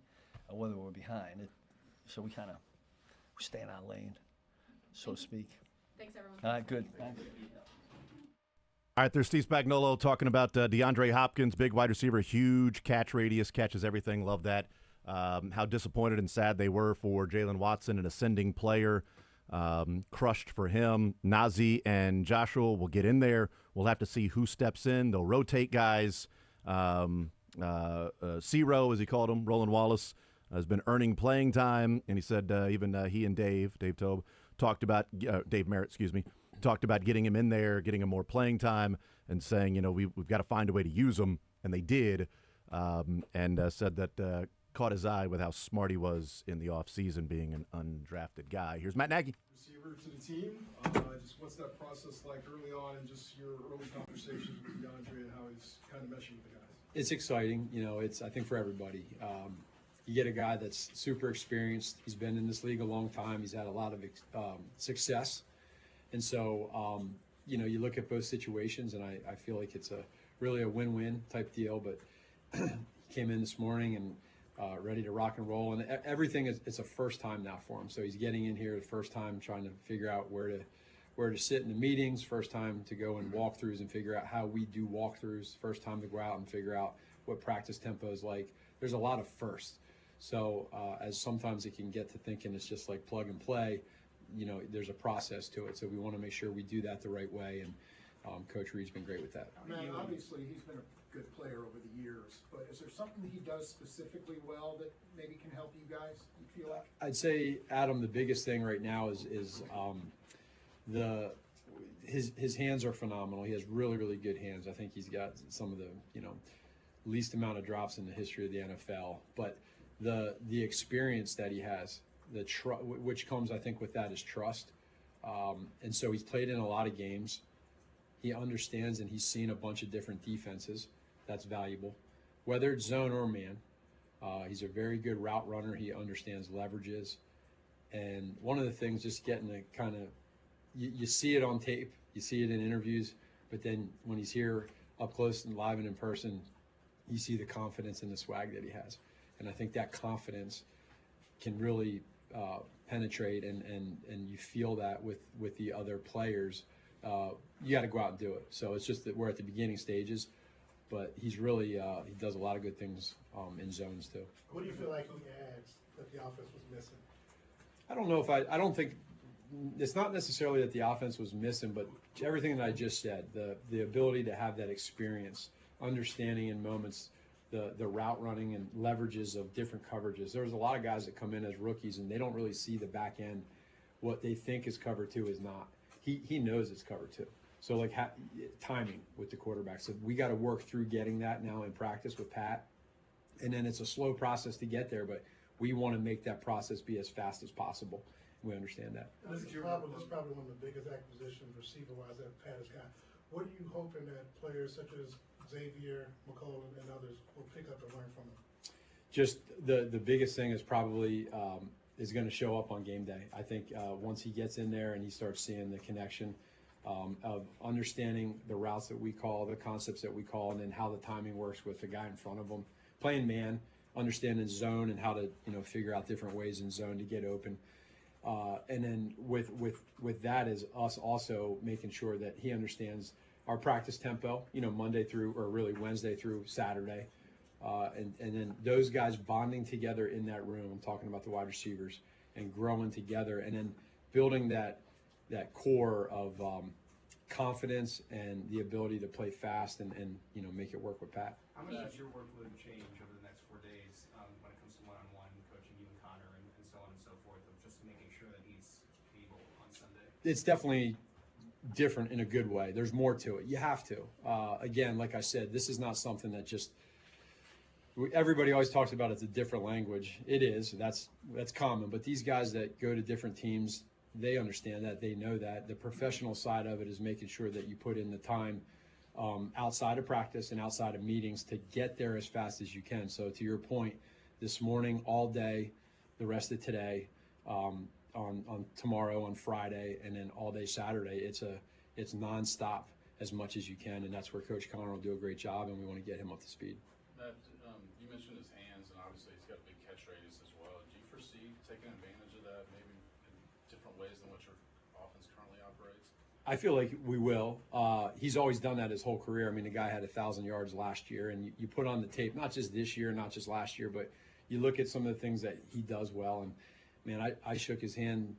Speaker 17: or whether we're behind. So we stay in our lane, so to speak.
Speaker 16: Thanks, everyone.
Speaker 17: All right, good. Thanks.
Speaker 1: All right, there's Steve Spagnuolo talking about DeAndre Hopkins, big wide receiver, huge catch radius, catches everything. Love that. How disappointed and sad they were for Jalen Watson, an ascending player. Crushed for him. Najee and Joshua will get in there. We'll have to see who steps in. They'll rotate guys. C-Row, as he called him, Roland Wallace, has been earning playing time, and he said even he and Dave Tobe, talked about Dave Merritt, talked about getting him in there, getting him more playing time, and saying, we've got to find a way to use him, and they did, and said that caught his eye with how smart he was in the offseason being an undrafted guy. Here's Matt Nagy.
Speaker 15: Receiver to the team. Just what's that process like early on and just your early conversations with DeAndre and how he's kind of meshing with the guys?
Speaker 19: It's exciting. I think for everybody. You get a guy that's super experienced. He's been in this league a long time. He's had a lot of success. And so, you look at both situations, and I feel like it's really a win-win type deal. But he came in this morning and ready to rock and roll. And everything it's a first time now for him. So he's getting in here the first time, trying to figure out where to sit in the meetings, first time to go in walkthroughs and figure out how we do walkthroughs, first time to go out and figure out what practice tempo is like. There's a lot of firsts. So as sometimes it can get to thinking it's just like plug and play, there's a process to it. So we want to make sure we do that the right way. And Coach Reed's been great with that.
Speaker 10: Man, obviously he's been a good player over the years, but is there something that he does specifically well that maybe can help you guys, you feel like?
Speaker 19: I'd say, Adam, the biggest thing right now is his hands are phenomenal. He has really, really good hands. I think he's got some of the least amount of drops in the history of the NFL. But the experience that he has, which comes, I think, with that is trust. And so he's played in a lot of games. He understands and he's seen a bunch of different defenses. That's valuable, whether it's zone or man. He's a very good route runner. He understands leverages. And one of the things, just getting to kind of, you see it on tape, you see it in interviews, but then when he's here up close and live and in person, you see the confidence and the swag that he has. And I think that confidence can really penetrate, and you feel that with the other players. You got to go out and do it. So it's just that we're at the beginning stages, but he's really he does a lot of good things in zones too.
Speaker 20: What do you feel like he adds that the offense was missing?
Speaker 19: I don't know if I don't think it's not necessarily that the offense was missing, but everything that I just said, the ability to have that experience, understanding in moments the route running and leverages of different coverages. There's a lot of guys that come in as rookies and they don't really see the back end. What they think is cover two is not. He knows it's cover two. So like timing with the quarterback. So we got to work through getting that now in practice with Pat. And then it's a slow process to get there, but we want to make that process be as fast as possible. We understand that.
Speaker 20: This is probably one of the biggest acquisitions receiver-wise that Pat has got. What are you hoping that players such as Xavier, McCollum, and others will pick up and learn from him?
Speaker 19: Just the biggest thing is probably is going to show up on game day. I think once he gets in there and he starts seeing the connection of understanding the routes that we call, the concepts that we call, and then how the timing works with the guy in front of him, playing man, understanding zone and how to figure out different ways in zone to get open. And then with that is us also making sure that he understands our practice tempo, Monday through, or really Wednesday through Saturday. And then those guys bonding together in that room, I'm talking about the wide receivers, and growing together, and then building that core of confidence and the ability to play fast and make it work with Pat.
Speaker 13: How much does your workload change over the next 4 days when it comes to one-on-one coaching, you and Connor, and so on and so forth, of just making sure that he's able on Sunday?
Speaker 19: It's definitely different in a good way. There's more to it. You have to. Again, like I said, this is not something that just everybody always talks about. It's a different language. It is. That's common. But these guys that go to different teams, they understand that. They know that. The professional side of it is making sure that you put in the time outside of practice and outside of meetings to get there as fast as you can. So to your point, this morning, all day, the rest of today, on tomorrow, on Friday, and then all day Saturday, it's nonstop as much as you can, and that's where Coach Connor will do a great job, and we want to get him up to speed.
Speaker 14: Matt, you mentioned his hands, and obviously he's got a big catch radius as well. Do you foresee taking advantage of that maybe in different ways than what your offense currently operates?
Speaker 19: I feel like we will. He's always done that his whole career. I mean, the guy had 1,000 yards last year, and you put on the tape, not just this year, not just last year, but you look at some of the things that he does well. And, man, I shook his hand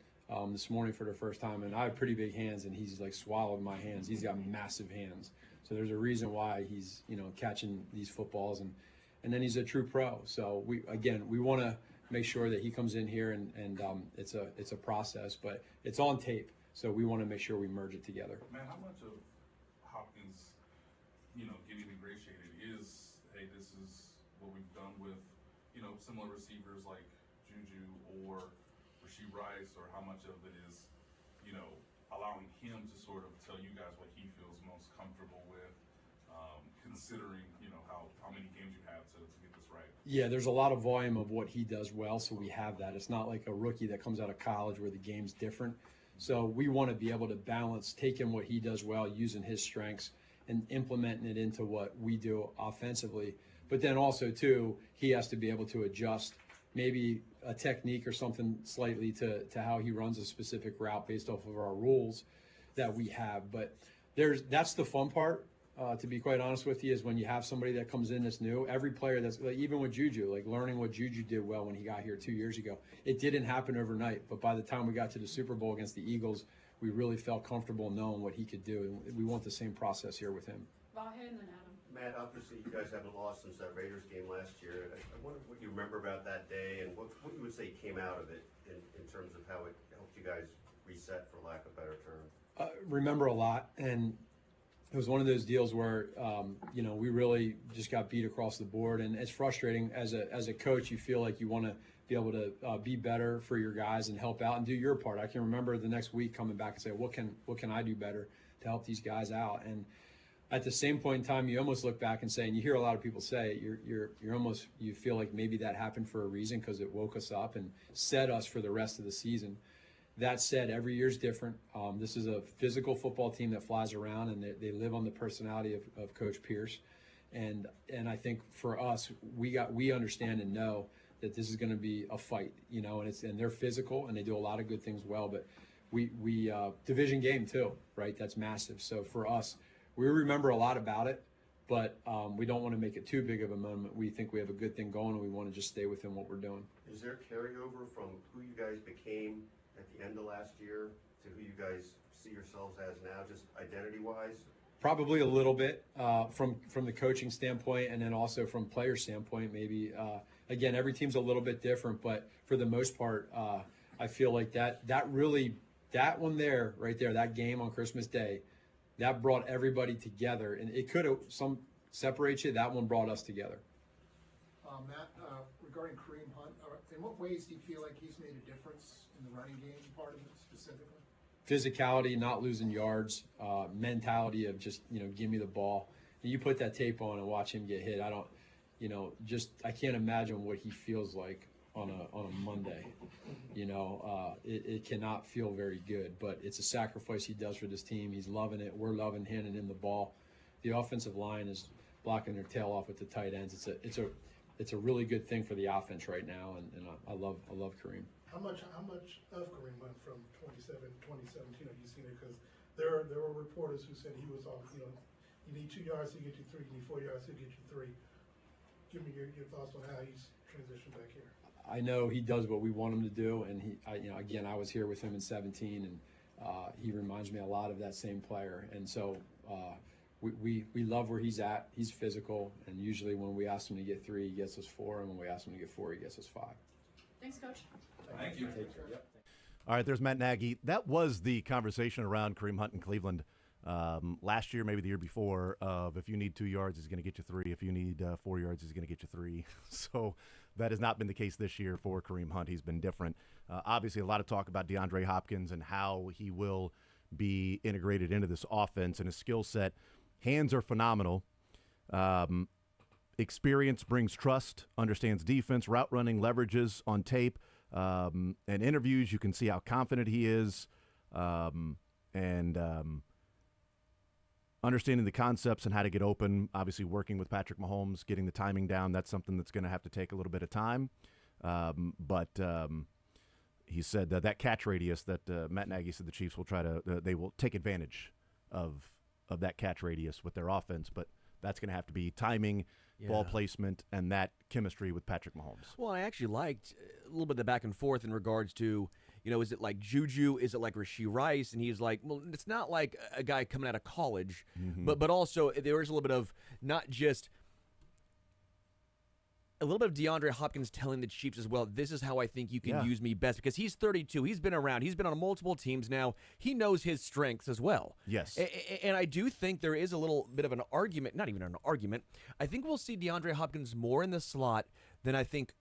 Speaker 19: this morning for the first time, and I have pretty big hands, and he's like swallowed my hands. He's got massive hands. So there's a reason why he's, catching these footballs, and then he's a true pro. So we want to make sure that he comes in here and it's a process, but it's on tape. So we want to make sure we merge it together.
Speaker 18: Man, how much of Hopkins, getting ingratiated is, hey, this is what we've done with, similar receivers like Juju or Rasheed Rice, or how much of it is, allowing him to sort of tell you guys what he feels most comfortable with, considering, how many games you have to get this right?
Speaker 19: Yeah, there's a lot of volume of what he does well, so we have that. It's not like a rookie that comes out of college where the game's different. So we want to be able to balance taking what he does well, using his strengths, and implementing it into what we do offensively. But then also, too, he has to be able to adjust maybe a technique or something slightly to how he runs a specific route based off of our rules that we have. But that's the fun part, to be quite honest with you, is when you have somebody that comes in that's new. Every player that's, like, even with Juju, like learning what Juju did well when he got here 2 years ago. It didn't happen overnight, but by the time we got to the Super Bowl against the Eagles, we really felt comfortable knowing what he could do, and we want the same process here with him.
Speaker 16: Vahe and then Adam.
Speaker 12: Matt, obviously you guys haven't lost since that Raiders game last year. I wonder what you remember about that day and what you would say came out of it in terms of how it helped you guys reset, for lack of a better term.
Speaker 19: Remember a lot, and it was one of those deals where we really just got beat across the board, and it's frustrating as a coach. You feel like you want to be able to be better for your guys and help out and do your part. I can remember the next week coming back and say, what can I do better to help these guys out? And at the same point in time, you almost look back and say, and you hear a lot of people say, you feel like maybe that happened for a reason because it woke us up and set us for the rest of the season. That said, every year is different. This is a physical football team that flies around, and they live on the personality of Coach Pierce. And I think for us, we understand and know that this is going to be a fight, and they're physical and they do a lot of good things well. But we division game too, right? That's massive. So for us, we remember a lot about it, but we don't want to make it too big of a moment. We think we have a good thing going, and we want to just stay within what we're doing.
Speaker 12: Is there carryover from who you guys became at the end of last year to who you guys see yourselves as now, just identity-wise?
Speaker 19: Probably a little bit from the coaching standpoint, and then also from player standpoint. Maybe again, every team's a little bit different, but for the most part, I feel like that one there, right there, that game on Christmas Day, that brought everybody together, and it could have some separate you. That one brought us together.
Speaker 10: Matt, regarding Kareem Hunt, in what ways do you feel like he's made a difference in the running game part of it specifically?
Speaker 19: Physicality, not losing yards, mentality of just, give me the ball. And you put that tape on and watch him get hit. I can't imagine what he feels like on a Monday. It cannot feel very good, but it's a sacrifice he does for this team. He's loving it. We're loving handing him the ball. The offensive line is blocking their tail off with the tight ends. It's a really good thing for the offense right now, and I love Kareem.
Speaker 20: How much of Kareem went from 2017 have you seen it? Because there were reporters who said he was off. You need 2 yards to get you 3. You need 4 yards to get you 3. Give me your thoughts on how he's transitioned back here.
Speaker 19: I know he does what we want him to do, and I was here with him in 17, and he reminds me a lot of that same player. And so we love where he's at. He's physical, and usually when we ask him to get 3, he gets us 4, and when we ask him to get 4, he gets us 5.
Speaker 16: Thanks, Coach.
Speaker 19: Thank you. Take care. Yep.
Speaker 1: All right, there's Matt Nagy. That was the conversation around Kareem Hunt in Cleveland last year, maybe the year before, of if you need 2 yards, he's going to get you 3. If you need 4 yards, he's going to get you 3. So that has not been the case this year for Kareem Hunt. He's been different. Obviously, a lot of talk about DeAndre Hopkins and how he will be integrated into this offense and his skill set. Hands are phenomenal. Experience brings trust, understands defense, route running, leverages on tape. And interviews, you can see how confident he is, and understanding the concepts and how to get open. Obviously, working with Patrick Mahomes, getting the timing down, that's something that's going to have to take a little bit of time. But he said that catch radius that Matt Nagy said the Chiefs will they will take advantage of that catch radius with their offense, but that's going to have to be timing, ball placement, and that chemistry with Patrick Mahomes.
Speaker 6: Well, I actually liked a little bit of the back and forth in regards to, is it like Juju? Is it like Rashee Rice? And he's like, well, it's not like a guy coming out of college, but also there is a little bit of not just a little bit of DeAndre Hopkins telling the Chiefs as well, this is how I think you can use me best, because he's 32. He's been around. He's been on multiple teams now. He knows his strengths as well.
Speaker 1: Yes.
Speaker 6: And I do think there is a little bit of an argument, not even an argument. I think we'll see DeAndre Hopkins more in the slot than I think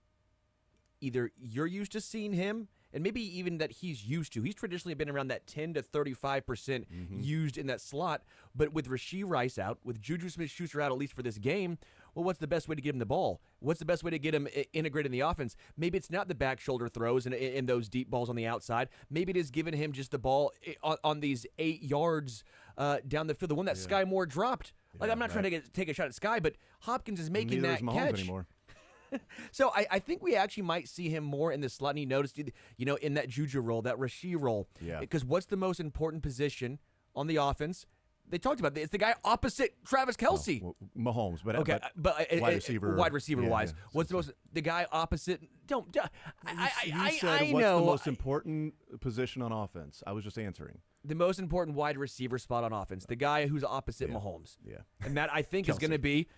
Speaker 6: either you're used to seeing him, and maybe even that he's used to. He's traditionally been around that 10 to 35% used in that slot. But with Rashee Rice out, with Juju Smith-Schuster out, at least for this game, well, what's the best way to get him the ball? What's the best way to get him integrated in the offense? Maybe it's not the back shoulder throws and those deep balls on the outside. Maybe it is giving him just the ball on these 8 yards down the field, the one that Sky Moore dropped. Like, I'm not trying to take a shot at Sky, but Hopkins is making
Speaker 1: Neither
Speaker 6: that
Speaker 1: is Mahomes
Speaker 6: catch.
Speaker 1: anymore.
Speaker 6: So I think we actually might see him more in the slot. And he noticed, in that Juju role, that Rashee role.
Speaker 1: Yeah.
Speaker 6: Because what's the most important position on the offense? They talked about it. It's the guy opposite Travis Kelce.
Speaker 1: Well, Mahomes, but
Speaker 6: wide receiver. Wide receiver wise, what's the guy opposite?
Speaker 1: You said what's the most important position on offense? I was just answering.
Speaker 6: The most important wide receiver spot on offense. The guy who's opposite Mahomes.
Speaker 1: Yeah.
Speaker 6: And that, I think, is going to be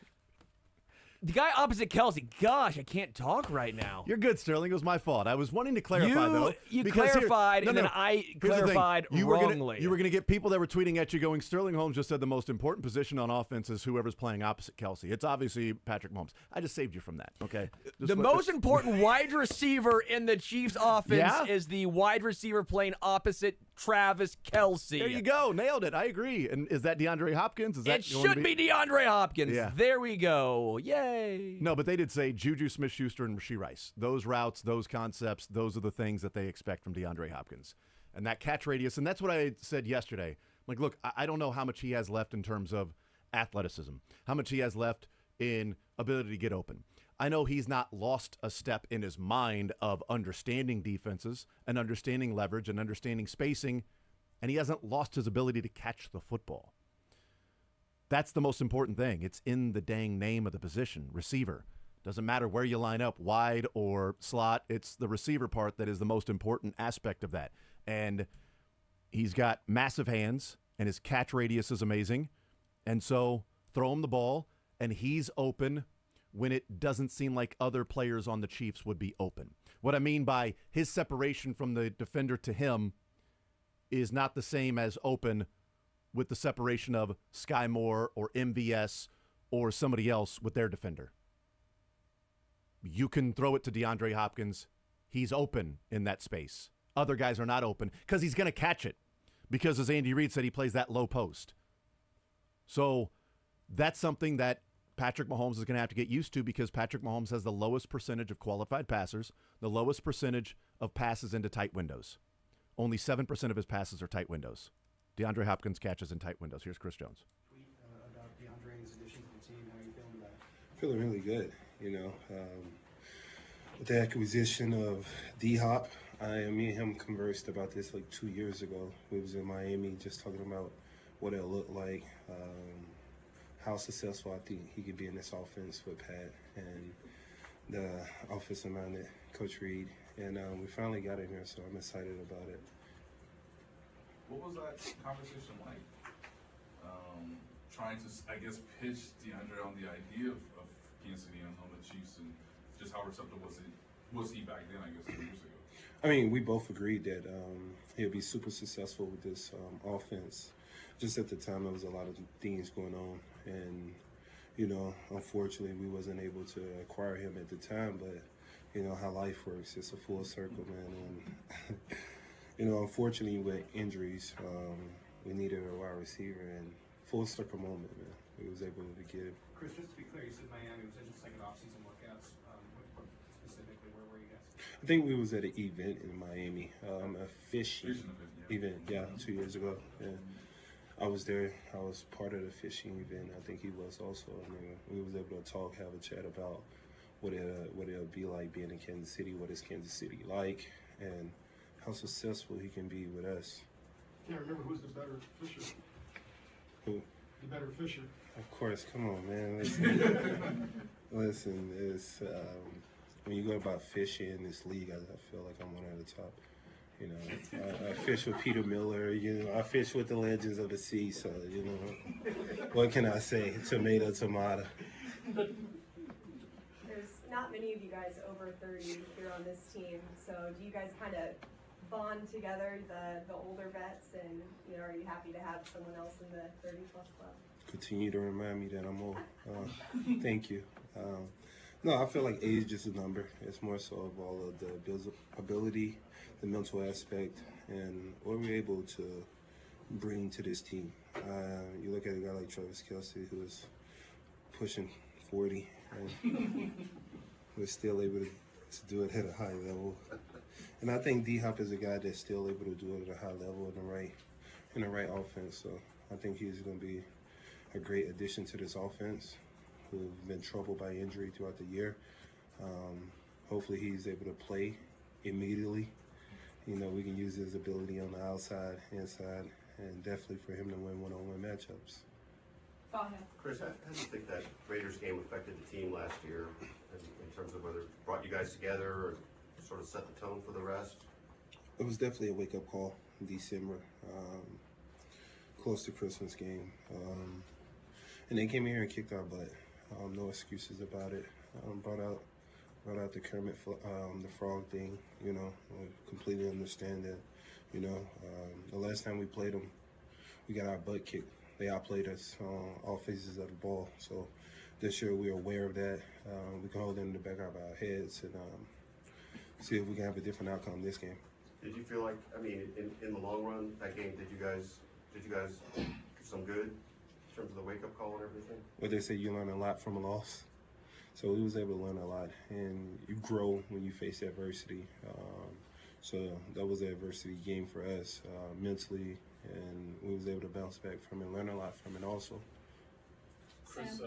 Speaker 6: the guy opposite Kelce. Gosh, I can't talk right now.
Speaker 1: You're good, Sterling. It was my fault. I was wanting to clarify, though.
Speaker 6: You clarified, and then I clarified wrongly.
Speaker 1: You were going to get people that were tweeting at you going, Sterling Holmes just said the most important position on offense is whoever's playing opposite Kelce. It's obviously Patrick Mahomes. I just saved you from that, okay?
Speaker 6: The most important wide receiver in the Chiefs' offense is the wide receiver playing opposite Travis Kelce.
Speaker 1: There you go. Nailed it. I agree. And is that DeAndre Hopkins?
Speaker 6: It should be DeAndre Hopkins.
Speaker 1: Yeah.
Speaker 6: There we go. Yay.
Speaker 1: No, but they did say Juju Smith-Schuster and Rashee Rice. Those routes, those concepts, those are the things that they expect from DeAndre Hopkins. And that catch radius, and that's what I said yesterday. Like, look, I don't know how much he has left in terms of athleticism, how much he has left in ability to get open. I know he's not lost a step in his mind of understanding defenses and understanding leverage and understanding spacing, and he hasn't lost his ability to catch the football. That's the most important thing. It's in the dang name of the position, receiver. Doesn't matter where you line up, wide or slot. It's the receiver part that is the most important aspect of that. And he's got massive hands, and his catch radius is amazing. And so throw him the ball, and he's open when it doesn't seem like other players on the Chiefs would be open. What I mean by his separation from the defender to him is not the same as open with the separation of Sky Moore or MVS or somebody else with their defender. You can throw it to DeAndre Hopkins. He's open in that space. Other guys are not open because he's going to catch it because, as Andy Reid said, he plays that low post. So that's something that Patrick Mahomes is going to have to get used to because Patrick Mahomes has the lowest percentage of qualified passers, the lowest percentage of passes into tight windows. Only 7% of his passes are tight windows. DeAndre Hopkins catches in tight windows. Here's Chris Jones.
Speaker 13: About DeAndre's addition to the team, how are you feeling about it?
Speaker 21: Feeling really good, with the acquisition of D-Hop. Me and him conversed about this like 2 years ago. We was in Miami just talking about what it'll look like, how successful I think he could be in this offense with Pat and the offensive minded Coach Reid. And we finally got in here, so I'm excited about it.
Speaker 14: What was that conversation like? Trying to, I guess, pitch DeAndre on the idea of Kansas City on the Chiefs, and just how receptive was he back then, I guess, 2 years ago?
Speaker 21: I mean, we both agreed that he'll be super successful with this offense. Just at the time, there was a lot of things going on, and unfortunately, we wasn't able to acquire him at the time. But how life works, it's a full circle, man. And unfortunately, with injuries, we needed a wide receiver, and full circle moment, man. We was able to get it.
Speaker 13: Chris, just to be clear, you said Miami was just second off-season workouts. Specifically, where were you guys?
Speaker 21: I think we was at an event in Miami, a fishing event, 2 years ago. Yeah. I was there. I was part of the fishing event. I think he was also. I mean, we was able to talk, have a chat about what it'll be like being in Kansas City, what is Kansas City like, and how successful he can be with us.
Speaker 20: Can't remember who's the better fisher.
Speaker 21: Who?
Speaker 20: The better fisher.
Speaker 21: Of course, come on, man. Listen, it's when you go about fishing in this league, I feel like I'm one of the top. I fish with Peter Miller. I fish with the legends of the sea. So, what can I say? Tomato.
Speaker 16: There's not many of you guys over 30 here on this team. So, do you guys kind of bond together, the older vets, and are you happy to have someone else in the 30-plus club?
Speaker 21: Continue to remind me that I'm old. Thank you. No, I feel like age is a number. It's more so of all of the ability, the mental aspect, and what we're able to bring to this team. You look at a guy like Travis Kelce, who is pushing 40, and was still able to do it at a high level. And I think D-Hop is a guy that's still able to do it at a high level in the right offense. So I think he's going to be a great addition to this offense, who've been troubled by injury throughout the year. Hopefully he's able to play immediately. We can use his ability on the outside, inside, and definitely for him to win one-on-one matchups.
Speaker 12: Chris, how do you think that Raiders game affected the team last year in terms of whether it brought you guys together or sort of set the tone for the rest?
Speaker 21: It was definitely a wake-up call in December, close to Christmas game. And they came here and kicked our butt. No excuses about it. Brought out the Kermit the Frog thing. I completely understand that. The last time we played them, we got our butt kicked. They outplayed us on all phases of the ball. So this year we're aware of that. We can hold it in the back of our heads and see if we can have a different outcome this game.
Speaker 12: Did you feel like, in the long run, that game, did you guys get some good in terms of the wake-up call and everything?
Speaker 21: Well, they say you learn a lot from a loss. So we was able to learn a lot. And you grow when you face adversity. So that was an adversity game for us mentally, and we was able to bounce back from it, learn a lot from it also.
Speaker 14: Chris,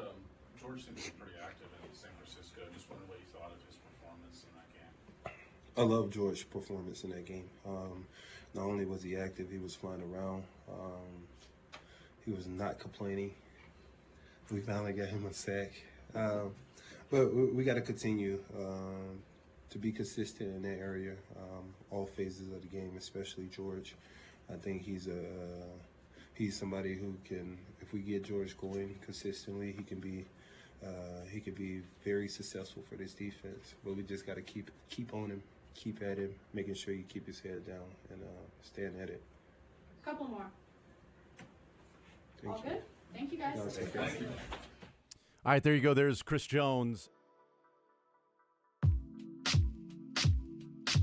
Speaker 14: George seemed to be pretty active in San Francisco. Just wondering what you thought of his performance in that game.
Speaker 21: I love George's performance in that game. Not only was he active, he was flying around. He was not complaining. We finally got him a sack. But we got to continue to be consistent in that area, all phases of the game, especially George. I think he's somebody who can, if we get George going consistently, he can be very successful for this defense. But we just got to keep on him, keep at him, making sure you keep his head down and stand at it.
Speaker 4: A couple more.
Speaker 21: Thank
Speaker 4: All
Speaker 21: you.
Speaker 4: good? Thank you, guys.
Speaker 21: No, thank you.
Speaker 1: All right, there you go. There's Chris Jones.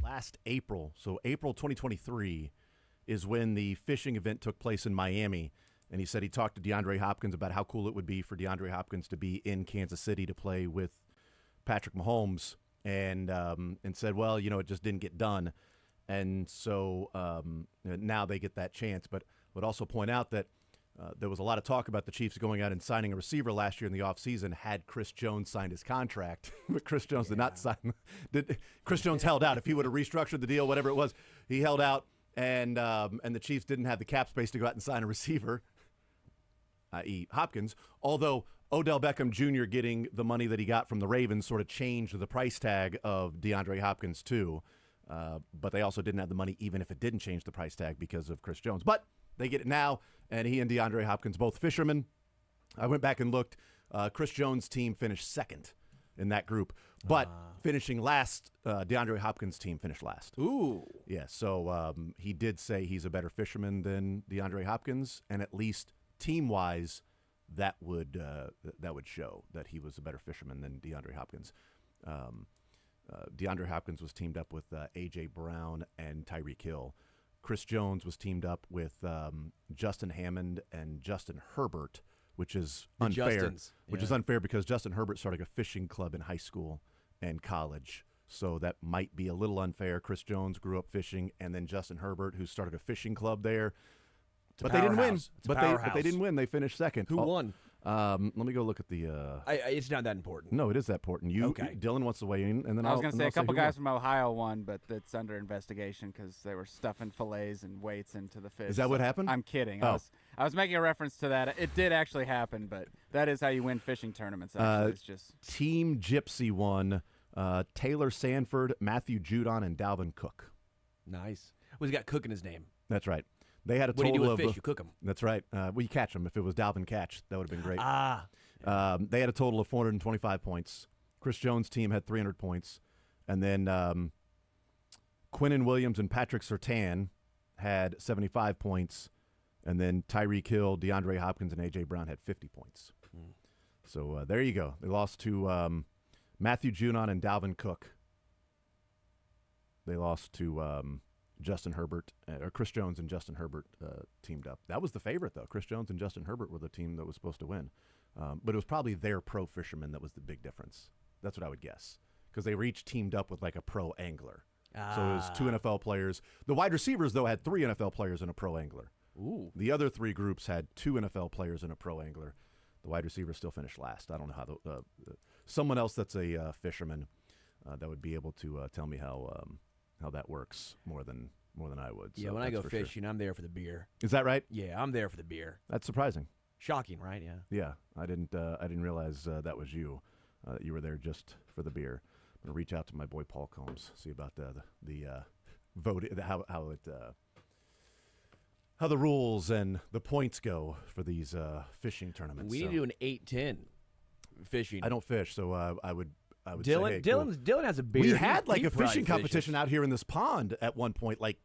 Speaker 1: Last April, so April 2023, is when the fishing event took place in Miami. And he said he talked to DeAndre Hopkins about how cool it would be for DeAndre Hopkins to be in Kansas City to play with Patrick Mahomes, and said, well, it just didn't get done. And so now they get that chance. But would also point out that there was a lot of talk about the Chiefs going out and signing a receiver last year in the offseason had Chris Jones signed his contract. But Chris Jones did not sign. Chris Jones held out. If he would have restructured the deal, whatever it was, he held out, and the Chiefs didn't have the cap space to go out and sign a receiver, i.e. Hopkins, although Odell Beckham Jr. getting the money that he got from the Ravens sort of changed the price tag of DeAndre Hopkins too. But they also didn't have the money even if it didn't change the price tag because of Chris Jones. But they get it now, and he and DeAndre Hopkins, both fishermen. I went back and looked. Chris Jones' team finished second in that group. But finishing last, DeAndre Hopkins' team finished last.
Speaker 6: Ooh.
Speaker 1: Yeah, so he did say he's a better fisherman than DeAndre Hopkins, and at least team-wise, that would show that he was a better fisherman than DeAndre Hopkins. DeAndre Hopkins was teamed up with A.J. Brown and Tyreek Hill. Chris Jones was teamed up with Justin Hammond and Justin Herbert, which is unfair. Is unfair because Justin Herbert started a fishing club in high school and college, so that might be a little unfair. Chris Jones grew up fishing, and then Justin Herbert, who started a fishing club there. But they didn't win. But they didn't win. They finished second.
Speaker 6: Who won?
Speaker 1: Let me go look at the.
Speaker 6: It's not that important.
Speaker 1: No, it is that important. Dylan wants to weigh in, and then
Speaker 2: I was going to say a couple guys
Speaker 1: won.
Speaker 2: from Ohio won, but it's under investigation because they were stuffing fillets and weights into the fish.
Speaker 1: Is that what happened?
Speaker 2: I'm kidding.
Speaker 1: Oh.
Speaker 2: I was making a reference to that. It did actually happen, but that is how you win fishing tournaments. Actually, it's just
Speaker 1: Team Gypsy won. Taylor Sanford, Matthew Judon, and Dalvin Cook.
Speaker 6: Nice. Well, he's got Cook in his name.
Speaker 1: That's right. They had a
Speaker 6: What do
Speaker 1: total
Speaker 6: you do with
Speaker 1: of
Speaker 6: fish? You cook them.
Speaker 1: That's right. Well, you catch them. If it was Dalvin Catch, that would have been great. They had a total of 425 points. Chris Jones' team had 300 points. And then Quinnen Williams and Patrick Surtain had 75 points. And then Tyreek Hill, DeAndre Hopkins, and A.J. Brown had 50 points. So there you go. They lost to Matthew Judon and Dalvin Cook. They lost to Justin Herbert, or Chris Jones and Justin Herbert teamed up. That was the favorite, though. Chris Jones and Justin Herbert were the team that was supposed to win. But it was probably their pro fisherman that was the big difference. That's what I would guess. Because they were each teamed up with like a pro angler. So it was 2 NFL players. The wide receivers, though, had 3 NFL players and a pro angler.
Speaker 6: Ooh.
Speaker 1: The other 3 groups had 2 NFL players and a pro angler. The wide receivers still finished last. I don't know how someone else that's a fisherman that would be able to tell me how that works more than I would.
Speaker 6: Yeah,
Speaker 1: so
Speaker 6: when I go
Speaker 1: that's for sure.
Speaker 6: fishing, I'm there for the beer.
Speaker 1: Is that right?
Speaker 6: Yeah, I'm there for the beer.
Speaker 1: That's surprising.
Speaker 6: Shocking, right? Yeah.
Speaker 1: Yeah, I didn't realize that was you. That you were there just for the beer. I'm gonna reach out to my boy Paul Combs, see about the vote, how the rules and the points go for these fishing tournaments.
Speaker 6: We need to do an 8-10 fishing.
Speaker 1: I don't fish, so I would
Speaker 6: Dylan,
Speaker 1: say, hey, cool.
Speaker 6: Dylan has a beer.
Speaker 1: We had like
Speaker 6: He
Speaker 1: a
Speaker 6: probably
Speaker 1: fishing competition
Speaker 6: fishes.
Speaker 1: out here in this pond at one point, like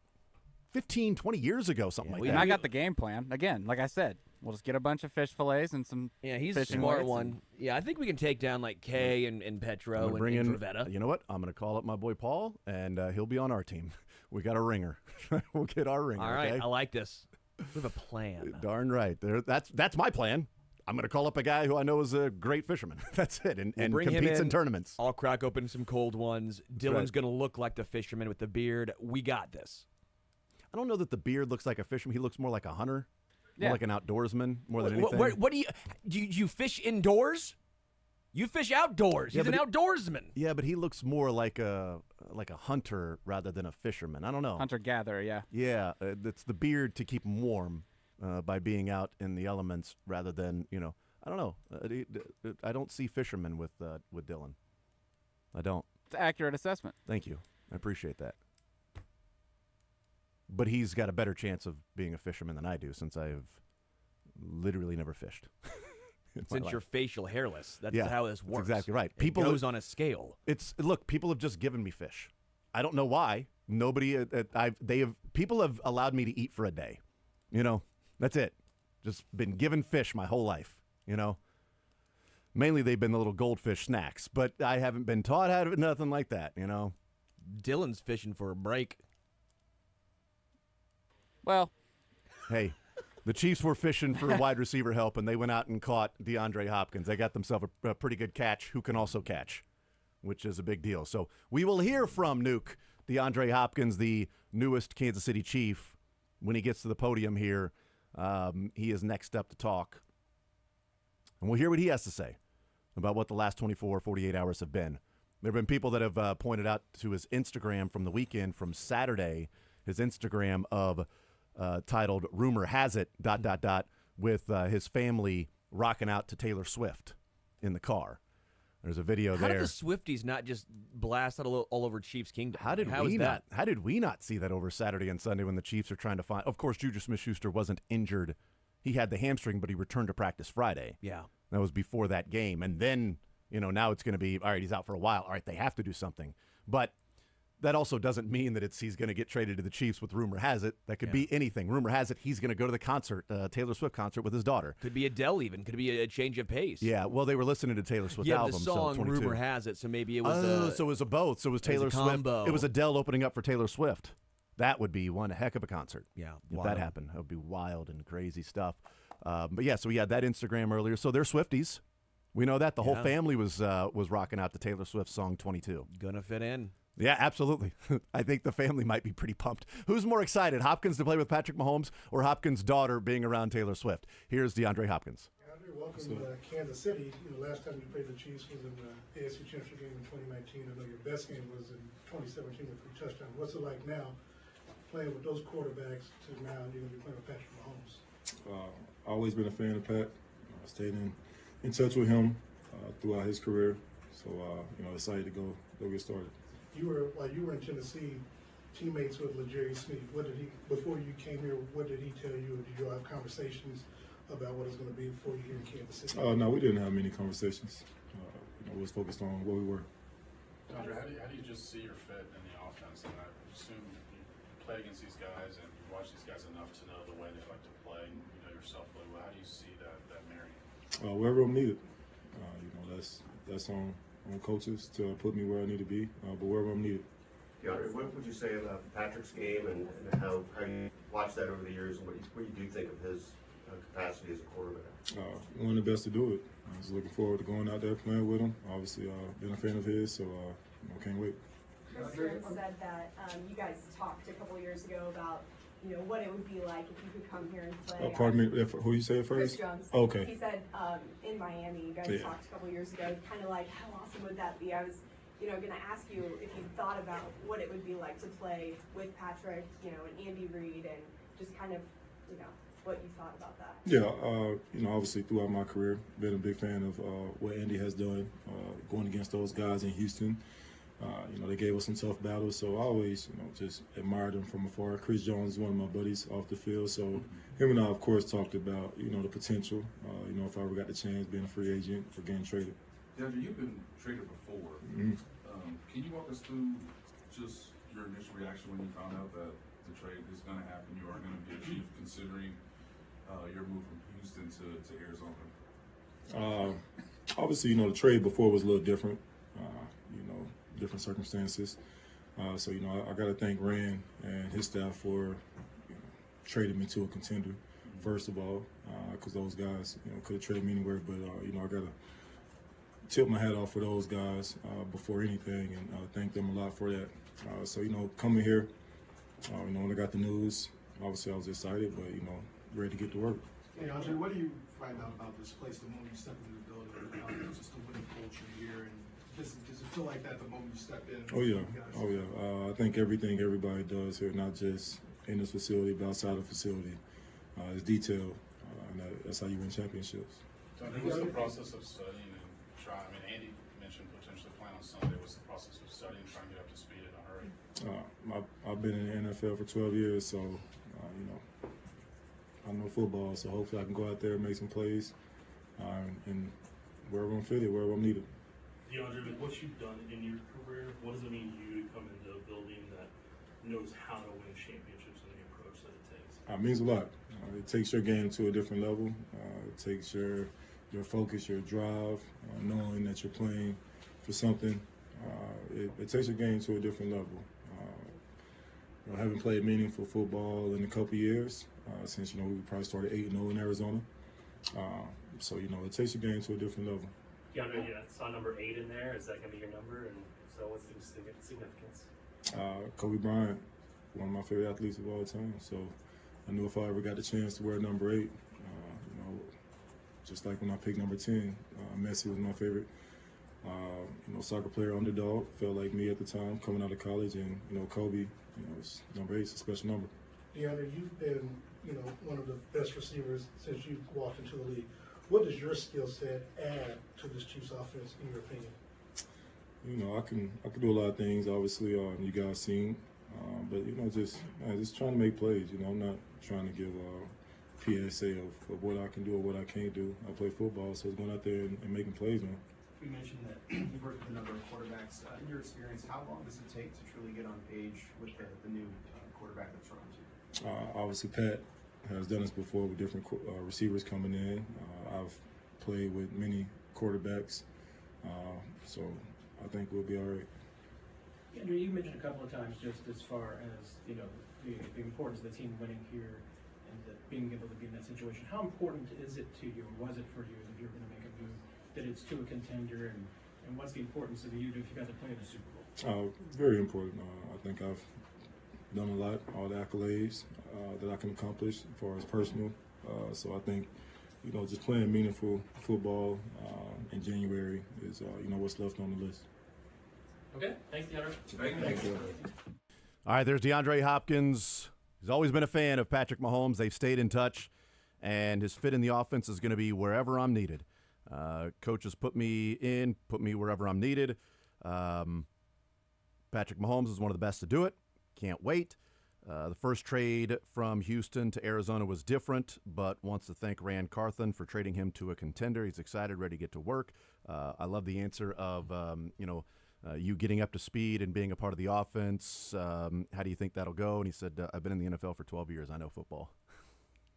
Speaker 1: 15, 20 years ago, something like that.
Speaker 2: I got the game plan. Again, like I said, we'll just get a bunch of fish fillets and some
Speaker 6: he's a
Speaker 2: fishing
Speaker 6: smart
Speaker 2: weights
Speaker 6: one. Yeah, I think we can take down like Kay and Petro
Speaker 1: I'm gonna bring
Speaker 6: and
Speaker 1: in,
Speaker 6: Dravetta.
Speaker 1: You know what? I'm going to call up my boy Paul, and he'll be on our team. We got a ringer. We'll get our ringer.
Speaker 6: All right,
Speaker 1: okay?
Speaker 6: I like this. We have a plan.
Speaker 1: Darn right. That's my plan. I'm going to call up a guy who I know is a great fisherman. That's it, and
Speaker 6: bring him
Speaker 1: competes in tournaments.
Speaker 6: I'll crack open some cold ones. Dylan's going to look like the fisherman with the beard. We got this.
Speaker 1: I don't know that the beard looks like a fisherman. He looks more like a hunter, more
Speaker 6: Yeah.
Speaker 1: like an outdoorsman, more than anything.
Speaker 6: What do you fish indoors? You fish outdoors.
Speaker 1: Yeah,
Speaker 6: He's an
Speaker 1: but
Speaker 6: outdoorsman.
Speaker 1: Yeah, but he looks more like a hunter rather than a fisherman. I don't know.
Speaker 2: Hunter-gatherer, yeah.
Speaker 1: Yeah, it's the beard to keep him warm by being out in the elements rather than, I don't know. I don't see fishermen with Dylan. I don't.
Speaker 2: It's an accurate assessment.
Speaker 1: Thank you. I appreciate that. But he's got a better chance of being a fisherman than I do since I have literally never fished.
Speaker 6: Since you're facial hairless, that's
Speaker 1: Yeah,
Speaker 6: how this
Speaker 1: that's
Speaker 6: works.
Speaker 1: exactly right.
Speaker 6: It goes on a scale.
Speaker 1: Look, people have just given me fish. I don't know why. Nobody, people have allowed me to eat for a day. That's it. Just been given fish my whole life. Mainly they've been the little goldfish snacks, but I haven't been taught how to nothing like that.
Speaker 6: Dylan's fishing for a break.
Speaker 2: Well,
Speaker 1: hey. The Chiefs were fishing for wide receiver help, and they went out and caught DeAndre Hopkins. They got themselves a pretty good catch who can also catch, which is a big deal. So we will hear from Nuke, DeAndre Hopkins, the newest Kansas City Chief, when he gets to the podium here. He is next up to talk. And we'll hear what he has to say about what the last 24, 48 hours have been. There have been people that have pointed out to his Instagram from the weekend, from Saturday, his Instagram of titled "Rumor Has It," with his family rocking out to Taylor Swift in the car. There's a video
Speaker 6: How
Speaker 1: there.
Speaker 6: did the Swifties not just blast out all over Chiefs Kingdom?
Speaker 1: How did we not see that over Saturday and Sunday when the Chiefs are trying to find? Of course, Juju Smith-Schuster wasn't injured. He had the hamstring, but he returned to practice Friday.
Speaker 6: Yeah.
Speaker 1: That was before that game. And then, now it's going to be, all right, he's out for a while. All right, they have to do something. But that also doesn't mean that he's going to get traded to the Chiefs with rumor has it. That could be anything. Rumor has it he's going to go to the concert, Taylor Swift concert with his daughter.
Speaker 6: Could be Adele even. Could be a change of pace.
Speaker 1: Yeah, well, they were listening to Taylor Swift
Speaker 6: album.
Speaker 1: album.
Speaker 6: The song
Speaker 1: so 22.
Speaker 6: Rumor Has It, so maybe it was
Speaker 1: so it was a both. So it was Taylor Swift.
Speaker 6: Combo.
Speaker 1: It was Adele opening up for Taylor Swift. That would be one heck of a concert.
Speaker 6: Yeah,
Speaker 1: if
Speaker 6: wild.
Speaker 1: that happened, that would be wild and crazy stuff. But yeah, so we had that Instagram earlier. So they're Swifties. We know that the whole family was rocking out the Taylor Swift song 22.
Speaker 6: Gonna fit in.
Speaker 1: Yeah, absolutely. I think the family might be pretty pumped. Who's more excited, Hopkins to play with Patrick Mahomes or Hopkins' daughter being around Taylor Swift? Here's DeAndre Hopkins.
Speaker 20: DeAndre, welcome to Kansas City. Last time you played the Chiefs was in the AFC Championship game in 2019. I know your best game was in 2017 with 3 touchdowns. What's it like now, playing with those quarterbacks to now you're going to be playing with Patrick Mahomes?
Speaker 21: Always been a fan of Pat. Stayed in touch with him throughout his career. So, excited to go get started.
Speaker 20: While you were in Tennessee, teammates with L'Jarius Smith. Before you came here, what did he tell you? Did you have conversations about what it's going to be before you here in Kansas City?
Speaker 21: No, we didn't have many conversations. We was focused on where we were.
Speaker 14: Andre, how do you just see your fit in the offense? And I assume you play against these guys and you watch these guys enough to know the way they like to play. And you know yourself really well. How do you see that marrying?
Speaker 21: Wherever I'm needed. That's on coaches to put me where I need to be, but wherever I'm needed.
Speaker 12: DeAndre, what would you say about Patrick's game and how you watched that over the years and what you do think of his capacity as a quarterback?
Speaker 21: One of the best to do it. I was looking forward to going out there playing with him. Obviously, been a fan of his, so can't wait.
Speaker 16: Chris Jones said that you guys talked a couple years ago about what it would be like if you could come here and play.
Speaker 21: Pardon me, who you said
Speaker 16: Chris
Speaker 21: first?
Speaker 16: Jones.
Speaker 21: Okay.
Speaker 16: He said in Miami, you guys talked a couple years ago, kind of like how awesome would that be? I was, going to ask you if you thought about what it would be like to play with Patrick, and Andy Reid, and just kind of, what you thought about that.
Speaker 21: Yeah, obviously throughout my career, been a big fan of what Andy has done, going against those guys in Houston. They gave us some tough battles, so I always, just admired them from afar. Chris Jones is one of my buddies off the field, so him and I, of course, talked about, the potential, if I ever got the chance being a free agent or getting traded.
Speaker 14: DeAndre, you've been traded before.
Speaker 21: Mm-hmm.
Speaker 14: Can you walk us through just your initial reaction when you found out that the trade is going to happen? You are going to be a Chief, considering your move from Houston to Arizona.
Speaker 21: Obviously, the trade before was a little different, different circumstances. So, I got to thank Rand and his staff for trading me to a contender
Speaker 15: first of all, because those guys, could have traded me anywhere. But I gotta tip my hat off for those guys before anything, and thank them a lot for that. So coming here, when I got the news, obviously I was excited, but ready to get to work.
Speaker 13: Hey, Andre, what do you find out about this place the moment you step into the building? Just the winning culture here, and does it feel like that the moment you step in?
Speaker 15: Oh yeah. I think everything everybody does here, not just in this facility, but outside the facility, is detailed, and that's how you win championships.
Speaker 14: So what's the process of studying and trying? I mean, Andy mentioned potentially playing on Sunday. What's the process of studying, trying to get up to speed in a hurry?
Speaker 15: I've been in the NFL for 12 years, so I know football. So hopefully I can go out there and make some plays, and wherever I'm fitted, wherever I'm needed.
Speaker 3: DeAndre, what you've done in your career, what does it mean to you to come into a building that knows how to win championships and the approach that it takes?
Speaker 15: It means a lot. It takes your game to a different level. It takes your focus, your drive, knowing that you're playing for something. It takes your game to a different level. I haven't played meaningful football in a couple years since we probably started 8-0 in Arizona. So it takes your game to a different level.
Speaker 3: DeAndre, I saw number 8 in there. Is that going to be your number? And so what's the significance?
Speaker 15: Kobe Bryant, one of my favorite athletes of all time. So I knew if I ever got the chance to wear number 8, just like when I picked number 10, Messi was my favorite. Soccer player underdog, felt like me at the time coming out of college, and Kobe, number 8 is a special number.
Speaker 20: DeAndre, you've been one of the best receivers since you walked into the league. What does your skill set add to this Chiefs offense, in your opinion?
Speaker 15: I can do a lot of things. Obviously, you guys seen, but just trying to make plays. I'm not trying to give PSA of what I can do or what I can't do. I play football, so it's going out there and making plays, man.
Speaker 13: You mentioned that you've worked with a number of quarterbacks. In your experience, how long does it take to truly get on page with the new quarterback that's thrown to?
Speaker 15: Obviously, Pat has done this before with different receivers coming in. I've played with many quarterbacks, so I think we'll be all right.
Speaker 11: Andrew, you mentioned a couple of times just as far as the importance of the team winning here and being able to be in that situation. How important is it to you, or was it for you, if you're going to make a move, that it's to a contender, and what's the importance of you if you got to play in the Super Bowl?
Speaker 15: Very important. I think I've done a lot, all the accolades that I can accomplish as far as personal. So I think, just playing meaningful football in January is, what's left on the list.
Speaker 11: Okay, thanks, DeAndre.
Speaker 15: Thank you.
Speaker 1: All right, there's DeAndre Hopkins. He's always been a fan of Patrick Mahomes. They've stayed in touch, and his fit in the offense is going to be wherever I'm needed. Coaches put me wherever I'm needed. Patrick Mahomes is one of the best to do it. Can't wait. The first trade from Houston to Arizona was different, but wants to thank Rand Carthen for trading him to a contender. He's excited, ready to get to work. I love the answer of, you getting up to speed and being a part of the offense. How do you think that'll go? And he said, I've been in the NFL for 12 years. I know football.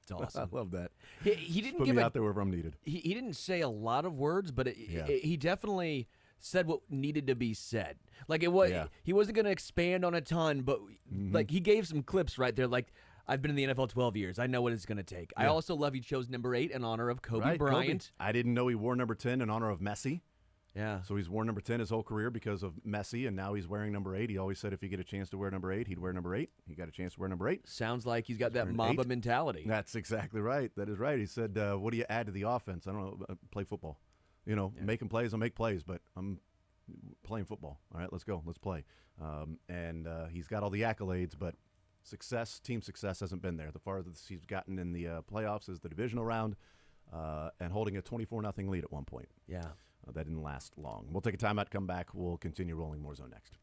Speaker 6: It's awesome.
Speaker 1: I love that.
Speaker 6: He didn't
Speaker 1: put
Speaker 6: give
Speaker 1: me out there wherever I'm needed.
Speaker 6: He didn't say a lot of words, but he definitely said what needed to be said. Like it was, he wasn't going to expand on a ton, but like he gave some clips right there. Like, I've been in the NFL 12 years. I know what it's going to take. I also love he chose number 8 in honor of Kobe Bryant.
Speaker 1: I didn't know he wore number 10 in honor of Messi.
Speaker 6: Yeah.
Speaker 1: So he's worn number 10 his whole career because of Messi, and now he's wearing number 8. He always said if you get a chance to wear number 8, he'd wear number 8. He got a chance to wear number 8.
Speaker 6: Sounds like he's got that Mamba mentality.
Speaker 1: That's exactly right. That is right. He said, what do you add to the offense? I don't know. Play football. Making plays, I'll make plays, but I'm playing football. All right, let's go. Let's play. And he's got all the accolades, but team success hasn't been there. The farthest he's gotten in the playoffs is the divisional round and holding a 24-0 lead at one point.
Speaker 6: Yeah.
Speaker 1: That didn't last long. We'll take a timeout, come back. We'll continue rolling more zone next.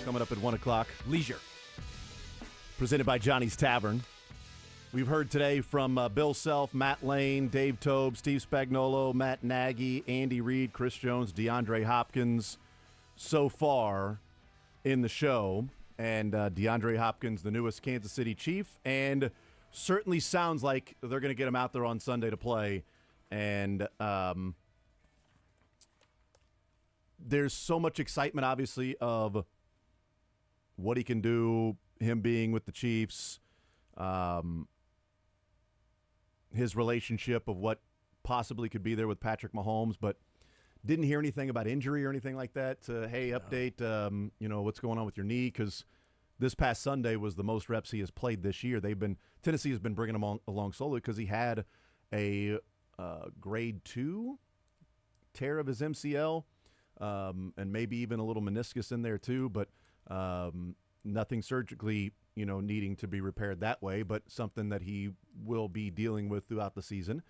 Speaker 1: Coming up at 1 o'clock.
Speaker 6: Leisure.
Speaker 1: Presented by Johnny's Tavern. We've heard today from Bill Self, Matt Lane, Dave Tobe, Steve Spagnuolo, Matt Nagy, Andy Reid, Chris Jones, DeAndre Hopkins so far in the show. And DeAndre Hopkins, the newest Kansas City Chief, and certainly sounds like they're going to get him out there on Sunday to play. And there's so much excitement, obviously, of what he can do, him being with the Chiefs, his relationship of what possibly could be there with Patrick Mahomes, but didn't hear anything about injury or anything like that. Hey, update, what's going on with your knee? Because this past Sunday was the most reps he has played this year. Tennessee has been bringing him along slowly because he had a grade 2 tear of his MCL, and maybe even a little meniscus in there too, but nothing surgically, needing to be repaired that way, but something that he will be dealing with throughout the season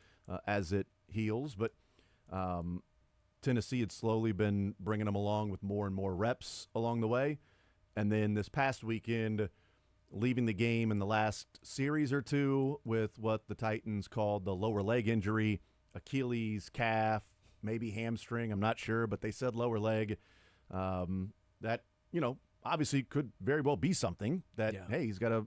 Speaker 1: as it heals. But Tennessee had slowly been bringing him along with more and more reps along the way. And then this past weekend, leaving the game in the last series or two with what the Titans called the lower leg injury, Achilles, calf, maybe hamstring, I'm not sure, but they said lower leg. That, obviously could very well be something that, hey, he's got to,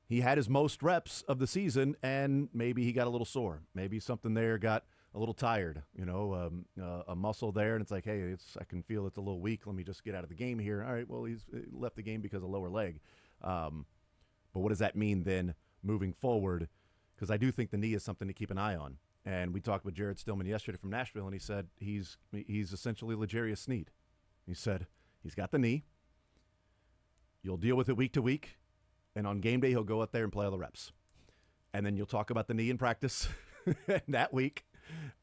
Speaker 1: he had his most reps of the season, and maybe he got a little sore. Maybe something there got a little tired, a muscle there, and it's like, hey, I can feel it's a little weak. Let me just get out of the game here. All right, well, he's left the game because of lower leg. But what does that mean then moving forward? Because I do think the knee is something to keep an eye on. And we talked with Jared Stillman yesterday from Nashville, and he said he's essentially L'Jarius Sneed. He said he's got the knee. You'll deal with it week to week, and on game day he'll go out there and play all the reps. And then you'll talk about the knee in practice that week,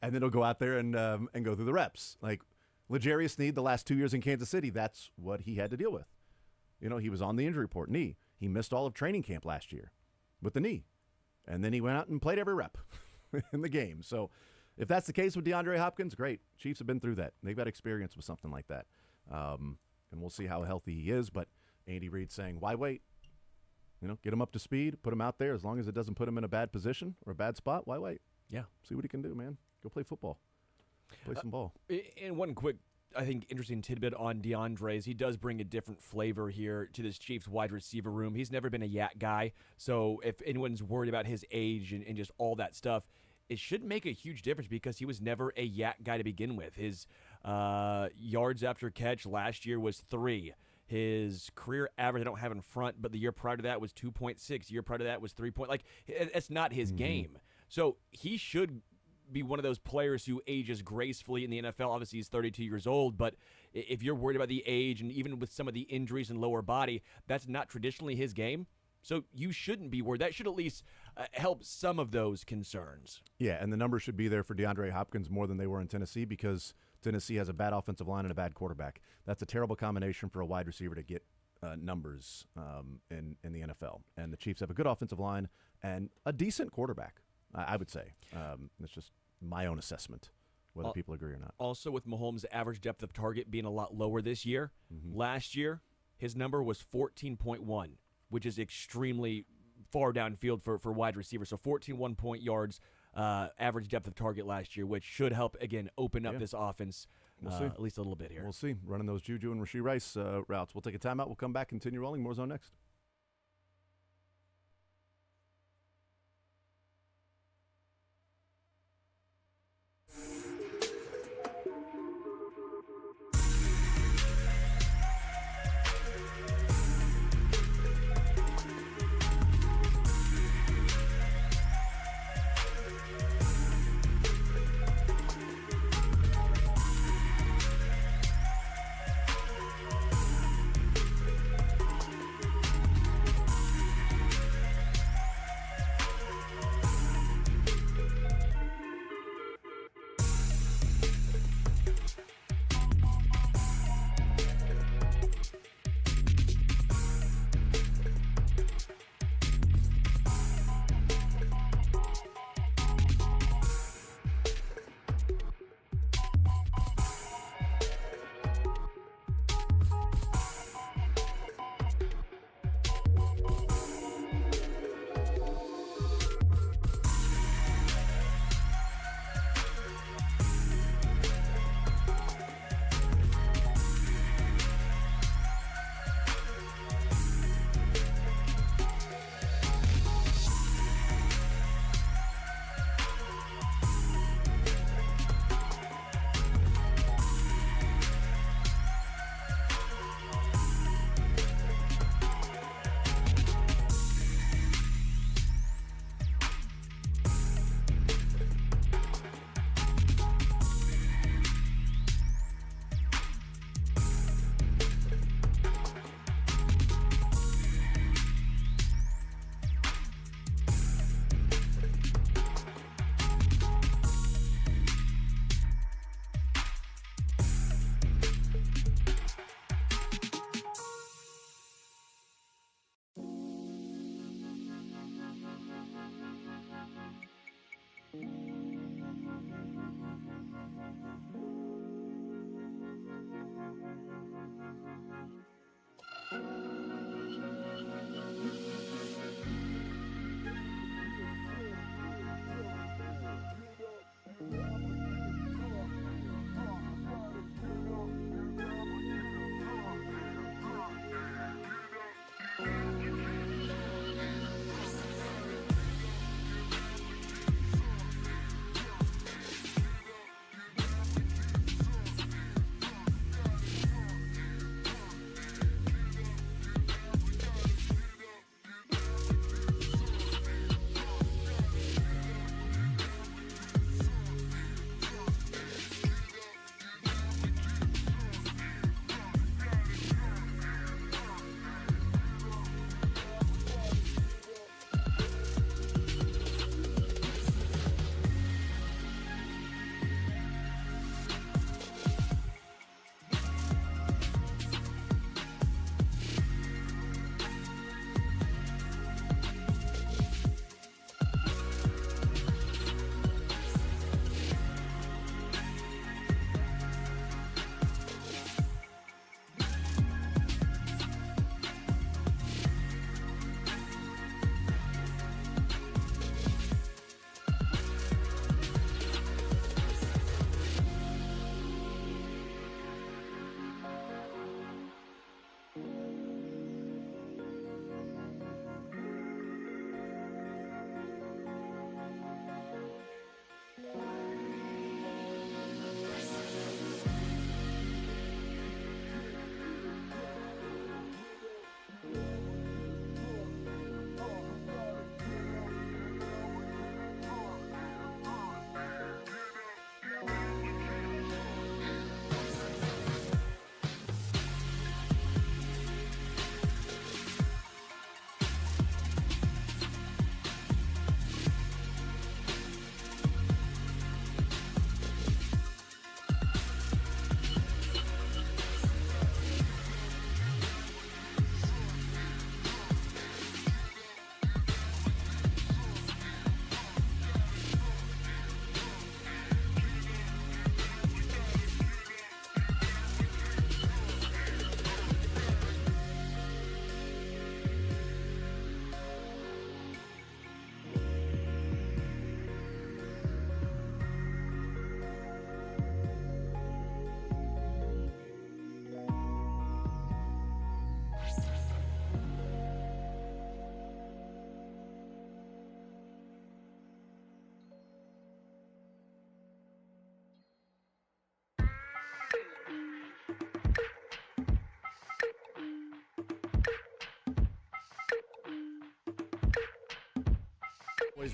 Speaker 1: and then he'll go out there and go through the reps. Like L'Jarius Sneed, the last 2 years in Kansas City, that's what he had to deal with. He was on the injury report, knee. He missed all of training camp last year with the knee. And then he went out and played every rep in the game. So if that's the case with DeAndre Hopkins, great. Chiefs have been through that. They've got experience with something like that. and we'll see how healthy he is. But Andy Reid saying, why wait? Get him up to speed, put him out there. As long as it doesn't put him in a bad position or a bad spot, why wait?
Speaker 6: Yeah.
Speaker 1: See what he can do, man. Go play football. Play some ball.
Speaker 6: And one quick, I think, interesting tidbit on DeAndre is he does bring a different flavor here to this Chiefs wide receiver room. He's never been a yak guy, so if anyone's worried about his age and just all that stuff, it should make a huge difference because he was never a yak guy to begin with. His yards after catch last year was 3. His career average, I don't have in front, but the year prior to that was 2.6. The year prior to that was 3 point. Like, it's not his game. So he should be one of those players who ages gracefully in the NFL. Obviously, he's 32 years old, but if you're worried about the age and even with some of the injuries and lower body, that's not traditionally his game. So you shouldn't be worried. That should at least help some of those concerns.
Speaker 1: Yeah, and the numbers should be there for DeAndre Hopkins more than they were in Tennessee because Tennessee has a bad offensive line and a bad quarterback. That's a terrible combination for a wide receiver to get numbers in the NFL. And the Chiefs have a good offensive line and a decent quarterback, I would say. It's just my own assessment, whether people agree or not.
Speaker 6: Also, with Mahomes' average depth of target being a lot lower this year, last year his number was 14.1, which is extremely far downfield for wide receivers. So 14 point yards average depth of target last year, which should help, again, open up this offense at least a little bit here.
Speaker 1: We'll see. Running those Juju and Rashee Rice routes. We'll take a timeout. We'll come back, continue rolling. More Zone next.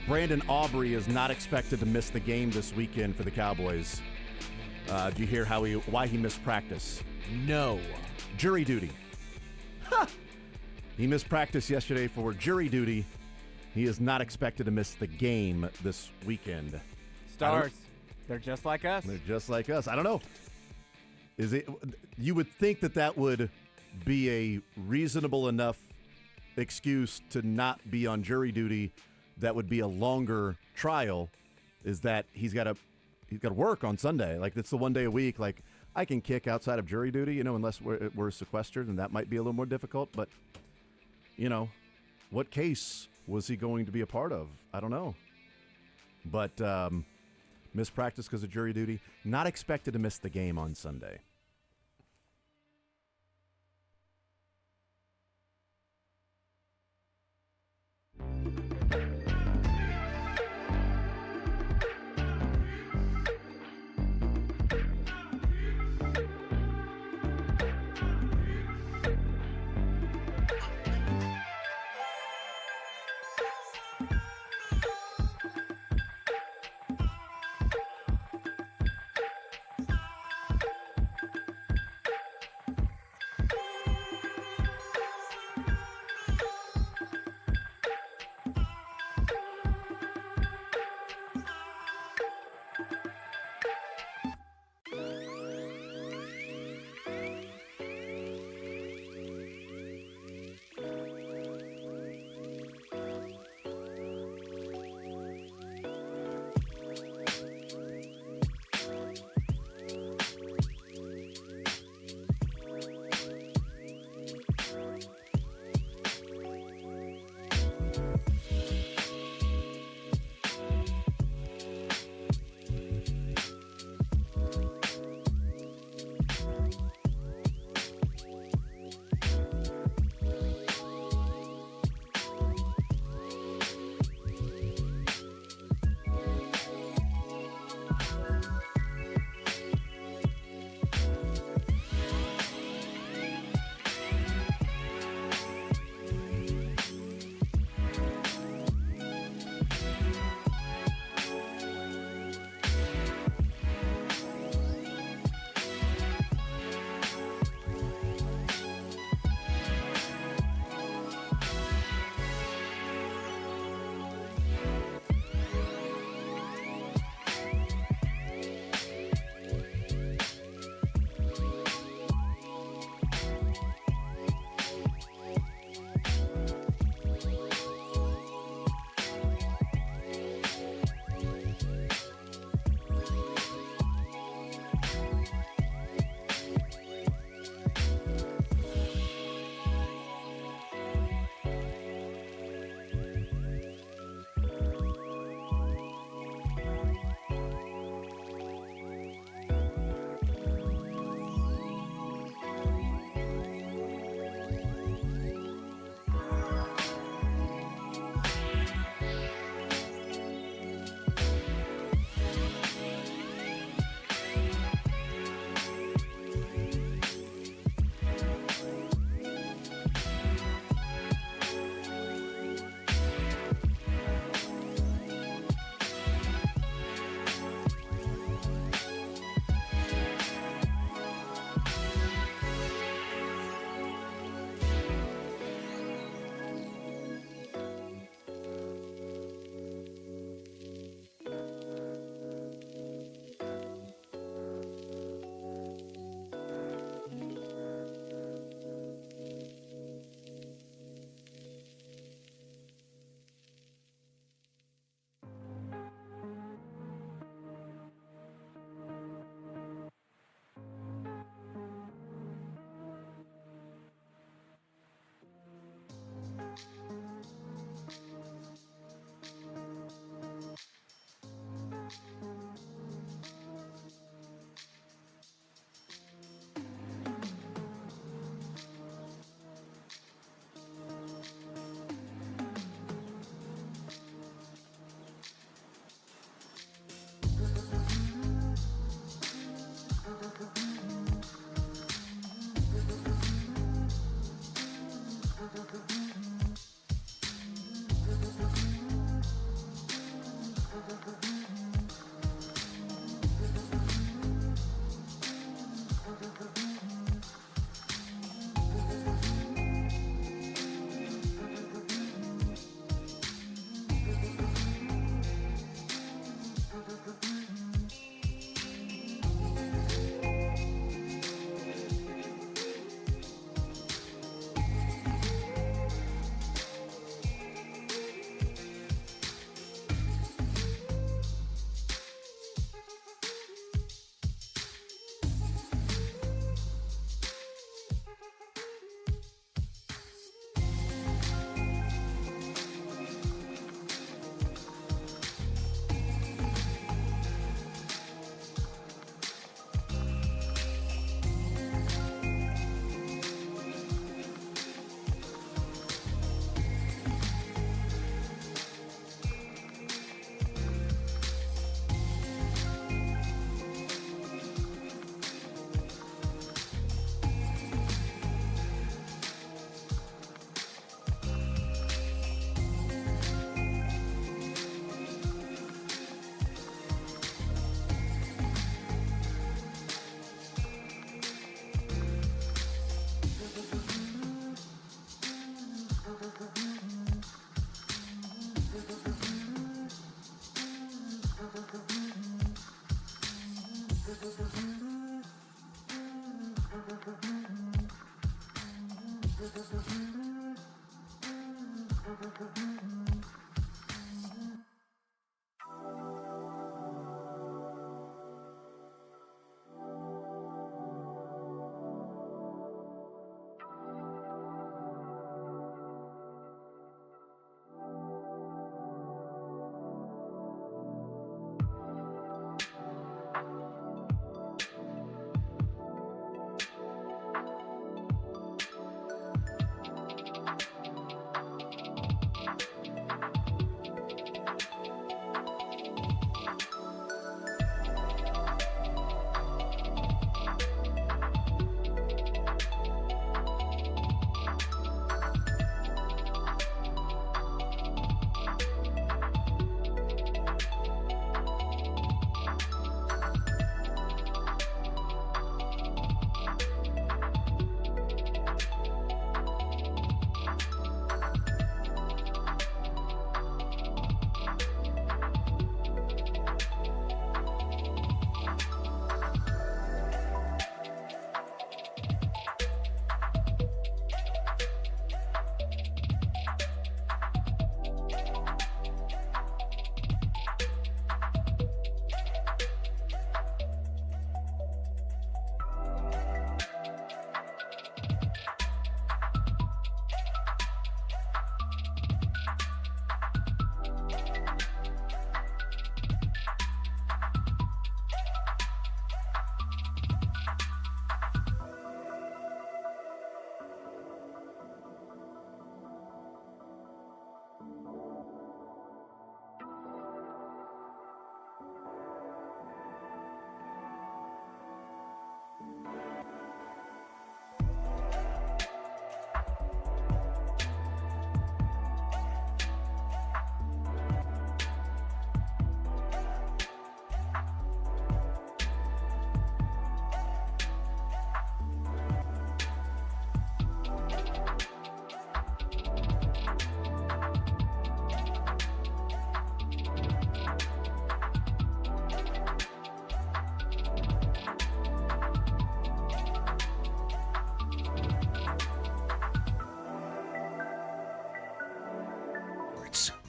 Speaker 1: Brandon Aubrey is not expected to miss the game this weekend for the Cowboys. Did you hear why he missed practice?
Speaker 6: No.
Speaker 1: Jury duty. Ha! He missed practice yesterday for jury duty. He is not expected to miss the game this weekend.
Speaker 2: Stars. They're just like us.
Speaker 1: They're just like us. I don't know. You would think that would be a reasonable enough excuse to not be on jury duty. That would be a longer trial. Is that he's got to work on Sunday? Like, it's the one day a week. Like, I can kick outside of jury duty, unless we're sequestered, and that might be a little more difficult. But what case was he going to be a part of? I don't know. But missed practice because of jury duty. Not expected to miss the game on Sunday.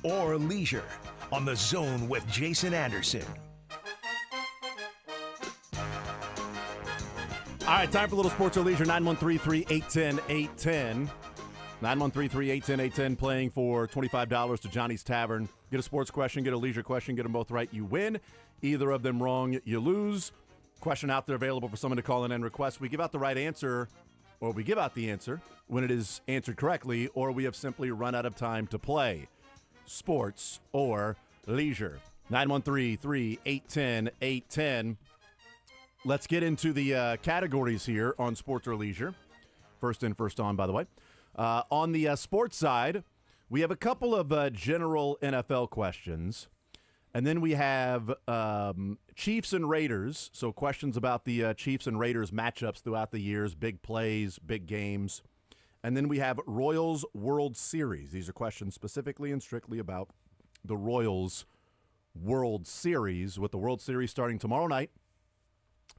Speaker 8: Or leisure on The Zone with Jason Anderson.
Speaker 1: All right, time for a little sports or leisure. 913-3-810-810. 913-3-810-810, playing for $25 to Johnny's Tavern. Get a sports question, get a leisure question, get them both right, you win. Either of them wrong, you lose. Question out there available for someone to call in and request. We give out the right answer, or we give out the answer when it is answered correctly, or we have simply run out of time to play. Sports or leisure. 913-3-810-810. Let's get into the categories here on sports or leisure. First in, first on, by the way. On the sports side, we have a couple of general NFL questions. And then we have Chiefs and Raiders. So questions about the Chiefs and Raiders matchups throughout the years, big plays, big games. And then we have Royals World Series. These are questions specifically and strictly about the Royals World Series, with the World Series starting tomorrow night.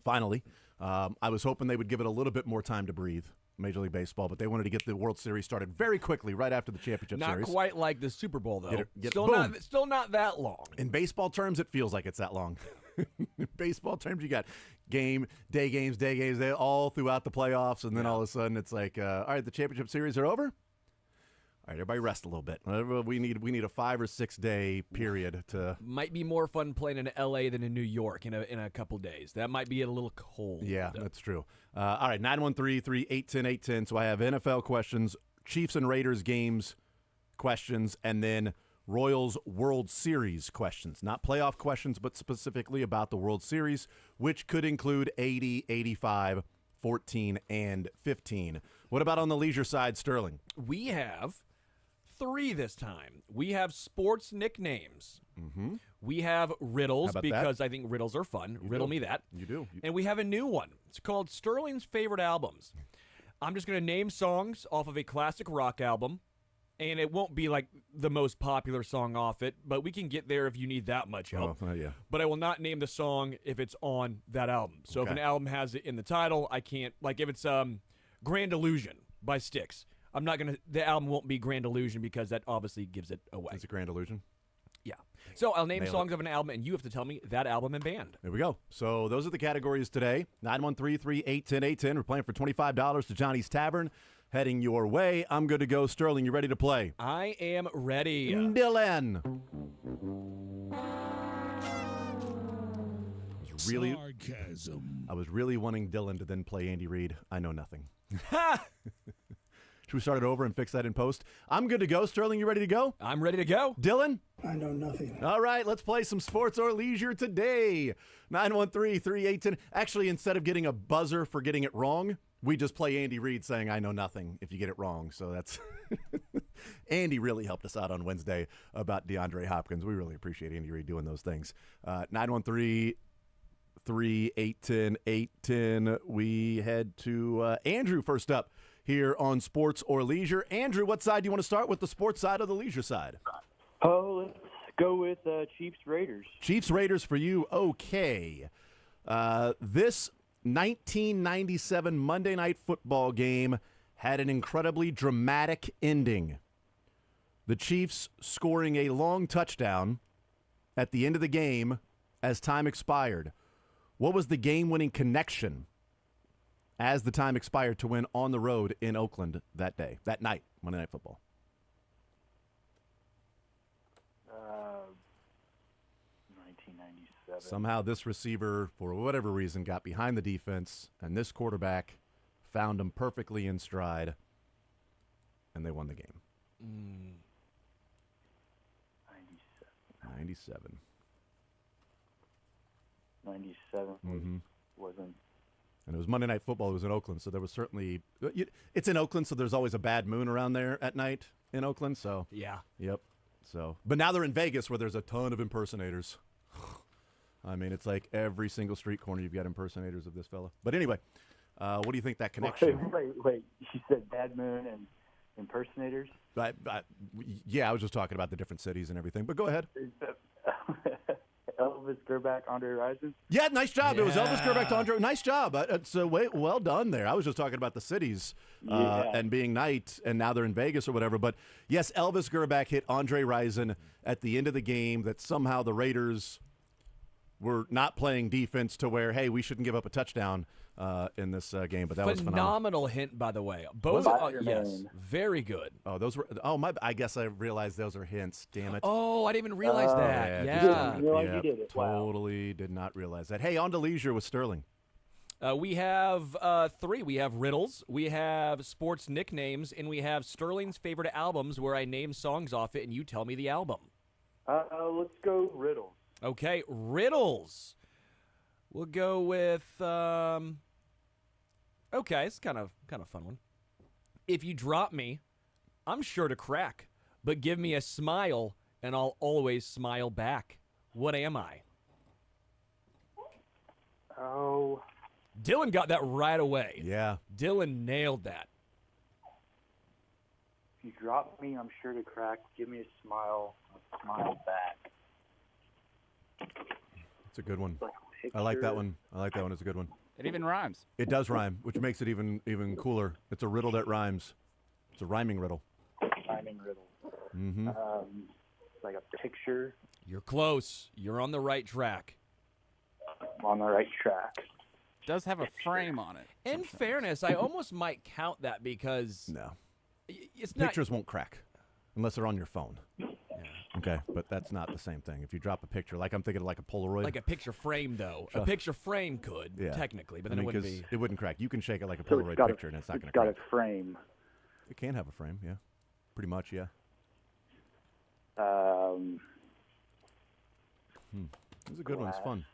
Speaker 1: Finally, I was hoping they would give it a little bit more time to breathe, Major League Baseball, but they wanted to get the World Series started very quickly right after the championship series.
Speaker 6: Not quite like the Super Bowl, though.
Speaker 1: Boom.
Speaker 6: Still not that long.
Speaker 1: In baseball terms, it feels like it's that long. In baseball terms, you got day games, all throughout the playoffs, and then all of a sudden it's like, all right, the championship series are over. All right, everybody rest a little bit. We need a 5 or 6 day period to.
Speaker 6: Might be more fun playing in L.A. than in New York in a couple days. That might be a little cold.
Speaker 1: Yeah, that's true. All right, 913-3-810-810. So I have NFL questions, Chiefs and Raiders games questions, and then Royals World Series questions. Not playoff questions, but specifically about the World Series, which could include 80, 85, 14, and 15. What about on the leisure side, Sterling?
Speaker 6: We have 3 this time. We have sports nicknames.
Speaker 1: Mm-hmm.
Speaker 6: We have riddles, because
Speaker 1: that?
Speaker 6: I think riddles are fun. Riddle me that.
Speaker 1: You do.
Speaker 6: And we have a new one. It's called Sterling's Favorite Albums. I'm just going to name songs off of a classic rock album, And it won't be like the most popular song off it, but we can get there if you need that much help.
Speaker 1: Oh, yeah.
Speaker 6: But I will not name the song if it's on that album. So if
Speaker 1: Okay.
Speaker 6: an album has it in the title, I can't. Like if it's Grand Illusion by Styx, I'm not gonna. The album won't be Grand Illusion because that obviously gives it away.
Speaker 1: It's a Grand Illusion.
Speaker 6: Yeah. So I'll name
Speaker 1: Nailed
Speaker 6: songs of an album, and you have to tell me that album and band.
Speaker 1: There we go. So those are the categories today. 913-381-0810. We're playing for $25 to Johnny's Tavern. Heading your way. I'm good to go. Sterling, you ready to play?
Speaker 6: I am ready.
Speaker 1: Dylan. I was really wanting Dylan to then play Andy Reid. I know nothing. Should we start it over and fix that in post? I'm good to go. Sterling, you ready to go?
Speaker 6: I'm ready to go.
Speaker 1: Dylan?
Speaker 7: I know nothing.
Speaker 1: All right, let's play some sports or leisure today. 913-381-0810. Actually, instead of getting a buzzer for getting it wrong, we just play Andy Reid saying, I know nothing if you get it wrong. So that's Andy really helped us out on Wednesday about DeAndre Hopkins. We really appreciate Andy Reid doing those things. 913-381-0810. We head to Andrew first up here on sports or leisure. Andrew, what side do you want to start with, the sports side or the leisure side?
Speaker 9: Oh, let's go with Chiefs Raiders.
Speaker 1: Chiefs Raiders for you. Okay. This 1997 Monday Night Football game had an incredibly dramatic ending. The Chiefs scoring a long touchdown at the end of the game as time expired. What was the game-winning connection as the time expired to win on the road in Oakland that night, Monday Night Football?
Speaker 9: 1997.
Speaker 1: Somehow this receiver, for whatever reason, got behind the defense, and this quarterback found him perfectly in stride, and they won the game. 97.
Speaker 9: 97 wasn't.
Speaker 1: And it was Monday Night Football. It was in Oakland, so there was certainly it's in Oakland, so there's always a bad moon around there at night in Oakland. So
Speaker 6: yeah,
Speaker 1: yep. So, but now they're in Vegas, where there's a ton of impersonators. I mean, it's like every single street corner you've got impersonators of this fella. But anyway, what do you think that connection?
Speaker 9: Wait. You said bad moon and impersonators?
Speaker 1: Yeah, I was just talking about the different cities and everything. But go ahead.
Speaker 9: Elvis Gerback, Andre Rison?
Speaker 1: Yeah, nice job. Yeah. It was Elvis Gerback to Andre. Nice job. So well done there. I was just talking about the cities and being night, and now they're in Vegas or whatever. But yes, Elvis Gerback hit Andre Rison at the end of the game that somehow the Raiders were not playing defense to where, hey, we shouldn't give up a touchdown in this game. But that was phenomenal.
Speaker 6: Hint, by the way. Both, yes, very good.
Speaker 1: Oh, those were. Oh, I guess I realized those are hints. Damn it.
Speaker 6: Oh, I didn't even realize that.
Speaker 9: Yeah. You did it.
Speaker 1: Totally did not realize that. Hey, on to leisure with Sterling.
Speaker 6: We have three. We have riddles, we have sports nicknames, and we have Sterling's favorite albums where I name songs off it and you tell me the album.
Speaker 9: Let's go riddles.
Speaker 6: Okay, riddles. We'll go with okay, it's kind of a fun one. If you drop me, I'm sure to crack, but give me a smile and I'll always smile back. What am I?
Speaker 9: Oh.
Speaker 6: Dylan got that right away.
Speaker 1: Yeah.
Speaker 6: Dylan nailed that.
Speaker 9: If you drop me, I'm sure to crack. Give me a smile. I'll smile back.
Speaker 1: It's a good one. I like that one. It's a good one.
Speaker 2: It even rhymes.
Speaker 1: It does rhyme, which makes it even cooler. It's a riddle that rhymes. It's a rhyming riddle.
Speaker 9: Rhyming riddle.
Speaker 1: Mm-hmm.
Speaker 9: Like a picture.
Speaker 6: You're close. You're on the right track.
Speaker 9: I'm on the right track.
Speaker 2: Does have a frame on it.
Speaker 6: In fairness, I almost might count that because it's not.
Speaker 1: Pictures won't crack unless they're on your phone. Yeah. Okay, but that's not the same thing. If you drop a picture, like I'm thinking of like a Polaroid.
Speaker 6: Like a picture frame, though. A picture frame could, technically, but then it wouldn't be.
Speaker 1: It wouldn't crack. You can shake it like a Polaroid picture, and it's not going to crack.
Speaker 9: It's got a frame.
Speaker 1: It can have a frame, yeah. Pretty much, yeah. This is a good one. It's fun.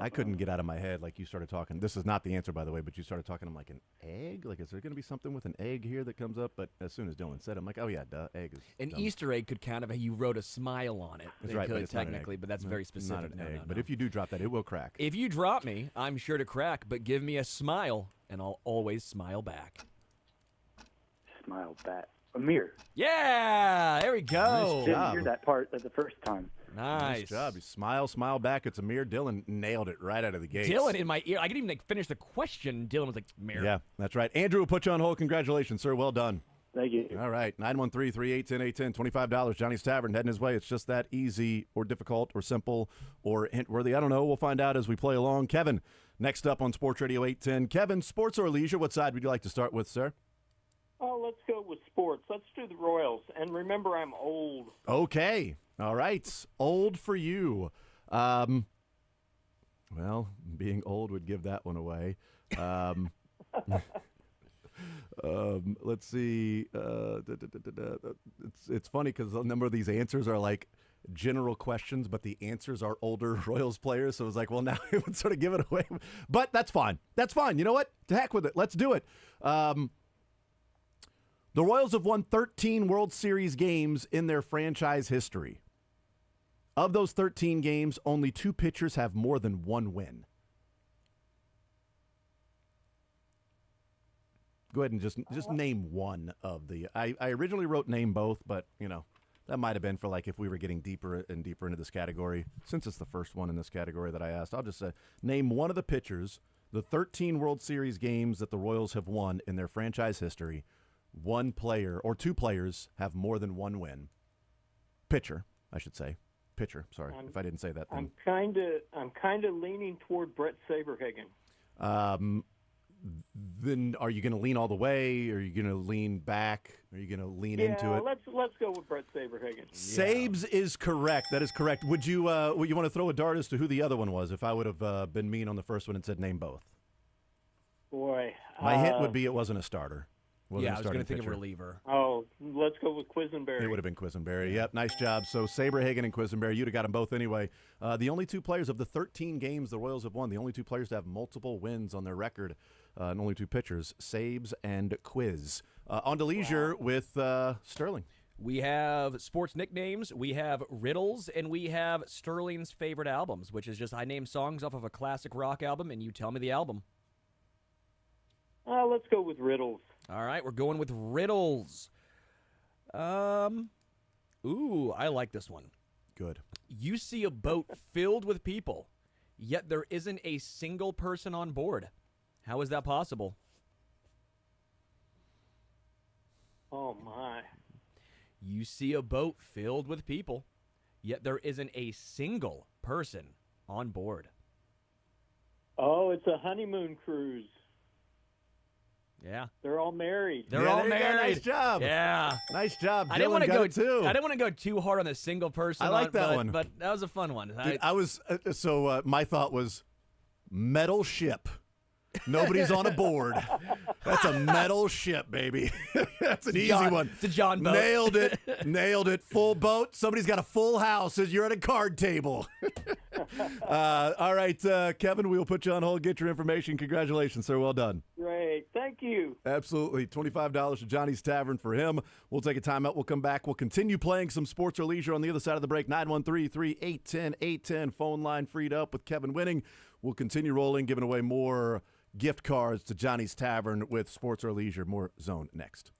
Speaker 1: I couldn't get out of my head like you started talking. This is not the answer, by the way, but you started talking. I'm like, an egg? Like, is there going to be something with an egg here that comes up? But as soon as Dylan said it, I'm like, oh, yeah, duh, egg is
Speaker 6: An
Speaker 1: dumb.
Speaker 6: Easter egg could kind of, you wrote a smile on it.
Speaker 1: That's
Speaker 6: It
Speaker 1: right,
Speaker 6: could,
Speaker 1: but it's not an
Speaker 6: technically,
Speaker 1: egg.
Speaker 6: but that's
Speaker 1: No,
Speaker 6: very
Speaker 1: it's
Speaker 6: specific.
Speaker 1: not an
Speaker 6: No,
Speaker 1: egg,
Speaker 6: no,
Speaker 1: but
Speaker 6: no.
Speaker 1: if you do drop that, it will crack.
Speaker 6: If you drop me, I'm sure to crack, but give me a smile, and I'll always smile back.
Speaker 9: Smile back. Amir.
Speaker 6: Yeah, there we go.
Speaker 9: Didn't hear that part the first time.
Speaker 1: Nice job. You smile back. It's Amir. Dylan nailed it right out of the gate.
Speaker 6: Dylan in my ear. I didn't even finish the question. Dylan was like, Amir.
Speaker 1: Yeah, that's right. Andrew will put you on hold. Congratulations, sir. Well done.
Speaker 9: Thank you.
Speaker 1: All right. 913-381-810, $25. Johnny's Tavern heading his way. It's just that easy or difficult or simple or hint-worthy. I don't know. We'll find out as we play along. Kevin, next up on Sports Radio 810. Kevin, sports or leisure? What side would you like to start with, sir?
Speaker 5: Oh, let's go with sports. Let's do the Royals. And remember, I'm old.
Speaker 1: Okay. All right. Old for you. Well, being old would give that one away. Let's see. It's funny because a number of these answers are like general questions, but the answers are older Royals players. So it's like, well, now it would sort of give it away. But that's fine. That's fine. You know what? To heck with it. Let's do it. The Royals have won 13 World Series games in their franchise history. Of those 13 games, only 2 pitchers have more than 1 win. Go ahead and just name one of the. I originally wrote name both, but that might have been for like if we were getting deeper and deeper into this category. Since it's the first one in this category that I asked, I'll just say name one of the pitchers. The 13 World Series games that the Royals have won in their franchise history. 1 player or 2 players have more than 1 win. Pitcher, I should say. Pitcher. Sorry if I didn't say that.
Speaker 5: I'm kind of leaning toward Brett Saberhagen.
Speaker 1: Then are you going to lean all the way? Are you going to lean back? Are you going to lean into it?
Speaker 5: Let's go with Brett Saberhagen.
Speaker 1: Sabes is correct. That is correct. Would you want to throw a dart as to who the other one was? If I would have been mean on the first one and said name both.
Speaker 5: Boy,
Speaker 1: my hint would be it wasn't a starter.
Speaker 6: I was going to think of reliever.
Speaker 5: Oh, let's go with Quisenberry.
Speaker 1: It would have been Quisenberry. Yep, nice job. So Saberhagen and Quisenberry, you'd have got them both anyway. The only 2 players of the 13 games the Royals have won, the only 2 players to have multiple wins on their record, and only 2 pitchers, Sabes and Quiz. On to leisure with Sterling.
Speaker 6: We have sports nicknames, we have riddles, and we have Sterling's favorite albums, which is just I name songs off of a classic rock album, and you tell me the album.
Speaker 5: Let's go with riddles.
Speaker 6: All right, we're going with riddles. I like this one.
Speaker 1: Good.
Speaker 6: You see a boat filled with people, yet there isn't a single person on board. How is that possible?
Speaker 5: Oh, my.
Speaker 6: You see a boat filled with people, yet there isn't a single person on board.
Speaker 5: Oh, it's a honeymoon cruise.
Speaker 6: Yeah.
Speaker 5: They're all married.
Speaker 6: They're all married.
Speaker 1: Nice job.
Speaker 6: Yeah.
Speaker 1: Nice job.
Speaker 6: I didn't want to
Speaker 1: Dylan got it too.
Speaker 6: I didn't want to go too hard on the single person.
Speaker 1: I like that one.
Speaker 6: But that was a fun one.
Speaker 1: I was my thought was metal ship. Nobody's on a board. That's a metal ship, baby. That's an easy one.
Speaker 6: It's a John boat.
Speaker 1: Nailed it. Nailed it. Full boat. Somebody's got a full house as you're at a card table. All right, Kevin, we'll put you on hold. Get your information. Congratulations, sir. Well done.
Speaker 5: Great. Thank you.
Speaker 1: Absolutely. $25 to Johnny's Tavern for him. We'll take a timeout. We'll come back. We'll continue playing some sports or leisure on the other side of the break. 913-381-810. Phone line freed up with Kevin winning. We'll continue rolling, giving away more gift cards to Johnny's Tavern with sports or leisure. More Zone next.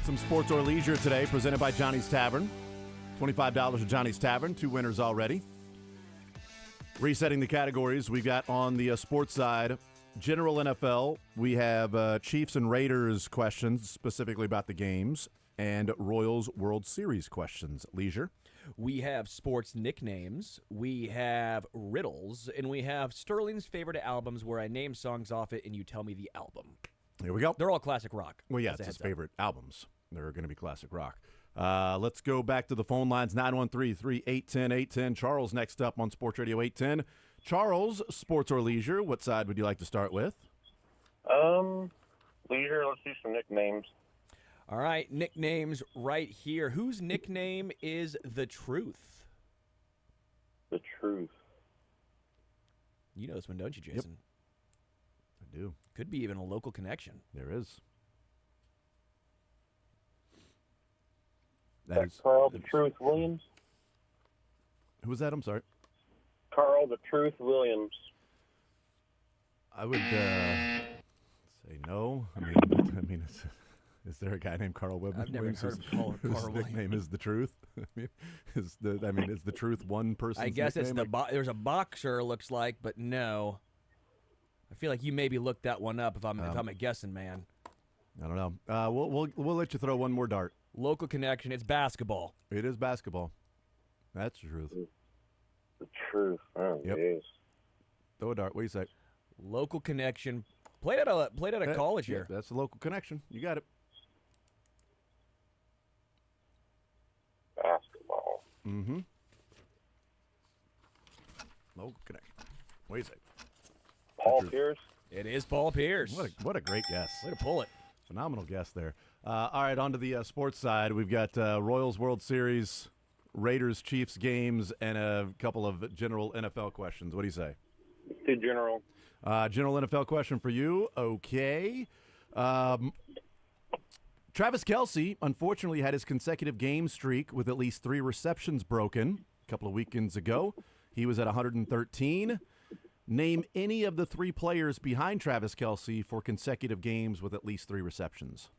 Speaker 1: Some sports or leisure today, presented by Johnny's Tavern. $25 at Johnny's Tavern. 2 winners already. Resetting the categories, we got on the sports side, general NFL. We have Chiefs and Raiders questions, specifically about the games, and Royals World Series questions. Leisure.
Speaker 6: We have sports nicknames, we have riddles, and we have Sterling's favorite albums where I name songs off it and you tell me the album.
Speaker 1: Here we go.
Speaker 6: They're all classic rock.
Speaker 1: Well, yeah, it's his favorite albums. They're going to be classic rock. Let's go back to the phone lines, 913-381-0810. Charles next up on Sports Radio 810. Charles, sports or leisure, what side would you like to start with?
Speaker 17: Leisure, let's do some nicknames.
Speaker 6: All right, nicknames right here. Whose nickname is The Truth?
Speaker 17: The Truth.
Speaker 6: You know this one, don't you, Jason?
Speaker 1: I do.
Speaker 6: Could be even a local connection.
Speaker 1: There is.
Speaker 17: That's Carl the Truth Williams.
Speaker 1: Who was that? I'm sorry.
Speaker 17: Carl the Truth Williams.
Speaker 1: I would say no. I mean, is there a guy named Carl Williams?
Speaker 6: I've never heard of Carl
Speaker 1: His
Speaker 6: Williams.
Speaker 1: nickname is The Truth. Is The Truth one person's
Speaker 6: I guess it's
Speaker 1: nickname?
Speaker 6: there's a boxer, looks like, but no. I feel like you maybe looked that one up if I'm a guessing man.
Speaker 1: I don't know. We'll let you throw one more dart.
Speaker 6: Local connection. It's basketball.
Speaker 1: It is basketball. That's the truth.
Speaker 17: The Truth. Oh,
Speaker 1: Yep.
Speaker 17: jeez.
Speaker 1: Throw a dart. What do you say?
Speaker 6: Local connection. Played at a college here.
Speaker 1: That's the local connection. You got it.
Speaker 17: Basketball.
Speaker 1: Mm-hmm. Local connection. What do you say?
Speaker 17: Paul Pierce.
Speaker 6: It is Paul Pierce.
Speaker 1: What a great guess.
Speaker 6: Way to pull it.
Speaker 1: Phenomenal guess there. All right, on to the sports side. We've got Royals World Series, Raiders Chiefs games, and a couple of general NFL questions. What do you say?
Speaker 17: Do general.
Speaker 1: General NFL question for you. Okay. Travis Kelce, unfortunately, had his consecutive game streak with at least 3 receptions broken a couple of weekends ago. He was at 113. Name any of the 3 players behind Travis Kelce for consecutive games with at least 3 receptions.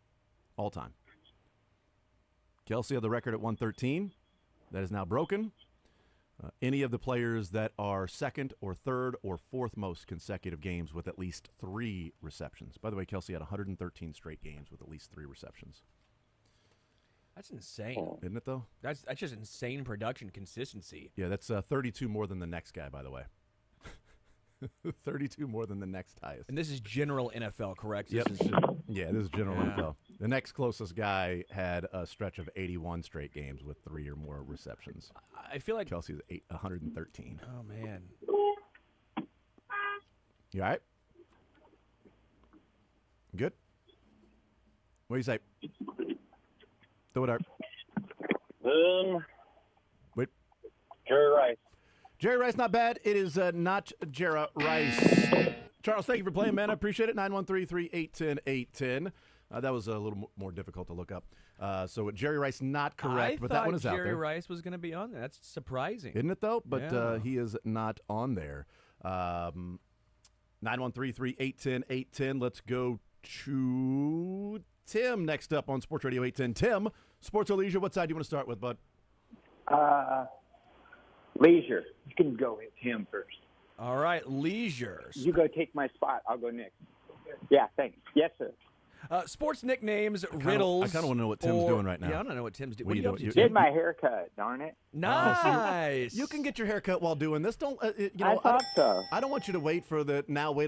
Speaker 1: All time. Kelce had the record at 113. That is now broken. Any of the players that are second or third or fourth most consecutive games with at least 3 receptions. By the way, Kelce had 113 straight games with at least 3 receptions.
Speaker 6: That's insane.
Speaker 1: Isn't it, though?
Speaker 6: That's just insane production consistency.
Speaker 1: Yeah, that's 32 more than the next guy, by the way. 32 more than the next highest.
Speaker 6: And this is general NFL, correct?
Speaker 1: Yep. This is general NFL. The next closest guy had a stretch of 81 straight games with 3 or more receptions.
Speaker 6: I feel like
Speaker 1: Kelsey's 113.
Speaker 6: Oh man.
Speaker 1: You all right? Good? What do you say? Throw it out. Wait.
Speaker 17: Jerry Rice.
Speaker 1: Jerry Rice, not bad. It is not Jerry Rice. Charles, thank you for playing, man. I appreciate it. 913-381-0810. That was a little more difficult to look up. So Jerry Rice, not correct, but that one is out there.
Speaker 6: Jerry Rice was going to be on there. That's surprising.
Speaker 1: Isn't it, though? But
Speaker 6: Yeah.
Speaker 1: he is not on there. 913-381-0810. Let's go to Tim next up on Sports Radio 810. Tim, sports or leisure, what side do you want to start with, bud?
Speaker 22: Leisure. You can go with him first.
Speaker 6: All right, leisure.
Speaker 22: You go take my spot. I'll go next. Yeah, thanks. Yes, sir.
Speaker 6: Sports nicknames, riddles.
Speaker 1: I kind of want to know what Tim's doing right now.
Speaker 6: Yeah, I don't know what Tim's doing.
Speaker 1: What
Speaker 6: What are you up to,
Speaker 22: Did
Speaker 6: Tim?
Speaker 22: my haircut, darn it.
Speaker 6: Nice.
Speaker 1: You can get your hair cut while doing this. Don't
Speaker 22: I thought so.
Speaker 1: I don't want you to wait wait a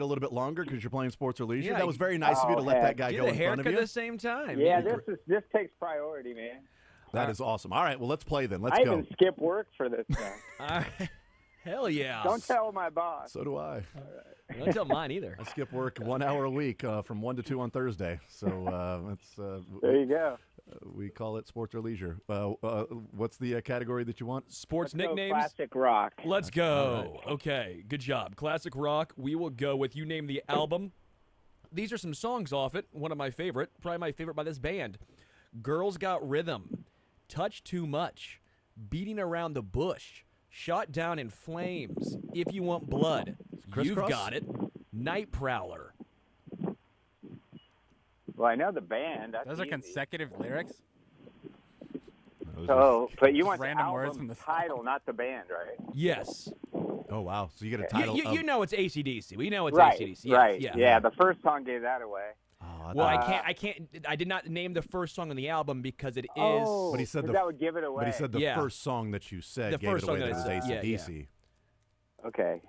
Speaker 1: little bit longer because you're playing sports or leisure.
Speaker 6: Yeah,
Speaker 1: that was very nice of you to let that guy
Speaker 6: Get
Speaker 1: go
Speaker 6: a
Speaker 1: in front
Speaker 6: haircut
Speaker 1: of you.
Speaker 6: at the same time.
Speaker 22: Yeah, this takes priority, man.
Speaker 1: That is awesome. All right, well, let's play then. Let's
Speaker 22: I
Speaker 1: go.
Speaker 22: even skip work for this now.
Speaker 6: All right. Hell yeah.
Speaker 22: Don't tell my boss.
Speaker 1: So do I.
Speaker 6: Don't tell mine either.
Speaker 1: I skip work 1 hour a week from 1 to 2 on Thursday. So
Speaker 22: there you go.
Speaker 1: We call it sports or leisure. What's the category that you want?
Speaker 6: Sports
Speaker 22: Let's go
Speaker 6: nicknames.
Speaker 22: classic rock.
Speaker 6: Let's
Speaker 1: All
Speaker 6: go. Okay, good job. Classic rock. We will go with, you name the album. These are some songs off it. One of my favorite, probably my favorite by this band. Girls Got Rhythm, Touch Too Much, Beating Around the Bush, Shot Down in Flames, If You Want Blood, You've
Speaker 1: Crisscross?
Speaker 6: Got It, Night Prowler.
Speaker 22: Well, I know the band. That's
Speaker 2: Those are
Speaker 22: easy.
Speaker 2: consecutive lyrics.
Speaker 22: So, but you want
Speaker 2: Random
Speaker 22: the
Speaker 2: words
Speaker 22: album
Speaker 2: from the
Speaker 22: title, not the band, right?
Speaker 6: Yes.
Speaker 1: Oh, wow. So you get a
Speaker 6: You,
Speaker 1: title
Speaker 6: you,
Speaker 1: of...
Speaker 6: you know it's AC/DC. We know it's
Speaker 22: Right,
Speaker 6: AC/DC. Yes,
Speaker 22: right.
Speaker 6: Yeah.
Speaker 22: Yeah, the first song gave that away.
Speaker 6: Well, I did not name the first song on the album because it is.
Speaker 22: Oh,
Speaker 1: But he said
Speaker 22: that would give it away.
Speaker 1: But he said the
Speaker 6: Yeah.
Speaker 1: first song that you said
Speaker 6: The
Speaker 1: gave
Speaker 6: first
Speaker 1: it away
Speaker 6: song
Speaker 1: that
Speaker 6: that
Speaker 1: it was
Speaker 6: I said. Yeah,
Speaker 1: AC/DC.
Speaker 22: Okay.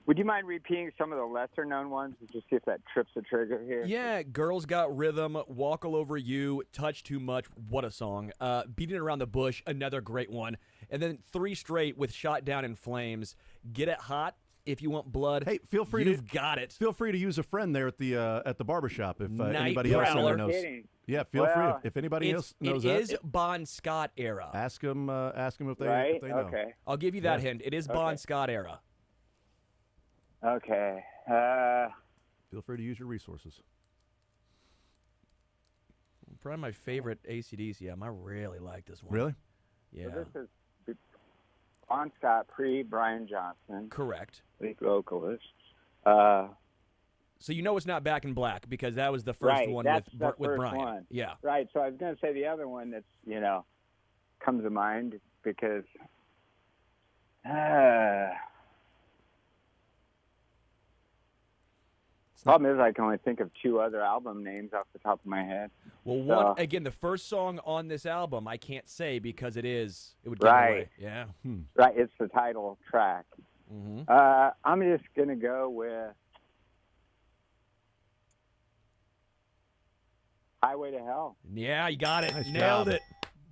Speaker 22: Would you mind repeating some of the lesser-known ones? Just see if that trips the trigger here.
Speaker 6: Yeah, Girls Got Rhythm, Walk All Over You, Touch Too Much, what a song. Beating Around the Bush, another great one. And then 3 straight with Shot Down in Flames. Get It Hot, If You Want Blood.
Speaker 1: Hey, feel free
Speaker 6: You've got it.
Speaker 1: Feel free to use a friend there at the barbershop if
Speaker 6: Night
Speaker 1: anybody else in
Speaker 6: Prowler.
Speaker 1: there knows.
Speaker 22: Kidding.
Speaker 1: Yeah, feel free
Speaker 22: Well,
Speaker 1: if anybody else knows
Speaker 6: It
Speaker 1: that.
Speaker 6: is Bon Scott era.
Speaker 1: Ask them if they
Speaker 22: Right?
Speaker 1: if they know.
Speaker 22: Okay.
Speaker 6: I'll give you that
Speaker 1: Yeah.
Speaker 6: hint. It is Bon Scott era.
Speaker 22: Okay.
Speaker 1: Feel free to use your resources.
Speaker 6: Probably my favorite AC/DC album. I really like this one.
Speaker 1: Really?
Speaker 6: Yeah.
Speaker 22: So this is Bon Scott pre-Brian Johnson.
Speaker 6: Correct.
Speaker 22: Lead vocalist.
Speaker 6: So you know it's not Back in Black because that was the first
Speaker 22: right,
Speaker 6: one
Speaker 22: that's
Speaker 6: with
Speaker 22: the first
Speaker 6: Brian.
Speaker 22: one.
Speaker 6: Yeah.
Speaker 22: Right. So I was going to say the other one that's comes to mind because problem is I can only think of 2 other album names off the top of my head.
Speaker 6: Well, again, the first song on this album I can't say because it would give it
Speaker 22: Right.
Speaker 6: away. Yeah.
Speaker 22: Right. It's the title track.
Speaker 6: Mm-hmm.
Speaker 22: I'm just going to go with Highway to Hell.
Speaker 6: Yeah, you got it.
Speaker 1: Nice
Speaker 6: Nailed
Speaker 1: job.
Speaker 6: it.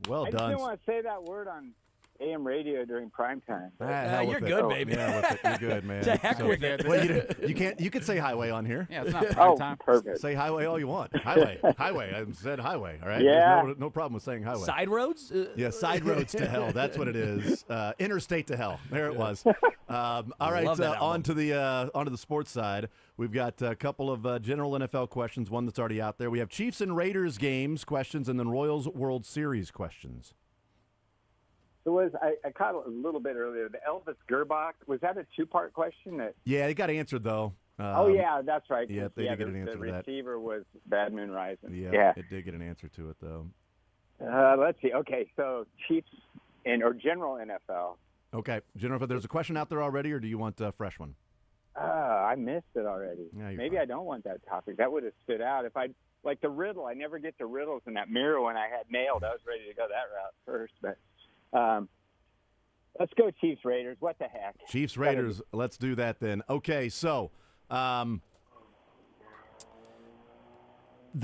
Speaker 1: Well
Speaker 22: I just
Speaker 1: done.
Speaker 22: didn't want to say that word on AM radio during prime time.
Speaker 1: Hell
Speaker 6: you're
Speaker 1: with it.
Speaker 6: good, baby.
Speaker 1: Yeah, with it. You're good, man.
Speaker 6: To heck with it.
Speaker 1: Well, you can't. You can say highway on here.
Speaker 2: Yeah, it's not prime time.
Speaker 22: Perfect.
Speaker 1: Say highway all you want. Highway. I said highway. All right.
Speaker 22: Yeah.
Speaker 1: There's no problem with saying highway.
Speaker 6: Side roads?
Speaker 1: Yeah, side roads to hell. That's what it is. Interstate to hell. There it was. All right,
Speaker 6: Love that
Speaker 1: on to the sports side. We've got a couple of general NFL questions. One that's already out there. We have Chiefs and Raiders games questions, and then Royals World Series questions.
Speaker 22: So I caught a little bit earlier. The Elvis Gerbach, was that a 2-part question?
Speaker 1: Yeah, it got answered though.
Speaker 22: Oh yeah, that's right.
Speaker 1: Yeah, they did get an answer
Speaker 22: the
Speaker 1: to that.
Speaker 22: receiver was Bad Moon Rising.
Speaker 1: Yeah, it did get an answer to it though.
Speaker 22: Let's see. Okay, so Chiefs or general NFL.
Speaker 1: Okay, Jennifer, there's a question out there already, or do you want a fresh one?
Speaker 22: I missed it already.
Speaker 1: Yeah, you're
Speaker 22: Maybe
Speaker 1: fine.
Speaker 22: I don't want that topic. That would have stood out if I like the riddle. I never get to riddles in that mirror when I had nailed. I was ready to go that route first, but let's go Chiefs Raiders. What the heck?
Speaker 1: Chiefs Raiders. Let's do that then. Okay, so the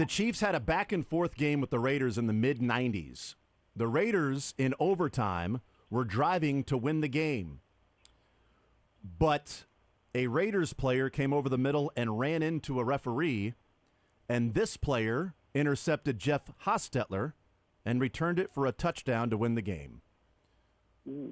Speaker 1: Chiefs had a back and forth game with the Raiders in the mid 90s. The Raiders in overtime were driving to win the game, but a Raiders player came over the middle and ran into a referee, and this player intercepted Jeff Hostetler and returned it for a touchdown to win the game.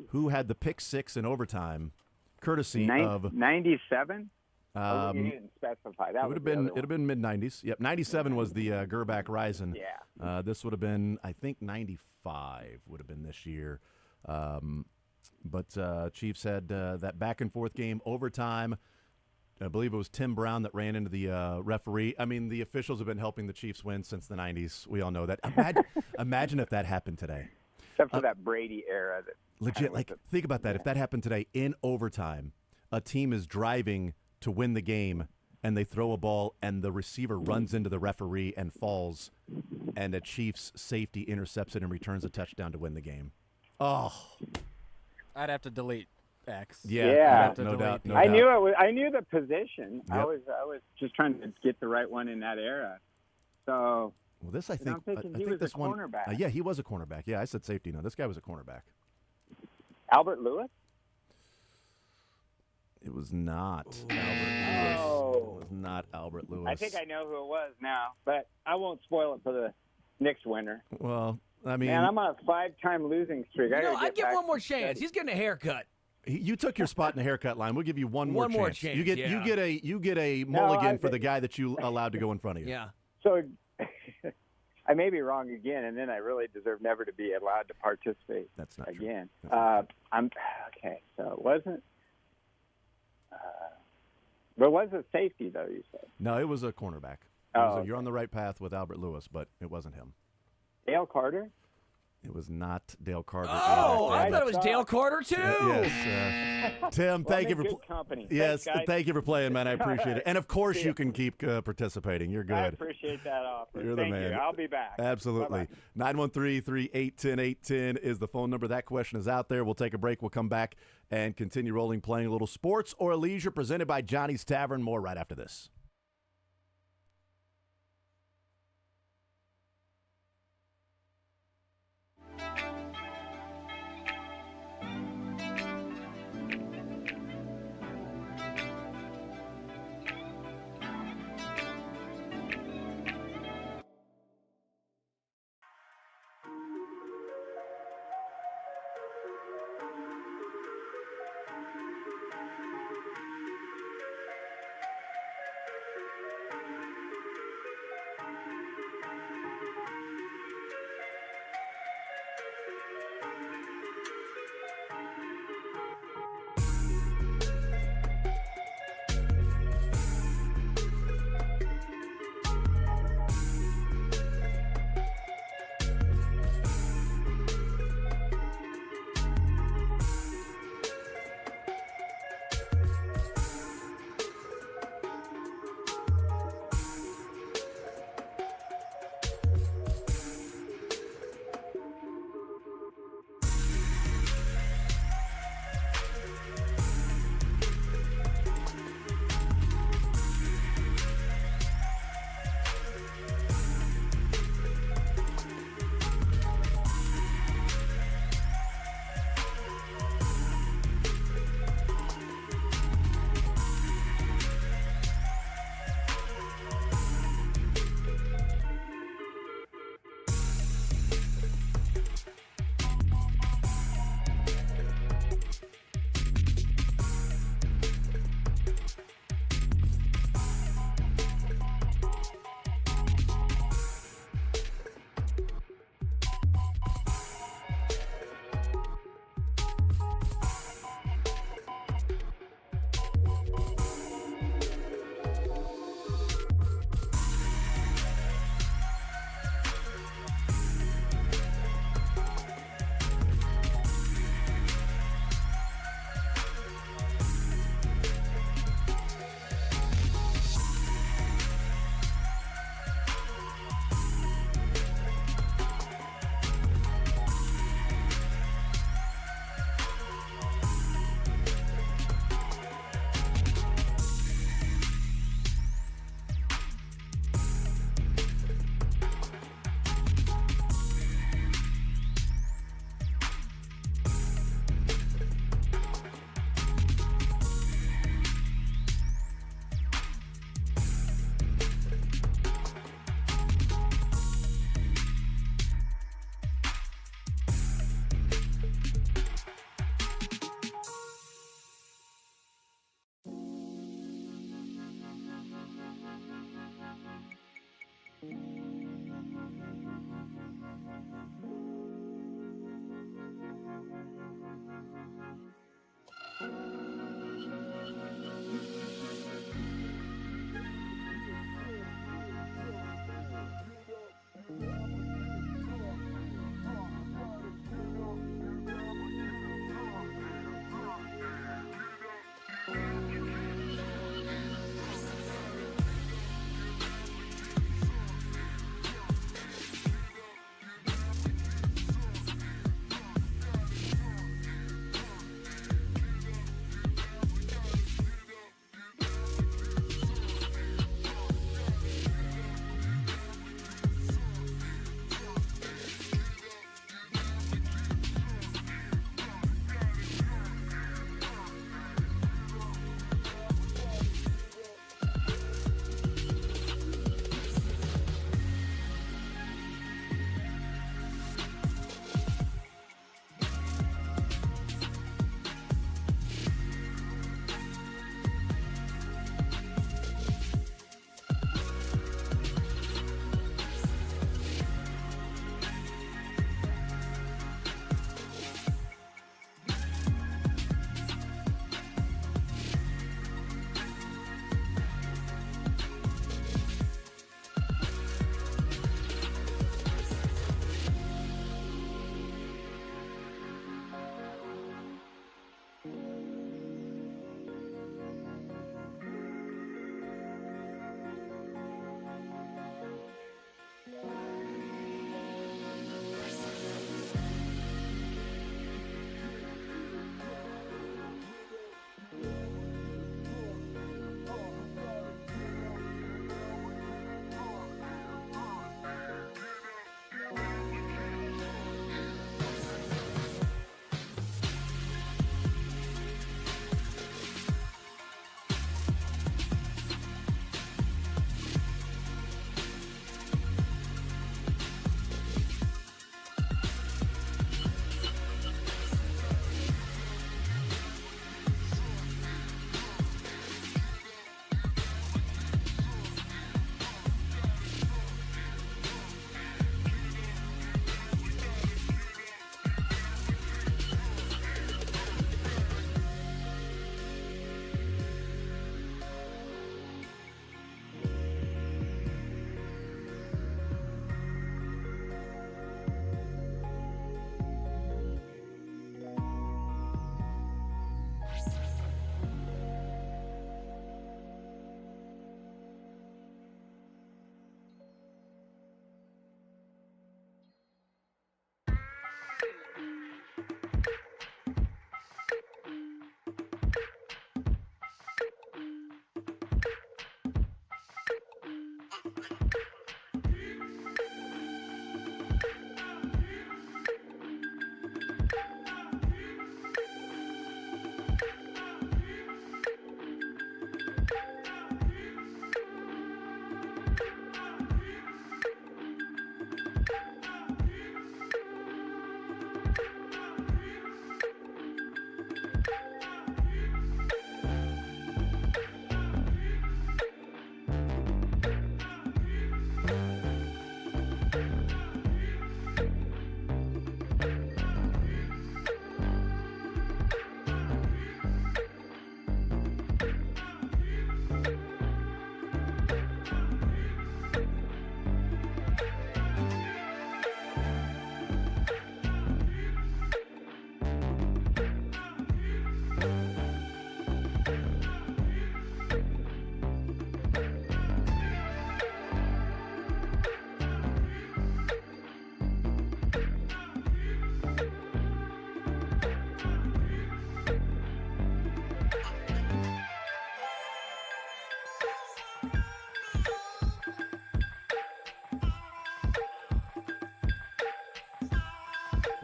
Speaker 1: Who had the pick six in overtime, courtesy of
Speaker 22: 97? You didn't specify. That
Speaker 1: it would have been mid 90s. Yep, 97 was the Gerback Rising.
Speaker 22: Yeah.
Speaker 1: This would have been, I think, 95 would have been this year. But Chiefs had that back and forth game overtime. I believe it was Tim Brown that ran into the referee. I mean, the officials have been helping the Chiefs win since the 90s. We all know that. Imagine if that happened today.
Speaker 22: Except for that Brady era. That
Speaker 1: legit, like, think about that. If that happened today in overtime, a team is driving to win the game, and they throw a ball, and the receiver runs into the referee and falls, and a Chiefs safety intercepts it and returns a touchdown to win the game. Oh.
Speaker 2: I'd have to delete X.
Speaker 1: Yeah. No doubt. No
Speaker 22: I
Speaker 1: doubt.
Speaker 22: knew it was. I knew the position.
Speaker 1: Yep.
Speaker 22: I was just trying to get the right one in that era. So.
Speaker 1: Well, this I
Speaker 22: And
Speaker 1: think.
Speaker 22: I'm thinking
Speaker 1: I
Speaker 22: he
Speaker 1: think
Speaker 22: was
Speaker 1: this
Speaker 22: a
Speaker 1: one.
Speaker 22: cornerback.
Speaker 1: Yeah, he was a cornerback. Yeah, I said safety. No, this guy was a cornerback.
Speaker 22: Albert Lewis?
Speaker 1: It was not Albert Lewis.
Speaker 22: Oh.
Speaker 1: It was not Albert Lewis.
Speaker 22: I think I know who it was now, but I won't spoil it for the Knicks winner.
Speaker 1: Well, I mean,
Speaker 22: Man, I'm on a 5-time losing streak. I
Speaker 6: No,
Speaker 22: gotta
Speaker 6: I'd
Speaker 22: get
Speaker 6: give
Speaker 22: back
Speaker 6: one more
Speaker 22: to
Speaker 6: chance.
Speaker 22: study.
Speaker 6: He's getting a haircut.
Speaker 1: you took your spot in the haircut line. We'll give you one more
Speaker 6: One more chance,
Speaker 1: You get
Speaker 6: yeah.
Speaker 1: you get a
Speaker 22: No,
Speaker 1: mulligan
Speaker 22: I
Speaker 1: for the
Speaker 22: think-
Speaker 1: guy that you allowed to go in front of you.
Speaker 6: Yeah.
Speaker 22: So I may be wrong again, and then I really deserve never to be allowed to participate.
Speaker 1: That's not
Speaker 22: again.
Speaker 1: True. That's
Speaker 22: I'm okay. So it wasn't. But it was a safety though? You said.
Speaker 1: No, it was a cornerback.
Speaker 22: Oh,
Speaker 1: You're on the right path with Albert Lewis, but it wasn't him.
Speaker 22: Dale Carter?
Speaker 1: It was not Dale Carter.
Speaker 6: Oh,
Speaker 1: either.
Speaker 6: I thought it was Dale Carter too.
Speaker 1: Yes, Tim.
Speaker 22: Well,
Speaker 1: Thank you
Speaker 22: I'm in
Speaker 1: for
Speaker 22: good company.
Speaker 1: Yes,
Speaker 22: Thanks, guys.
Speaker 1: thank you for playing, man. I appreciate it. And of course,
Speaker 22: See
Speaker 1: you
Speaker 22: ya.
Speaker 1: can keep participating. You're good.
Speaker 22: I appreciate that offer.
Speaker 1: You're the
Speaker 22: Thank
Speaker 1: man.
Speaker 22: you. I'll be back.
Speaker 1: Absolutely.
Speaker 22: Bye-bye.
Speaker 1: 913-381-0810 is the phone number. That question is out there. We'll take a break. We'll come back and continue rolling, playing a little sports or leisure, presented by Johnny's Tavern. More right after this.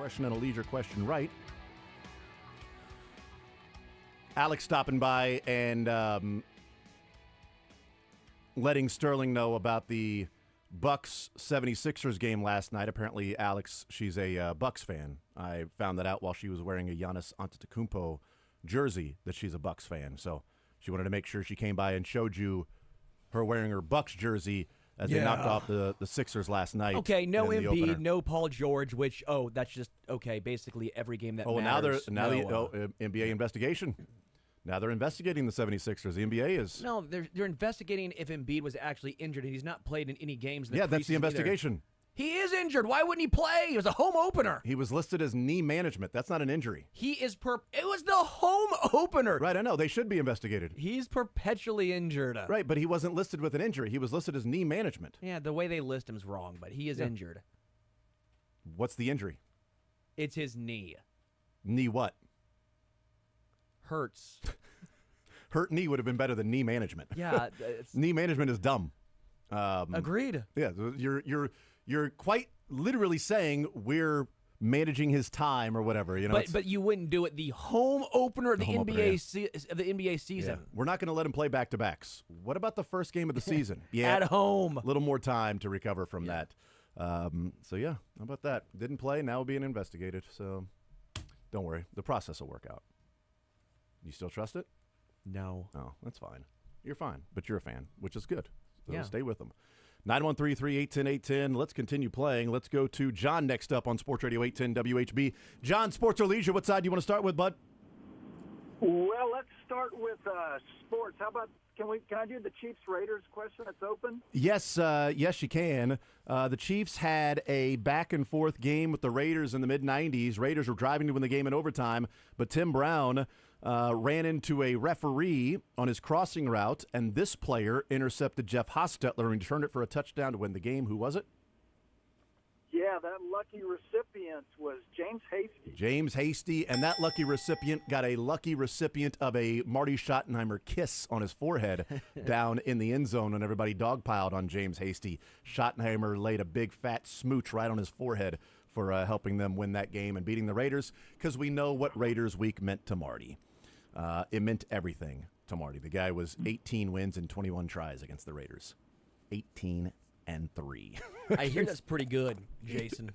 Speaker 1: question and a leisure question right. Alex stopping by and letting Sterling know about the Bucks 76ers game last night. Apparently, Alex, she's a Bucks fan. I found that out while she was wearing a Giannis Antetokounmpo jersey that she's a Bucks fan. So she wanted to make sure she came by and showed you her wearing her Bucks jersey as they knocked off the Sixers last night.
Speaker 6: Okay, no
Speaker 1: in the
Speaker 6: Embiid,
Speaker 1: opener.
Speaker 6: no Paul George, which, that's just, okay, basically every game that
Speaker 1: Now
Speaker 6: matters.
Speaker 1: the NBA investigation. Now they're investigating the 76ers. The NBA is.
Speaker 6: No, they're investigating if Embiid was actually injured, and he's not played in any games.
Speaker 1: Yeah, that's the investigation.
Speaker 6: He is injured. Why wouldn't he play? It was a home opener.
Speaker 1: He was listed as knee management. That's not an injury.
Speaker 6: It was the home opener.
Speaker 1: Right, I know. They should be investigated.
Speaker 6: He's perpetually injured.
Speaker 1: Right, but he wasn't listed with an injury. He was listed as knee management.
Speaker 6: Yeah, the way they list him is wrong, but he is injured.
Speaker 1: What's the injury?
Speaker 6: It's his knee.
Speaker 1: Knee what?
Speaker 6: Hurts.
Speaker 1: Hurt knee would have been better than knee management.
Speaker 6: Yeah.
Speaker 1: Knee management is dumb.
Speaker 6: Agreed.
Speaker 1: Yeah, you're quite literally saying we're managing his time or whatever. You know,
Speaker 6: but you wouldn't do it the home opener of the NBA season.
Speaker 1: Yeah. We're not going to let him play back-to-backs. What about the first game of the season?
Speaker 6: At home.
Speaker 1: A little more time to recover from that. So, yeah, how about that? Didn't play, now being investigated. So, don't worry. The process will work out. You still trust it?
Speaker 6: No.
Speaker 1: Oh, that's fine. You're fine, but you're a fan, which is good. So
Speaker 6: Yeah.
Speaker 1: stay with them. 913-381-810. Let's continue playing. Let's go to John next up on Sports Radio 810 WHB. John, sports or leisure, what side do you want to start with, bud?
Speaker 10: Well, let's start with sports. How about can I do the Chiefs Raiders question? It's open.
Speaker 1: Yes, yes, you can. The Chiefs had a back-and-forth game with the Raiders in the mid-'90s. Raiders were driving to win the game in overtime, but Tim Brown ran into a referee on his crossing route, and this player intercepted Jeff Hostetler and returned it for a touchdown to win the game. Who was it?
Speaker 10: Yeah, that lucky recipient was James Hasty.
Speaker 1: James Hasty, and that lucky recipient got a lucky recipient of a Marty Schottenheimer kiss on his forehead down in the end zone when everybody dogpiled on James Hasty. Schottenheimer laid a big fat smooch right on his forehead for helping them win that game and beating the Raiders, because we know what Raiders week meant to Marty. It meant everything to Marty. The guy was 18 wins and 21 tries against the Raiders. 18-3.
Speaker 6: I hear that's pretty good, Jason.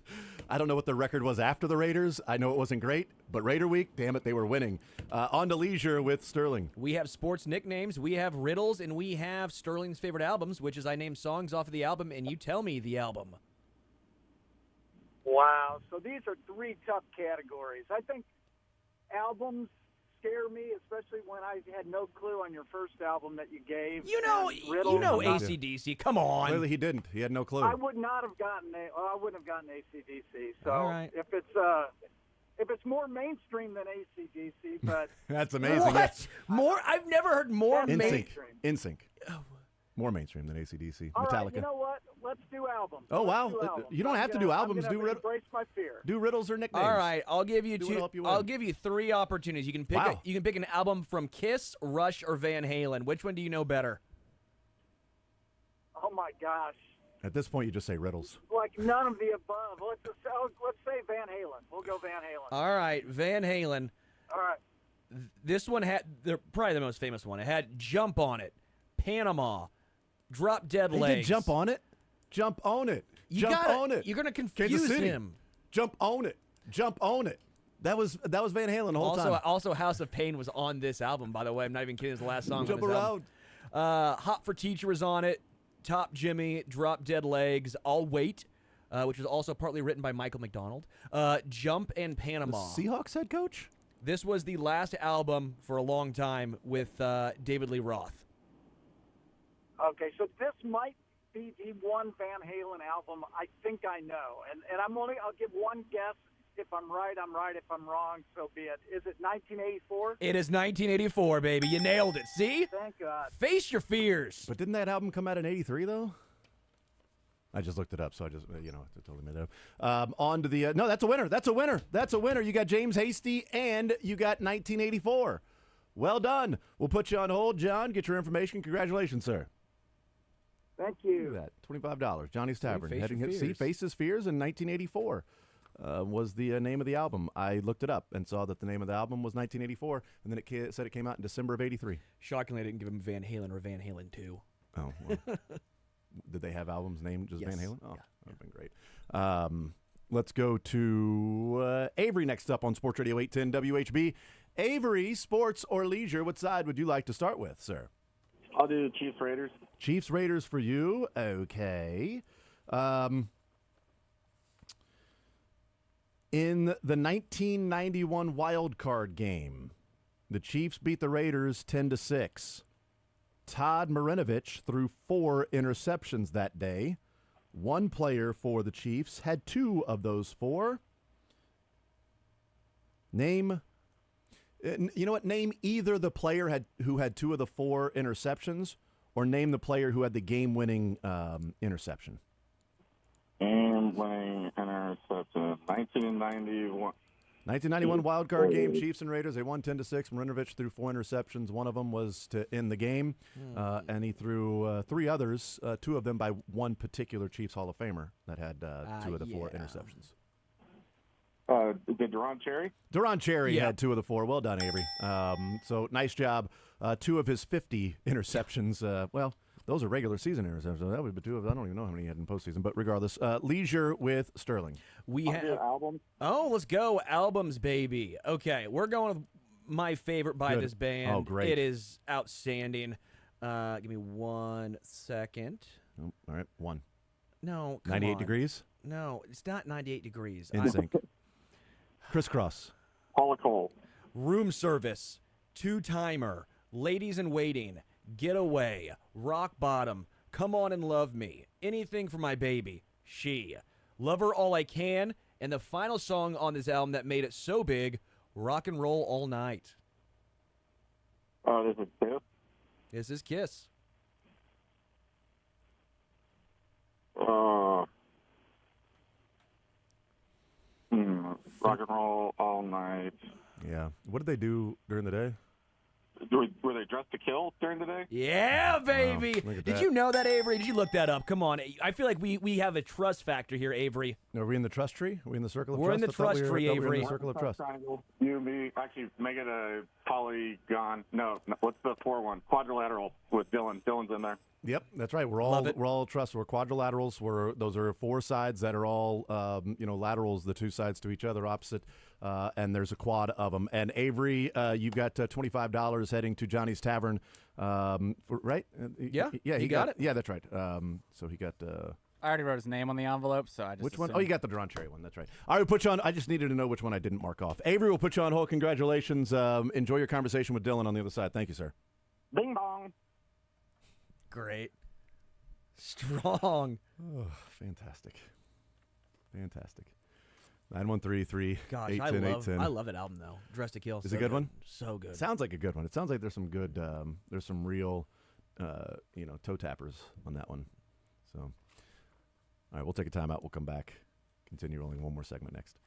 Speaker 1: I don't know what the record was after the Raiders. I know it wasn't great, but Raider week, damn it, they were winning. On to leisure with Sterling.
Speaker 6: We have sports nicknames, we have riddles, and we have Sterling's favorite albums, which is I name songs off of the album, and you tell me the album.
Speaker 10: Wow. So these are three tough categories. I think albums scare me, especially when I had no clue on your first album that you gave.
Speaker 6: You know AC/DC. Come on.
Speaker 1: Clearly he didn't. He had no clue.
Speaker 10: I would not have gotten I wouldn't have gotten AC/DC. So
Speaker 6: All right.
Speaker 10: if it's more mainstream than AC/DC, but
Speaker 1: That's amazing.
Speaker 6: What?
Speaker 1: Yes.
Speaker 6: More? I've never heard more
Speaker 1: NSYNC. More mainstream than AC/DC.
Speaker 10: all
Speaker 1: Metallica.
Speaker 10: right, you know what? Let's do albums.
Speaker 1: Oh, wow.
Speaker 10: Let's do albums.
Speaker 1: You don't have to do albums.
Speaker 10: I'm
Speaker 1: Do
Speaker 10: gonna embrace my fear.
Speaker 1: Do riddles or nicknames.
Speaker 6: All right, I'll give you
Speaker 1: Do what'll
Speaker 6: two.
Speaker 1: help you win.
Speaker 6: I'll give you three opportunities. You can pick.
Speaker 1: Wow.
Speaker 6: You can pick an album from Kiss, Rush, or Van Halen. Which one do you know better?
Speaker 10: Oh my gosh.
Speaker 1: At this point, you just say riddles.
Speaker 10: Like none of the above. Let's say Van Halen. We'll go Van Halen.
Speaker 6: All right, Van Halen.
Speaker 10: All right.
Speaker 6: This one had probably the most famous one. It had "Jump on It," "Panama," "Drop Dead
Speaker 1: He
Speaker 6: Legs."
Speaker 1: did jump on it. Jump on it. Jump on it.
Speaker 6: You're gonna
Speaker 1: Kansas
Speaker 6: confuse
Speaker 1: City.
Speaker 6: him.
Speaker 1: Jump on it. Jump on it. That was Van Halen the whole time.
Speaker 6: Also, House of Pain was on this album. By the way, I'm not even kidding. It's the last song.
Speaker 1: Jump
Speaker 6: on this
Speaker 1: around.
Speaker 6: album. Hot for Teacher was on it. Top Jimmy, Drop Dead Legs, I'll Wait, which was also partly written by Michael McDonald. Jump and Panama.
Speaker 1: The Seahawks head coach?
Speaker 6: This was the last album for a long time with David Lee Roth.
Speaker 10: Okay, so this might be the one Van Halen album I think I know, and I'll give one guess. If I'm right, I'm right. If I'm wrong, so be it. Is it 1984?
Speaker 6: It is 1984, baby. You nailed it. See?
Speaker 10: Thank God.
Speaker 6: Face your fears.
Speaker 1: But didn't that album come out in 83, though? I just looked it up, so I just, I totally made it up. On to the, no, that's a winner. That's a winner. That's a winner. You got James Hasty, and you got 1984. Well done. We'll put you on hold, John. Get your information. Congratulations, sir.
Speaker 10: Thank you.
Speaker 1: Look at that. $25. Johnny's Tavern.
Speaker 6: Face
Speaker 1: Heading
Speaker 6: your
Speaker 1: hit. See,
Speaker 6: fears.
Speaker 1: Faces Fears in 1984. was the name of the album. I looked it up and saw that the name of the album was 1984, and then it said it came out in December of 83.
Speaker 6: Shockingly, I didn't give him Van Halen or Van Halen 2.
Speaker 1: Oh, well. Did they have albums named just
Speaker 6: Yes.
Speaker 1: Van Halen? Oh,
Speaker 6: Yeah.
Speaker 1: that would have been great. Let's go to Avery next up on Sports Radio 810 WHB. Avery, sports or leisure, what side would you like to start with, sir?
Speaker 18: I'll do Chiefs Raiders.
Speaker 1: Chiefs Raiders for you. Okay. In the 1991 wild card game, the Chiefs beat the Raiders 10-6. Todd Marinovich threw 4 interceptions that day. One player for the Chiefs had 2 of those 4. Name, you know what? Name either the player who had 2 of the 4 interceptions, or name the player who had the game-winning interception.
Speaker 18: Game-winning interception, 1991.
Speaker 1: 1991 wild card game, Chiefs and Raiders. They won 10-6. Marinovich threw 4 interceptions. One of them was to end the game, and he threw 3 others. 2 of them by one particular Chiefs Hall of Famer that had 2 of the 4 interceptions.
Speaker 18: Did Deron Cherry?
Speaker 1: Deron Cherry had 2 of the 4. Well done, Avery. So nice job. 2 of his 50 interceptions. Well, those are regular season interceptions. That would be 2 of. I don't even know how many he had in postseason. But regardless, leisure with Sterling.
Speaker 6: We have
Speaker 18: albums.
Speaker 6: Oh, let's go albums, baby. Okay, we're going with my favorite by
Speaker 1: Good.
Speaker 6: this band.
Speaker 1: Oh, great.
Speaker 6: It is outstanding. Give me 1 second.
Speaker 1: Oh, all right, 1.
Speaker 6: No, come
Speaker 1: 98
Speaker 6: on.
Speaker 1: degrees.
Speaker 6: No, it's not 98 degrees.
Speaker 1: In sync. Crisscross.
Speaker 18: Paula Cole.
Speaker 6: Room Service, Two Timer, Ladies in Waiting, Get Away, Rock Bottom, Come On and Love Me, Anything for My Baby, She, Love Her All I Can, and the final song on this album that made it so big, Rock and Roll All Night.
Speaker 18: This is Kiss.
Speaker 6: This is Kiss.
Speaker 18: Rock and Roll All Night.
Speaker 1: Yeah. What did they do during the day?
Speaker 18: Were they dressed to kill during the day?
Speaker 6: Yeah, baby.
Speaker 1: look at
Speaker 6: Did
Speaker 1: that.
Speaker 6: you know that, Avery? Did you look that up? Come on. I feel like we have a trust factor here, Avery.
Speaker 1: Are we in the trust tree? Are we in the circle of
Speaker 6: We're in
Speaker 1: trust?
Speaker 6: the
Speaker 1: I thought
Speaker 6: trust tree,
Speaker 1: I thought we were in
Speaker 6: Avery.
Speaker 1: the circle of trust.
Speaker 18: Triangle. You, me. Actually, make it a polygon. No, what's the 4-1? Quadrilateral with Dylan. Dylan's in there.
Speaker 1: Yep, that's right. We're
Speaker 6: Love it.
Speaker 1: all trust. We're quadrilaterals. Those are 4 sides that are all laterals, the 2 sides to each other, opposite, and there's a quad of them. And Avery, you've got $25 heading to Johnny's Tavern, right?
Speaker 6: Yeah,
Speaker 1: yeah,
Speaker 6: he got it.
Speaker 1: Yeah, that's right. So he got.
Speaker 2: I already wrote his name on the envelope, so I just
Speaker 1: Which one?
Speaker 2: assumed.
Speaker 1: Oh, you got the Deron Cherry one. That's right. All right, we'll put you on. I just needed to know which one I didn't mark off. Avery, we'll put you on hold. Congratulations. Enjoy your conversation with Dylan on the other side. Thank you, sir.
Speaker 18: Bing bong.
Speaker 6: Great. Strong.
Speaker 1: Oh, fantastic. 913-3
Speaker 6: Gosh,
Speaker 1: 810
Speaker 6: I love that album though. Dressed to Kill.
Speaker 1: Is
Speaker 6: so
Speaker 1: it a good one?
Speaker 6: So good.
Speaker 1: Sounds like a good one. It sounds like there's some good. There's some real, toe tappers on that one. So, all right, we'll take a timeout. We'll come back. Continue rolling one more segment next.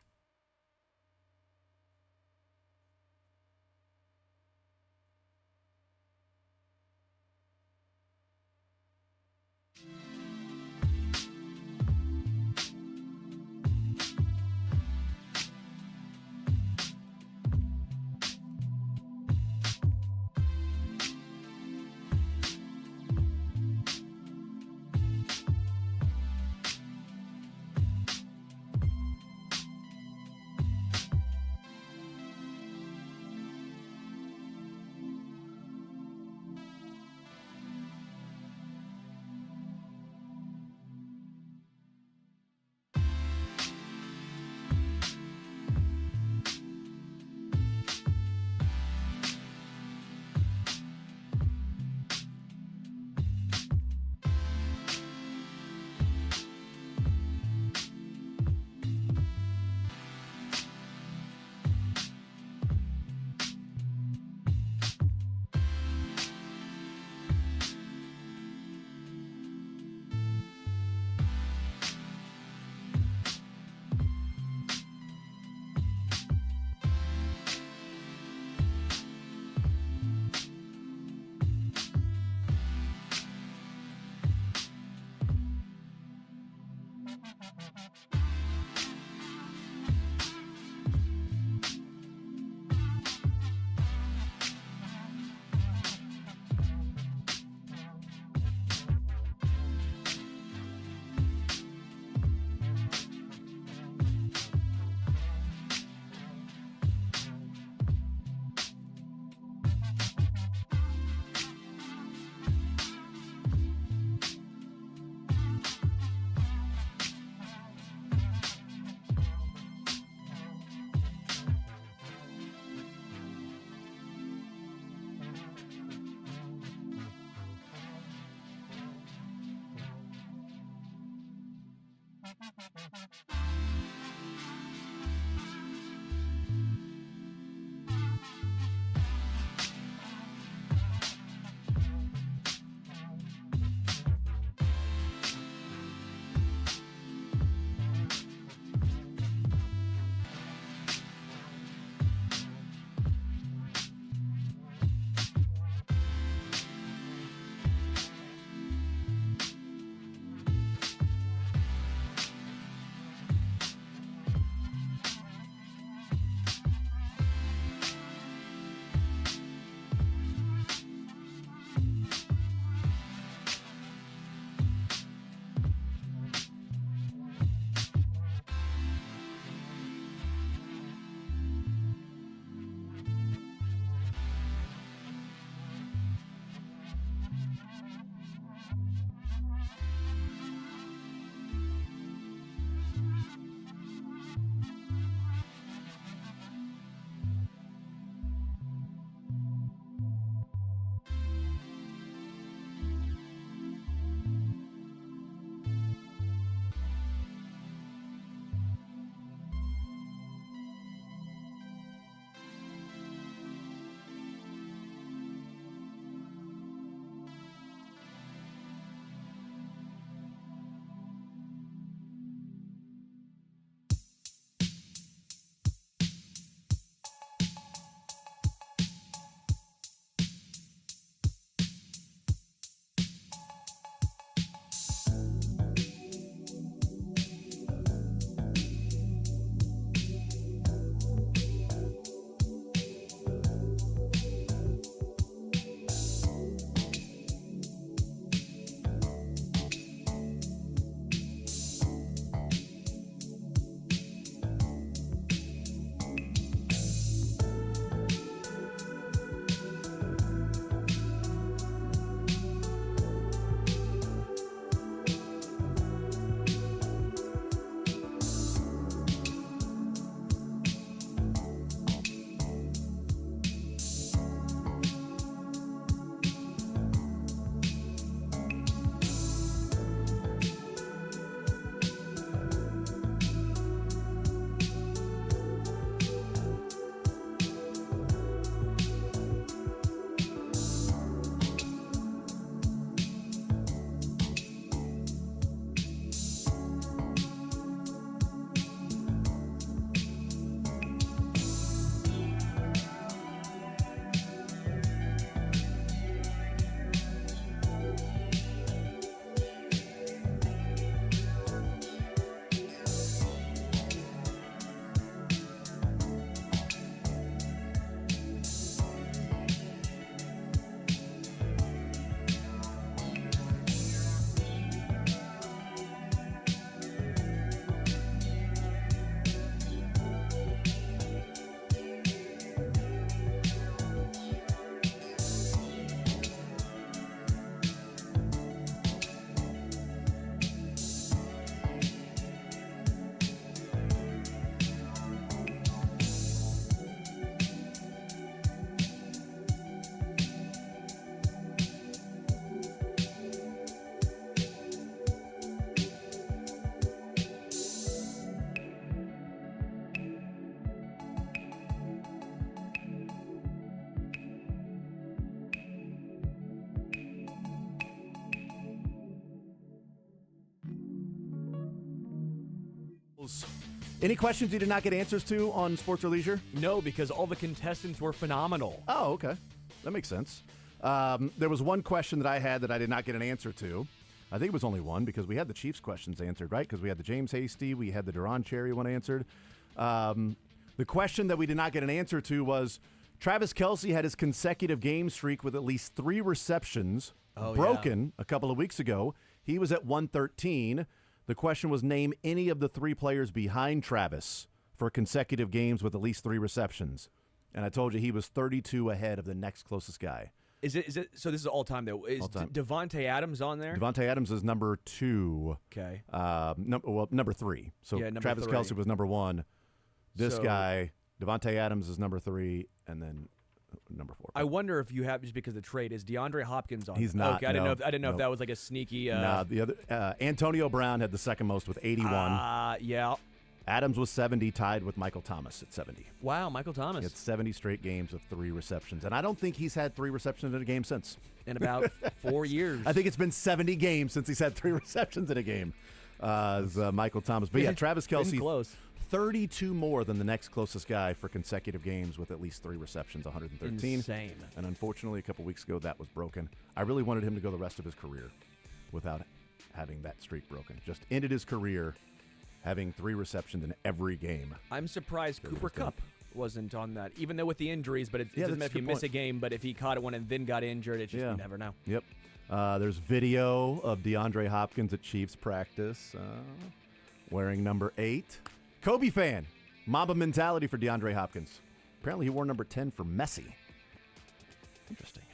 Speaker 1: Any questions you did not get answers to on Sports or Leisure?
Speaker 6: No, because all the contestants were phenomenal.
Speaker 1: Oh, okay. That makes sense. There was one question that I had that I did not get an answer to. I think it was only one because we had the Chiefs questions answered, right? Because we had the James Hasty, we had the Duron Cherry one answered. The question that we did not get an answer to was Travis Kelce had his consecutive game streak with at least 3 receptions broken a couple of weeks ago. He was at 113. The question was name any of the 3 players behind Travis for consecutive games with at least 3 receptions. And I told you he was 32 ahead of the next closest guy.
Speaker 6: Is it so this is all time though. Is Devontae Adams on there?
Speaker 1: Devontae Adams is number 2.
Speaker 6: Okay.
Speaker 1: Number 3. So
Speaker 6: yeah, number
Speaker 1: Travis
Speaker 6: 3.
Speaker 1: Kelce was number 1. This guy, Devontae Adams, is number 3, and then number 4.
Speaker 6: I wonder if you have, just because of the trade, is DeAndre Hopkins on?
Speaker 1: He's not.
Speaker 6: Okay, I didn't know. I didn't know
Speaker 1: no.
Speaker 6: if that was like a sneaky.
Speaker 1: Nah, the other Antonio Brown had the second most with 81.
Speaker 6: Yeah.
Speaker 1: Adams was 70, tied with Michael Thomas at 70.
Speaker 6: Wow, Michael Thomas.
Speaker 1: He had 70 straight games with 3 receptions, and I don't think he's had 3 receptions in a game since.
Speaker 6: In about 4 years.
Speaker 1: I think it's been 70 games since he's had 3 receptions in a game. Michael Thomas. But yeah, Travis Kelce,
Speaker 6: close.
Speaker 1: 32 more than the next closest guy for consecutive games with at least 3 receptions, 113.
Speaker 6: Insane.
Speaker 1: And unfortunately, a couple weeks ago, that was broken. I really wanted him to go the rest of his career without having that streak broken. Just ended his career having 3 receptions in every game.
Speaker 6: I'm surprised Cooper Kupp wasn't on that, even though with the injuries, but it doesn't matter if you miss a game, but if he caught one and then got injured, it's just you never know.
Speaker 1: Yep. There's video of DeAndre Hopkins at Chiefs practice wearing number 8. Kobe fan. Mamba mentality for DeAndre Hopkins. Apparently he wore number 10 for Messi. Interesting.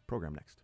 Speaker 1: Program next.